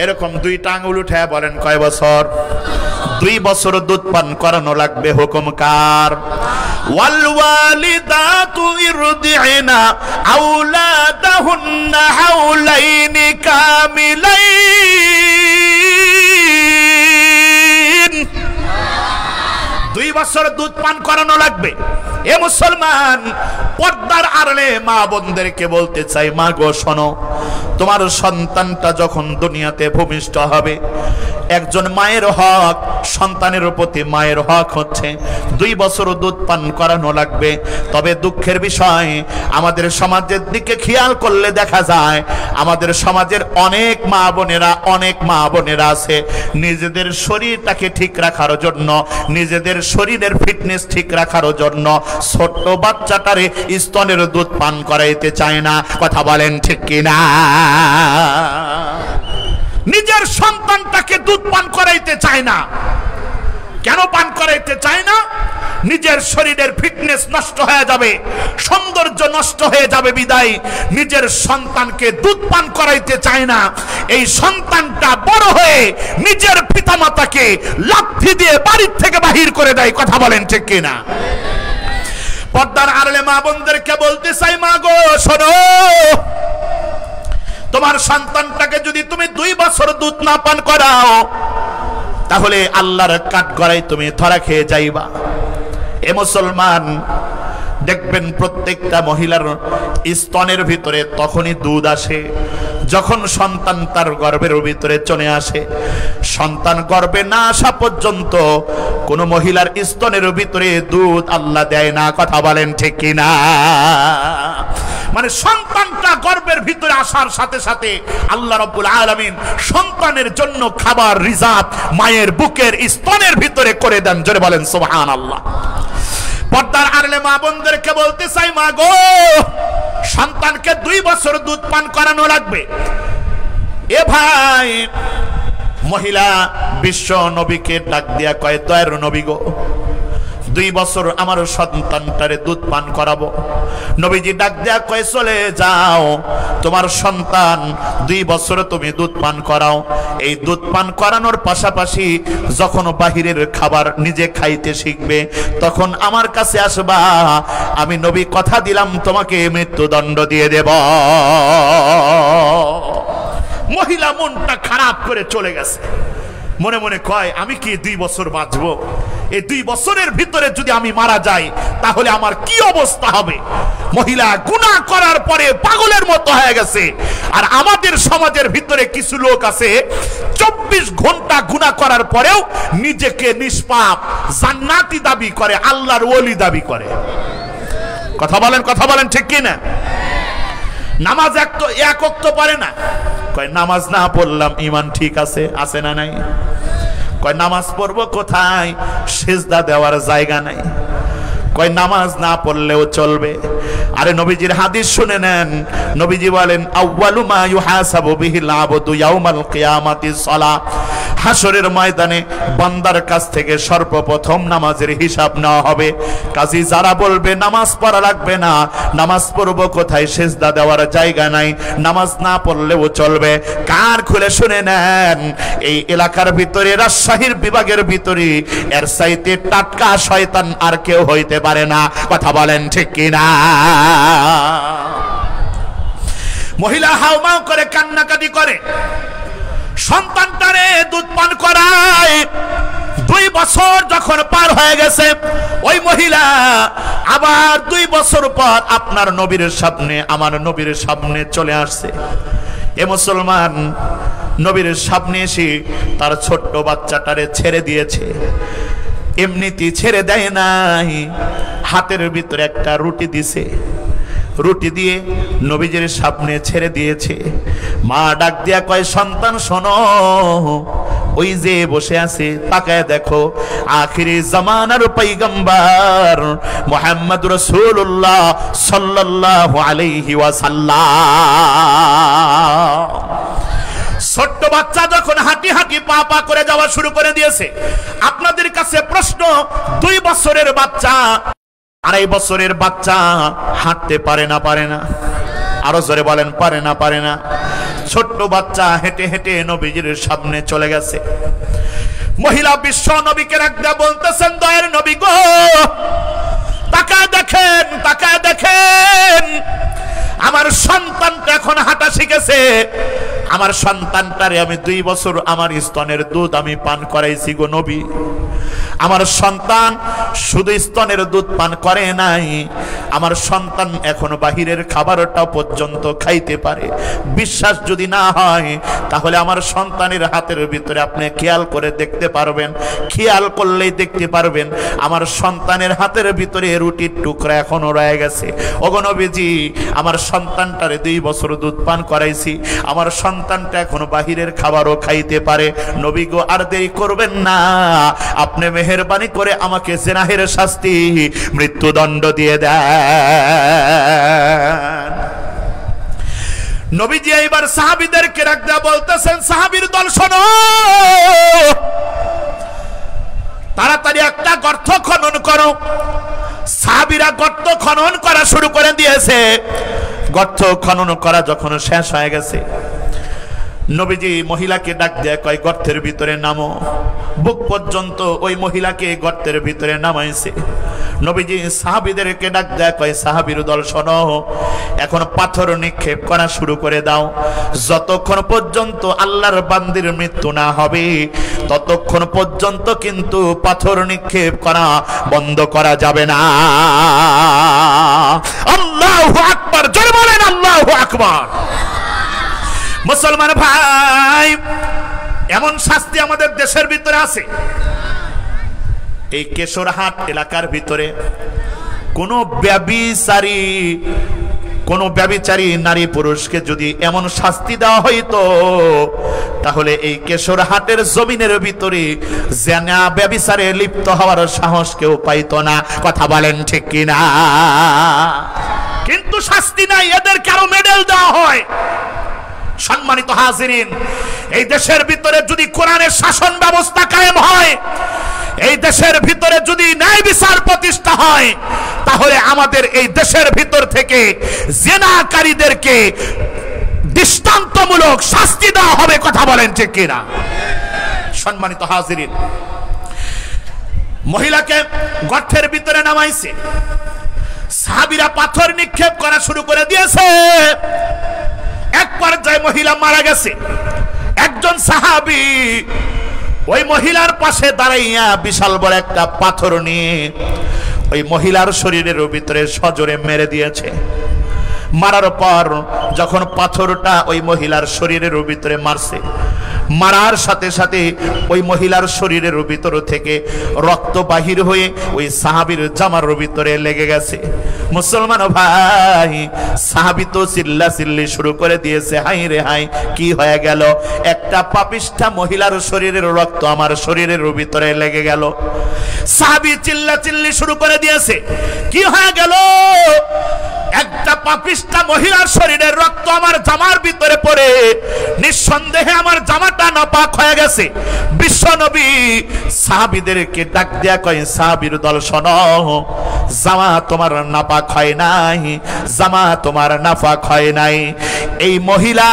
এরকম 2টা আঙ্গুল উঠায় বলেন, কয় বছর? 2 বছর দুধ পান করানো লাগবে। হুকুম কার? ওয়াল ওয়ালিদাতু ইরদি'না আওলাদাহুন্না হাওলাইনি কামিলাইন। 2 বছর দুধ পান করানো লাগবে। এ মুসলমান, পর্দার আড়ালে মা বোনদেরকে বলতে চাই, মা গো শোনো, তোমার সন্তানটা যখন দুনিয়াতে ভূমিষ্ঠ হবে, একজন মায়ের হক, সন্তানের প্রতি মায়ের হক হচ্ছে 2 বছর দুধ পান করানো লাগবে। তবে দুঃখের বিষয়, আমাদের সমাজের দিকে খেয়াল করলে দেখা যায় আমাদের সমাজের অনেক মা বোনেরা আছে নিজেদের শরীরটাকে ঠিক রাখার জন্য, নিজেদের শরীরের ফিটনেস ঠিক রাখার জন্য ছোট্ট বাচ্চাটারে স্তনের দুধ পান করাইতে চায় না। কথা বলেন ঠিক কিনা? নিজের সন্তানটাকে দুধ পান করাইতে চায় না। কেন পান করাইতে চায় না? নিজের শরীরের ফিটনেস নষ্ট হয়ে যাবে, সৌন্দর্য নষ্ট হয়ে যাবে বিদায় নিজের সন্তানকে দুধ পান করাইতে চায় না। এই সন্তানটা বড় হয়ে নিজের পিতামাতাকে লাথি দিয়ে বাড়ির থেকে বাহির করে দেয়। কথা বলেন ঠিক কিনা? পর্দার আড়ালে মা বোনদেরকে বলতে চাই, মা গো শোনো, তোমার সন্তানটাকে যদি তুমি 2 বছর দুধ না পান করাও তাহলে আল্লাহর কাঠগড়ায় তুমি ধরা খেয়ে যাইবা। এ মুসলমান, দেখবেন প্রত্যেকটা মহিলার স্তনের ভিতরে তখনই দুধ আসে যখন সন্তান তার গর্ভের ভিতরে চলে আসে। সন্তান গর্ভে না আসা পর্যন্ত কোন মহিলার স্তনের ভিতরে দুধ আল্লাহ দেয় না। কথা বলেন ঠিক কিনা? মানে সন্তানটা গর্ভের ভিতরে আসার সাথে সাথে আল্লাহ রাব্বুল আলামিন সন্তানের জন্য খাবার রিজার্ভ মায়ের বুকের স্তনের ভিতরে করে দেন। জোরে বলেন সুবহানাল্লাহ। পর্দার আড়ালে মা বোনদেরকে বলতে চাই, মা গো, সন্তানকে 2 বছর দুধ পান করানো লাগবে। এ ভাই, মহিলা বিশ্ব নবীকে ডাক দিয়া কয়, দয়ার নবী গো, 2 বছর আমার সন্তানটারে দুধ পান করাবো। নবীজি ডাক দেয়া কয়, চলে যাও, তোমার সন্তান 2 বছর তুমি দুধ পান করাও। এই দুধ পান করানোর পাশাপাশি যখন বাহিরের খাবার নিজে খাইতে শিখবে তখন আমার কাছে আসবা, আমি নবী কথা দিলাম তোমাকে মৃত্যুদণ্ড দিয়ে দেব। মহিলা মনটা খারাপ করে চলে গেছে, মনে মনে কয়, আমি কি 2 বছর বাঁচবো? এই 2 বছরের ভিতরে যদি আমি মারা যাই তাহলে আমার কি অবস্থা হবে? মহিলা গুনাহ করার পরে পাগলের মতো হয়ে গেছে। আর আমাদের সমাজের ভিতরে কিছু লোক আছে 24 ঘন্টা গুনাহ করার পরেও নিজেকে নিষ্পাপ জান্নাতি দাবি করে, আল্লাহর ওলি দাবি করে। কথা বলেন ঠিক কি না? নামাজ এক ওয়াক্ত পড়ে না, কয় নামাজ না পড়লাম ঈমান ঠিক আছে, আছে না নাই? কয় নামাজ পড়বো কোথায়, সিজদা দেওয়ার জায়গা নাই। কয় নামাজ না পড়লেও চলবে। আরে নবীজির হাদিস শুনে নেন, নবীজি বলেন, আউয়ালু মা ইউহাসাবু বিহিল আবদু ইয়াউমাল কিয়ামাতিস সালাহ। হাসরের ময়দানে বান্দার কাছ থেকে সর্বপ্রথম নামাজের হিসাব নেওয়া হবে। কাজী যারা বলবে নামাজ পড়া লাগবে না, নামাজ পড়বো কোথায়, সিজদা দেওয়ার জায়গা নাই, নামাজ না পড়লেও চলবে, কার খুলে শুনে নেন, এই এলাকার ভিতরে, রাজশাহীর বিভাগের ভিতরে এর চাইতে টাটকা শয়তান আর কেউ হইতে পারে না। কথা বলেন ঠিক কিনা? মহিলা হাউমাউ করে কান্নাকাটি করে, সন্তানটারে দুধ পান করায়। 2 বছর যখন পার হয়ে গেছে, ওই মহিলা আবার 2 বছর পর আপনার নবীর সামনে, আমার নবীর সামনে চলে আসছে। এ মুসলমান নবীর সামনে এসে তার ছোট্ট বাচ্চাটারে ছেড়ে দিয়েছে। এমনিতে ছেড়ে দেয় নাই, হাতের ভিতরে একটা রুটি দিছে, রুটি দিয়ে নবীজির সামনে ছেড়ে দিয়েছে। মা ডাক দিয়া কয়, সন্তান শোনো, ওই যে বসে আছে তাকায় দেখো, আখিরি জামানার পয়গম্বর মুহাম্মদ রাসূলুল্লাহ সাল্লাল্লাহু আলাইহি ওয়াসাল্লাম। ছোট্ট বাচ্চা যখন হাঁটি হাঁটি পা পা করে যাওয়া শুরু করে দিয়েছে, আপনাদের কাছে প্রশ্ন, 2 বছরের বাচ্চা, 2.5 বছরের বাচ্চা হাঁটতে পারে না? আরো জোরে বলেন, পারে না? ছোট্ট বাচ্চা হেঁটে হেঁটে নবীজির সামনে চলে গেছে। মহিলা বিশ্ব নবীকে রাখতে বলতেছেন, দয়ার নবী গো, তাকায় দেখেন, আমার সন্তানটা এখন হাঁটা শিখেছে। আমার সন্তানটারে আমি 2 বছর আমার স্তনের দুধ আমি পান করাইছি গো নবী। আমার সন্তান শুধু স্তনের দুধ পান করে নাই, আমার সন্তান এখন বাহিরের খাবারটা পর্যন্ত খাইতে পারে। বিশ্বাস যদি না হয় তাহলে আমার সন্তানের হাতের ভিতরে আপনি খেয়াল করে দেখতে পারবেন, খেয়াল করলেই দেখতে পারবেন আমার সন্তানের হাতের ভিতরে রুটির টুকরা এখনো রয়ে গেছে। ওগো নবীজি, আমার সন্তানটারে 2 বছর দুধ পান করাইছি, আমার সন্তানটা এখনো বাহিরের খাবারও খাইতে পারে। নবী গো, আর দেরি করবেন না, আপনি মেহেরবানি করে আমাকে জেনাহের শাস্তি, মৃত্যুদণ্ড দিয়ে দেন। নবীজি এবার সাহাবীদেরকে রাখতে বলতেছেন, সাহাবীর দল শোনো, তাড়াতাড়ি একটা গর্ত খনন করো। সাহাবীরা গর্ত খনন করা শুরু করে দিয়েছে। গর্ত খনন করা যখন শেষ হয়ে গেছে, নবীজি মহিলাকে ডাক দেয়, কয় গর্তের ভিতরে নামো। বুক পর্যন্ত ওই মহিলাকে গর্তের ভিতরে নামাইছে। নবীজি সাহাবীদেরকে ডাক দেয়, কয় সাহাবীর দল শোনো, এখন পাথর নিক্ষেপ করা শুরু করে দাও। যতক্ষণ পর্যন্ত আল্লাহর বান্দির মৃত্যু না হবে ততক্ষণ পর্যন্ত কিন্তু পাথর নিক্ষেপ করা বন্ধ করা যাবে না। আল্লাহু আকবার, জোরে বলেন আল্লাহু আকবার। মুসলমান ভাই, এমন শাস্তি আমাদের দেশের ভিতরে আছে। এই কেশরহাট এলাকার ভিতরে কোন ব্যভিচারী কোন ব্যভিচারী নারী পুরুষকে যদি এমন শাস্তি দেওয়া হইতো তাহলে এই কেশরহাটের জমিনের ভিতরে জেনা ব্যভিচারে লিপ্ত হওয়ার সাহস কেউ পাইতো না। কথা বলেন ঠিক কিনা? কিন্তু শাস্তি নাই, এদেরকে আরো মেডেল দেওয়া হয়। সম্মানিত হাজিরিন, এই দেশের ভিতরে যদি কোরআনের শাসন ব্যবস্থা কায়েম হয়, এই দেশের ভিতরে যদি ন্যায় বিচার প্রতিষ্ঠা হয়, তাহলে আমাদের এই দেশের ভিতর থেকে জিনাকারীদেরকে দৃষ্টান্তমূলক শাস্তি দেওয়া হবে। কথা বলেন ঠিক কিনা? সম্মানিত হাজিরিন, মহিলাকে গর্তের ভিতরে নামাইছে, সাহাবীরা পাথর নিক্ষেপ করা শুরু করে দিয়েছে। এক পর্যায়ে মহিলা মারা গেছে। একজন সাহাবী ওই মহিলার পাশে দাঁড়াইয়া বিশাল বড় একটা পাথর নিয়ে ওই মহিলার শরীরের ভিতরে সজোরে মেরে দিয়েছে। মারার পর যখন পাথরটা ওই মহিলার শরীরের ভিতরে মারছে, মারার সাথে সাথে ওই মহিলার শরীরের ভিতর থেকে রক্ত বাহির হয়ে ওই সাহাবীর জামার ভিতরে লেগে গেছে। মুসলমান ভাই, সাহাবী তো চিল্লাচিল্লি শুরু করে দিয়েছে, হাই রে হাই, কি হয়ে গেল? একটা পাপিষ্ঠা মহিলার শরীরের রক্ত আমার শরীরের ভিতরে লেগে গেল। সাহাবী চিল্লাচিল্লি শুরু করে দিয়েছে, কি হয়ে গেল? একটা পাপিষ্ঠা মহিলার শরীরের রক্ত আমার জামার ভিতরে পড়ে নিঃসন্দেহে আমার জামাটা নাপাক হয়ে গেছে। বিশ্বনবী সাহাবীদেরকে ডাক দেয়া কয়, সাহাবীর দল শোনো, জামা তোমার নাপাক হয় নাই, জামা তোমার নাপাক হয় নাই। এই মহিলা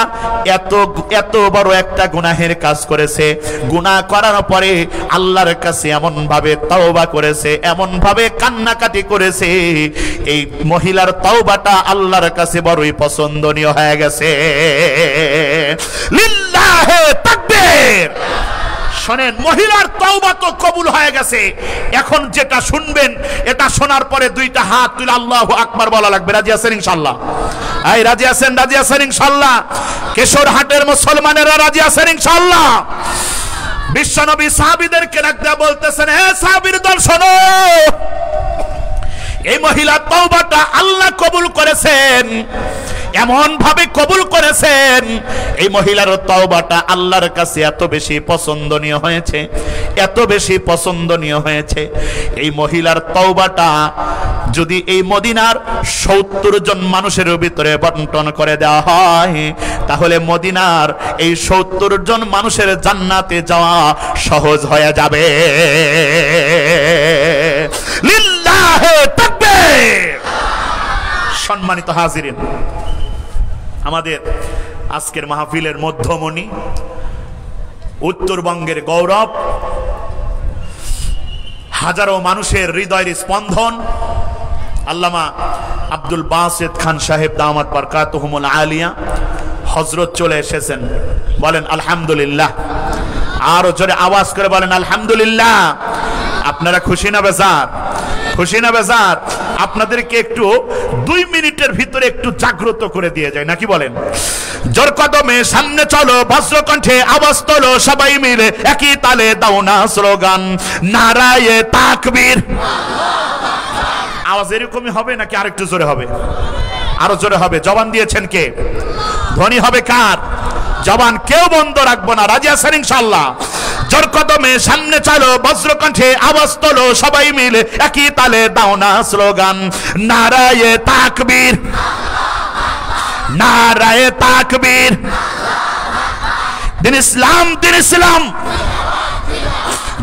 এত বড় একটা গুনাহের কাজ করেছে। গুনাহ করার পরে আল্লাহর কাছে এমন ভাবে তওবা করেছে, এমন ভাবে কান্নাকাটি করেছে, এই মহিলার তওবাটা আল্লাহর কাছে বড়ই পছন্দনীয় হয়ে গেছে। লিল্লাহে তাকবীর। শোনেন, মহিলার তওবা তো কবুল হয়ে গেছে। এখন যেটা শুনবেন, এটা শোনার পরে দুইটা হাত তুলে আল্লাহু আকবার বলা লাগবে। রাজি আছেন ইনশাআল্লাহ? এই রাজি আছেন? রাজি আছেন ইনশাআল্লাহ? কেশরহাটের মুসলমানেরা রাজি আছেন ইনশাআল্লাহ? বিশ্বনবী সাহাবীদেরকে ডাক দেয়া বলতেছেন, হে সাহাবীর দল শোনো, এই মহিলা তওবাটা আল্লাহ কবুল করেছেন, এমন ভাবে কবুল করেছেন, এই মহিলার তওবাটা আল্লাহর কাছে এত বেশি পছন্দনীয় হয়েছে, এত বেশি পছন্দনীয় হয়েছে। এই মহিলার তওবাটা যদি এই মদিনার 70 জন মানুষের ভিতরে বন্টন করে দেওয়া হয়, তাহলে মদিনার এই 70 জন মানুষের জান্নাতে যাওয়া সহজ হয়ে যাবে। লিল্লাহে তাকবীর। সম্মানিত হাজিরিন, আমাদের আজকের মাহফিলের মধ্যমণি, উত্তরবঙ্গের গৌরব, হাজারো মানুষের হৃদয়ের স্পন্দন, আল্লামা আব্দুল বাসিত খান সাহেব দামাত বারকাতুহুমুল আলিয়া হযরত চলে এসেছেন। বলেন আলহামদুলিল্লাহ। আরো জোরে আওয়াজ করে বলেন আলহামদুলিল্লাহ। আপনারা খুশি না বেজার? খুশি না বেজার? আপনাদেরকে একটু 2 মিনিটের ভিতরে একটু জাগ্রত করে দিয়ে যায়, নাকি বলেন? জোর কদমে সামনে চলো, বজ্রকণ্ঠে আওয়াজ তোলো, সবাই মিলে একই তালে দাও না স্লোগান, নারায়ে তাকবীর। আওয়াজ এরকমই হবে নাকি আরেকটু জোরে হবে? আরো জোরে হবে। জবান দিয়েছেন কে? ধ্বনি হবে কার? জবান কেউ বন্ধ রাখবো না। রাজি আছেন ইনশাআল্লাহ? জোর কদমে সামনে চলো, বজ্রকণ্ঠে আওয়াজ তোলো, সবাই মিলে একই তালে দাও না স্লোগান, নারায়ে তাকবীর, নারায়ে তাকবীর। দিন ইসলাম, দিন ইসলাম,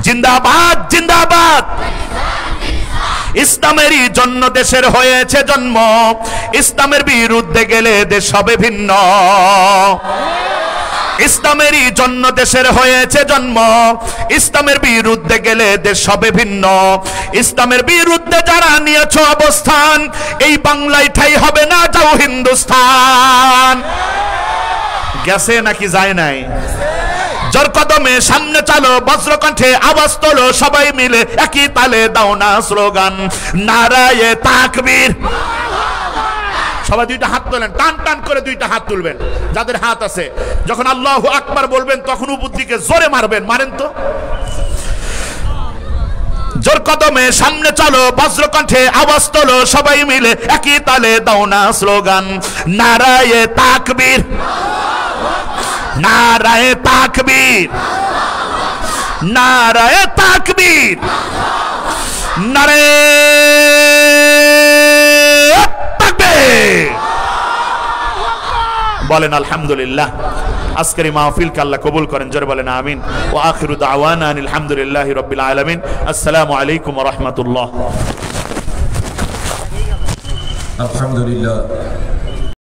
জিন্দাবাদ, জিন্দাবাদ। ইসলামেরই জন্য দেশের হয়েছে জন্ম, ইসলামের বিরুদ্ধে গেলে দেশ হবে ভিন্ন। ইসলামেরই জন্য দেশের হয়েছে জন্ম, ইসলামের বিরুদ্ধে গেলে দেশ হবে ভিন্ন। ইসলামের বিরুদ্ধে যারা নিয়েছো অবস্থান, এই বাংলায় ঠাই হবে না, যাও হিন্দুস্তান। গেছে নাকি যায় নাই? জোর কদমে সামনে চলো, বজ্রকণ্ঠে আওয়াজ তোলো, সবাই মিলে একই তালে দাও না স্লোগান, নারায়ে তাকবীর। সবাই দুইটা হাত তোলেন, টান টান করে দুইটা হাত তুলবেন যাদের হাত আছে। যখন আল্লাহু আকবার বলবেন তখন উপর দিকে জোরে মারবেন। মারেন তো। জোর কদমে সামনে চলো, বজ্রকণ্ঠে আওয়াজ তোলো, সবাই মিলে একই তালে দাও না স্লোগান, নারায়ে তাকবীর, নারায়ে তাকবীর, নারায়ে তাকবীর, নারে তাকবীর। বলেন আলহামদুলিল্লাহ। আজকের এই মাহফিলকে আল্লাহ কবুল করেন, জোরে বলেন আমিন। ওয়া আখিরু দাওয়ানা আনিল হামদুলিল্লাহি রাব্বিল আলামিন। আসসালামু আলাইকুম ওয়া রাহমাতুল্লাহ। আলহামদুলিল্লাহ।